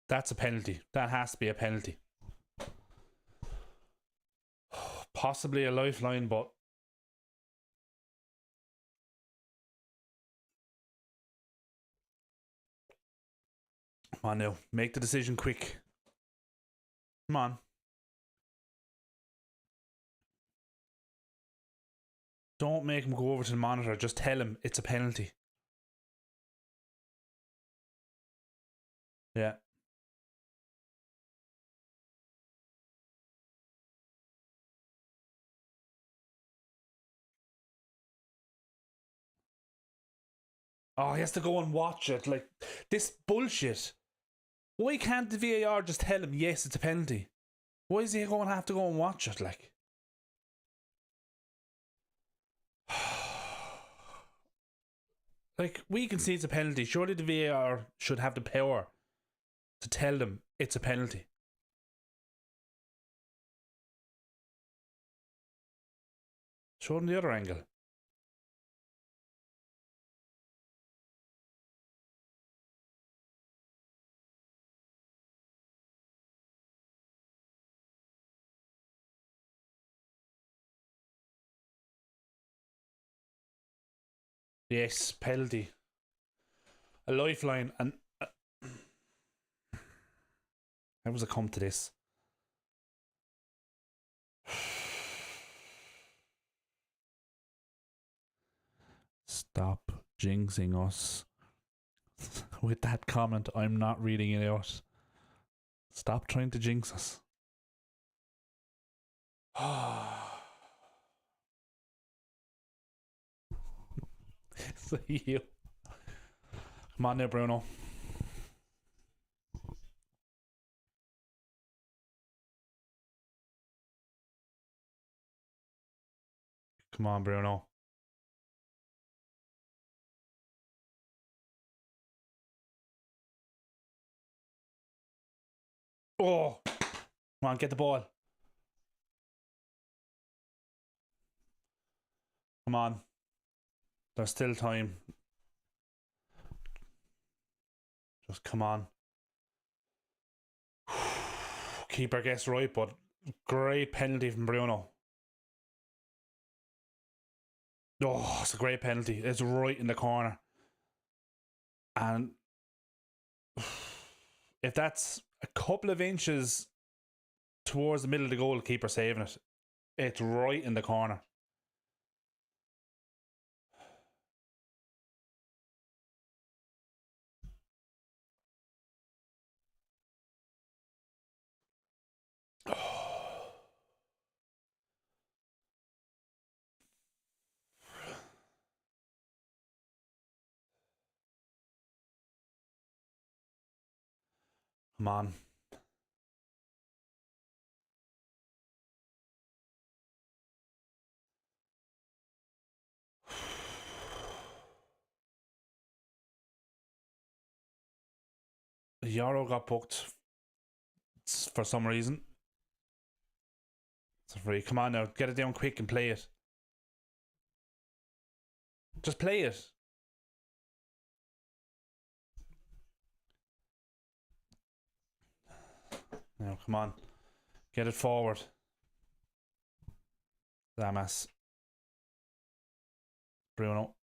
[SPEAKER 1] That's a penalty. That has to be a penalty. Possibly a lifeline, but come on now. Make the decision quick. Come on. Don't make him go over to the monitor. Just tell him it's a penalty. Yeah. Oh, he has to go and watch it. Like, this bullshit. Why can't the VAR just tell him, yes, it's a penalty? Why is he going to have to go and watch it, like? Like, we can see it's a penalty. Surely the VAR should have the power to tell them it's a penalty. Show them the other angle. Yes, penalty. A lifeline. And how does it come to this? Stop jinxing us. With that comment, I'm not reading it out. Stop trying to jinx us. See you. Come on now, Bruno. Come on, Bruno. Oh, come on, get the ball. Come on. There's still time. Just come on. Keeper gets right, but great penalty from Bruno. Oh, it's a great penalty. It's right in the corner. And if that's a couple of inches towards the middle of the goal, keeper saving it, it's right in the corner. Come on. The Euro got booked for some reason. It's a free. Come on now, get it down quick and play it. Just play it. Now, come on. Get it forward. Damas. Bruno.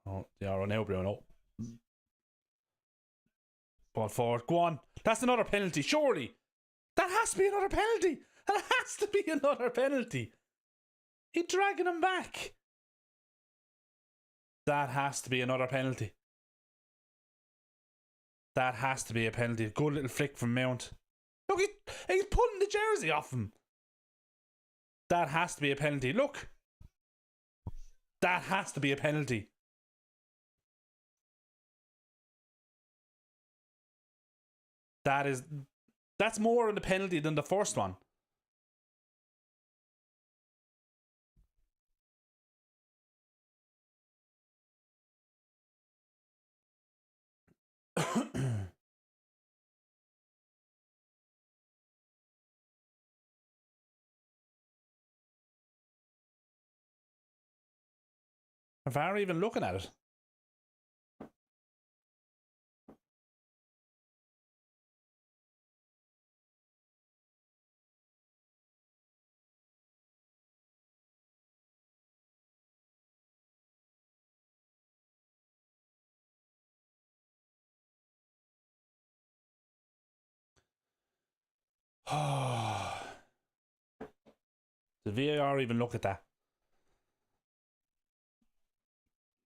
[SPEAKER 1] Oh, the Euro now, Bruno. Ball forward. Go on. That's another penalty, surely. That has to be another penalty. That has to be another penalty. He's dragging him back. That has to be another penalty. That has to be a penalty. Good little flick from Mount. Look, he's pulling the jersey off him. That has to be a penalty. Look. That has to be a penalty. That's more in the penalty than the first one. If I even looking at it. Did VAR even look at that?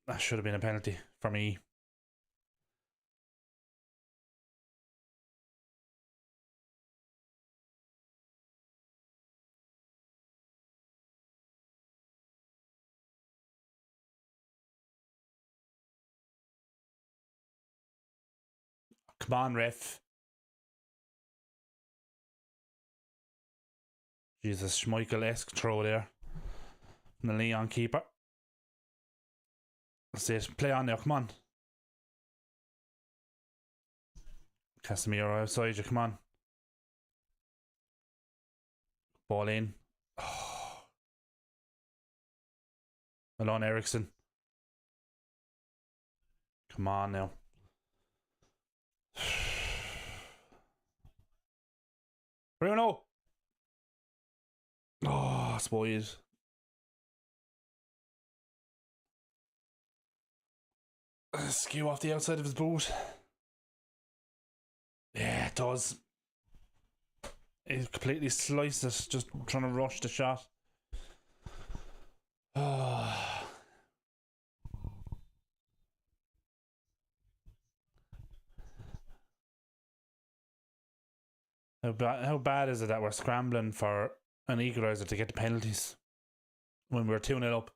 [SPEAKER 1] That should have been a penalty for me. Come on, ref. Jesus, Schmeichel-esque throw there from the Lyon keeper. That's it. Play on now, come on. Casemiro outside you, come on. Ball in. Oh. Alon Eriksson. Come on now. Bruno. Oh, that's wide. Skew off the outside of his boot. Yeah, it does. He completely sliced it, just trying to rush the shot. Oh. How bad is it that we're scrambling for an equaliser to get the penalties when we're 2-0 up?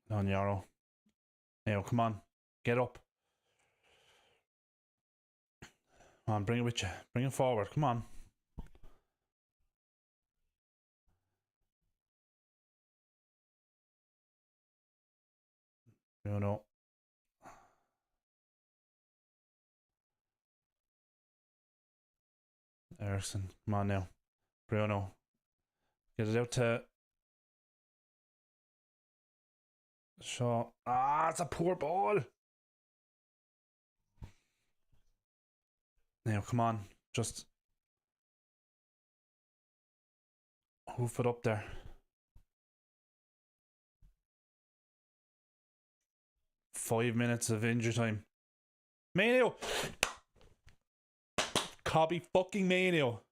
[SPEAKER 1] On Euro. Now, come on. Get up. Come on, bring it with you. Bring it forward. Come on. Bruno. Eriksson. Come on now. Bruno. Get it out to Shaw. Ah, it's a poor ball. Now, come on. Just hoof it up there. 5 minutes of injury time. Mano. Cobby fucking Mano.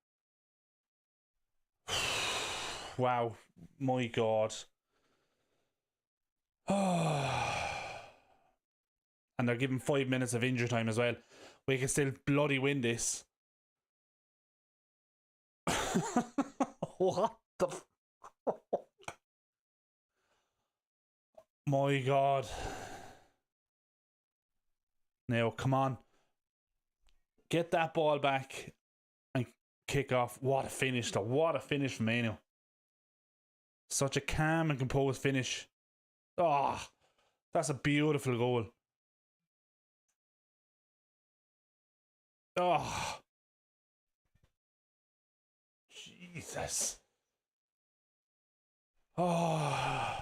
[SPEAKER 1] Wow. My God. And they're giving 5 minutes of injury time as well. We can still bloody win this. What the My God. Now, come on. Get that ball back and kick off. What a finish, though. What a finish from Manu. Such a calm and composed finish. Oh, that's a beautiful goal. Oh, Jesus. Oh.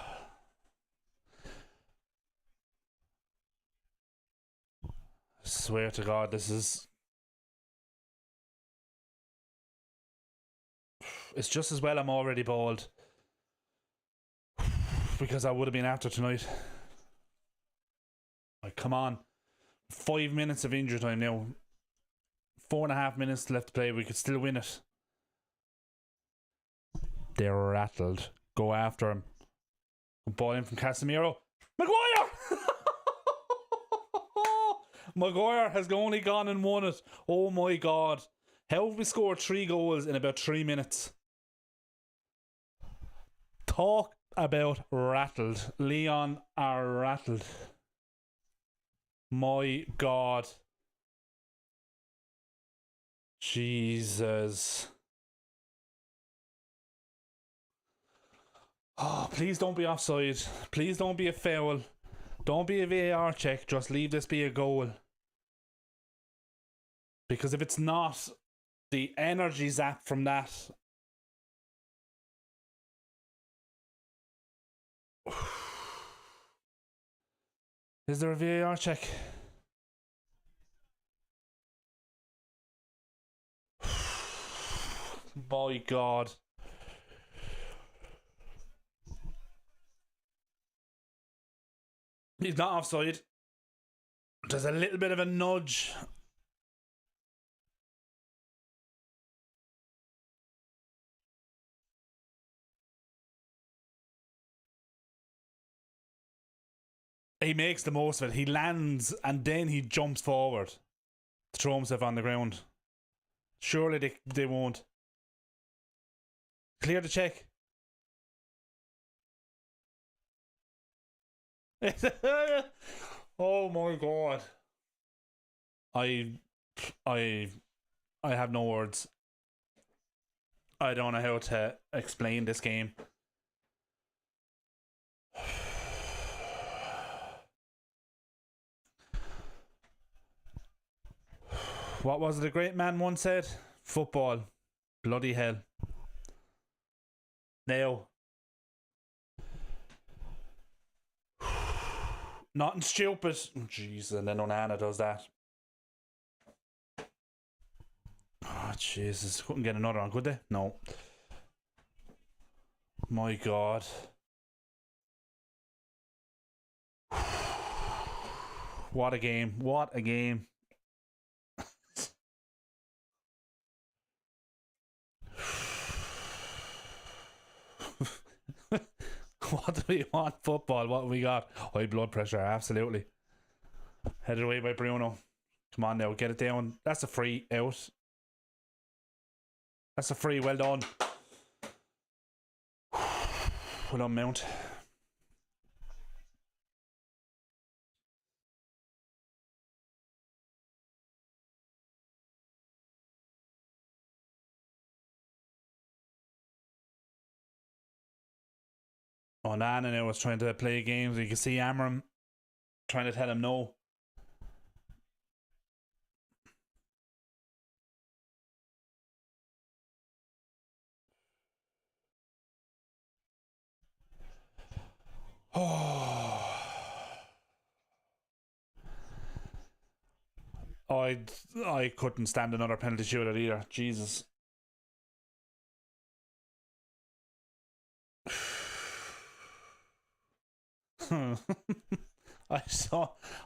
[SPEAKER 1] Swear to God, this is... It's just as well I'm already bald. Because I would have been after tonight. Like, come on. 5 minutes of injury time now. 4.5 minutes left to play. We could still win it. They're rattled. Go after him. Ball in from Casemiro. Maguire! Maguire has only gone and won it. Oh my God. How have we scored 3 goals in about 3 minutes? Talk about rattled. Lyon are rattled. My God. Jesus. Oh, please don't be offside. Please don't be a foul. Don't be a VAR check. Just leave this be a goal. Because if it's not, the energy zap from that... Is there a VAR check? My God. He's not offside. There's a little bit of a nudge. He makes the most of it. He lands and then he jumps forward to throw himself on the ground. Surely they won't. Clear the check. Oh my God. I have no words. I don't know how to explain this game. What was it a great man once said? Football. Bloody hell. Now. Nothing stupid. Jeez, and then Onana does that. Oh, Jesus. Couldn't get another one, could they? No. My God. What a game. What a game. What do we want? Football. What have we got? High blood pressure, absolutely. Headed away by Bruno. Come on now, get it down. That's a free out. That's a free, well done. Well done, Mount. Oh, Nana now was trying to play games. You can see Amram trying to tell him no. Oh. I couldn't stand another penalty shootout either. Jesus.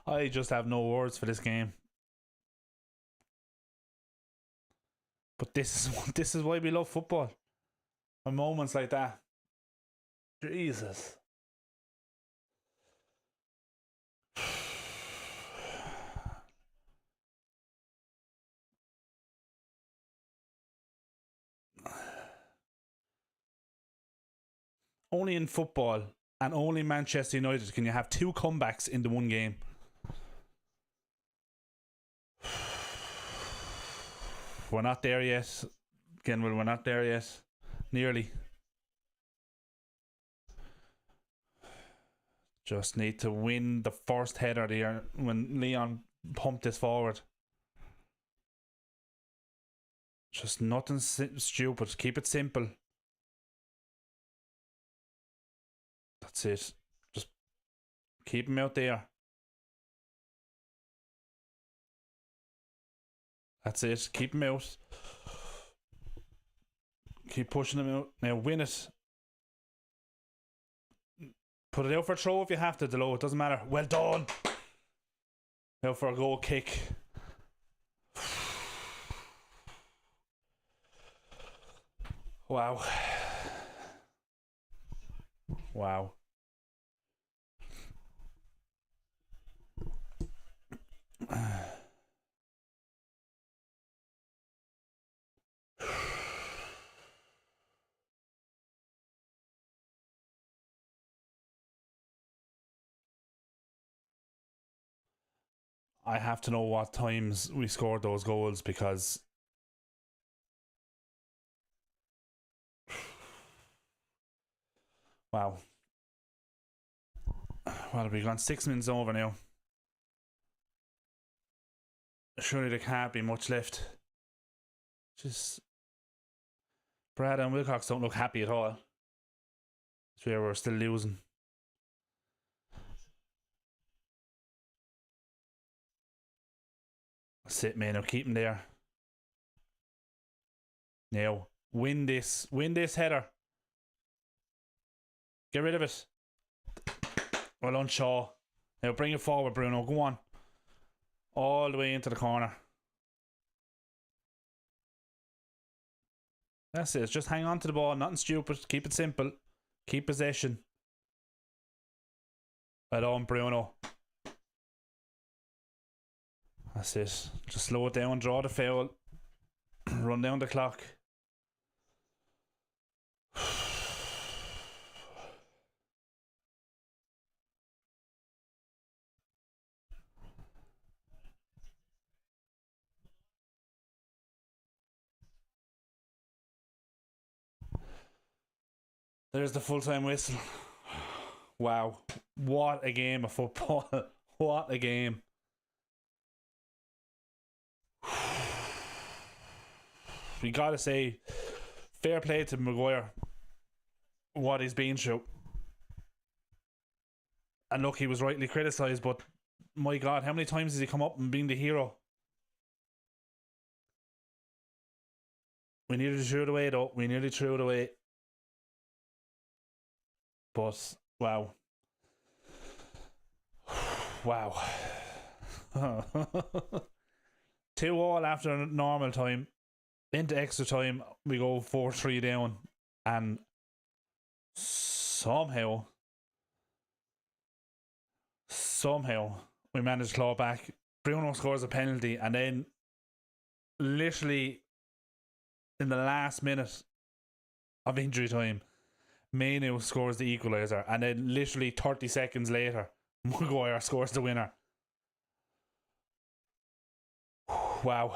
[SPEAKER 1] I just have no words for this game. But this is why we love football. And moments like that. Jesus. Only in football and only Manchester United can you have 2 comebacks in the one game. We're not there yet. Again, well, we're not there yet. Nearly. Just need to win the first header there when Lyon pumped this forward. Just nothing stupid. Keep it simple. That's it. Just keep him out there. That's it. Keep him out. Keep pushing him out. Now win it. Put it out for a throw if you have to, Delo. It doesn't matter. Well done. Out for a goal kick. Wow. Wow. I have to know what times we scored those goals because wow. Well, we've gone 6 minutes over now. Surely there can't be much left. Just Brad and Wilcox don't look happy at all. It's where we're still losing. That's it, man. I'll keep him there. Now, win this. Win this header. Get rid of it. Well done, Shaw. Now bring it forward, Bruno. Go on. All the way into the corner. That's it. Just hang on to the ball. Nothing stupid. Keep it simple. Keep possession. Well done, Bruno. That's it. Just slow it down. Draw the foul. Run down the clock. There's the full-time whistle. Wow. What a game of football. What a game. We gotta say, fair play to Maguire. What he's been through. And look, he was rightly criticised, but my God, how many times has he come up and been the hero? We nearly threw it away though. We nearly threw it away. But, wow. Wow. 2-2 after normal time. Into extra time, we go 4-3 down. And somehow, we managed to claw back. Bruno scores a penalty, and then literally in the last minute of injury time, Mainu scores the equaliser, and then literally 30 seconds later, Maguire scores the winner. Wow.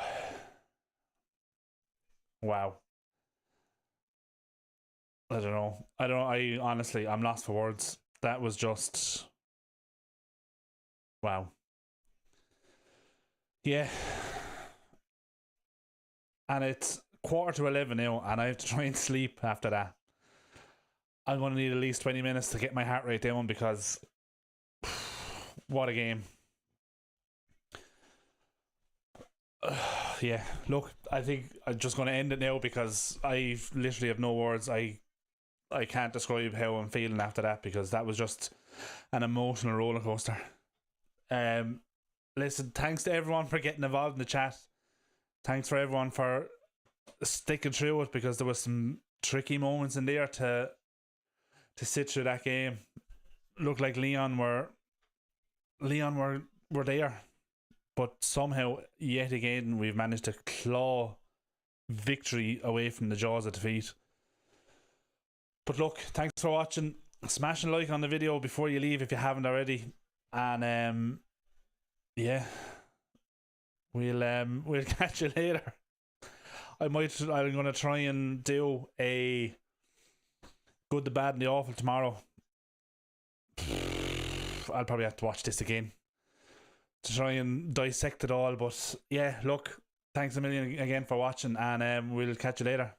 [SPEAKER 1] Wow. I don't know. I honestly, I'm lost for words. That was just... wow. Yeah. And it's 11:15 now, and I have to try and sleep after that. I'm going to need at least 20 minutes to get my heart rate down because what a game. Yeah, look, I think I'm just going to end it now because I literally have no words. I can't describe how I'm feeling after that because that was just an emotional roller coaster. Listen, thanks to everyone for getting involved in the chat. Thanks for everyone for sticking through it because there was some tricky moments in there to sit through that game. Looked like Lyon were there, but somehow yet again we've managed to claw victory away from the jaws of defeat. But look, thanks for watching. Smash a like on the video before you leave if you haven't already, and yeah, we'll catch you later. I'm gonna try and do a good, the bad, and the awful tomorrow. I'll probably have to watch this again to try and dissect it all. But yeah, look, thanks a million again for watching, and we'll catch you later.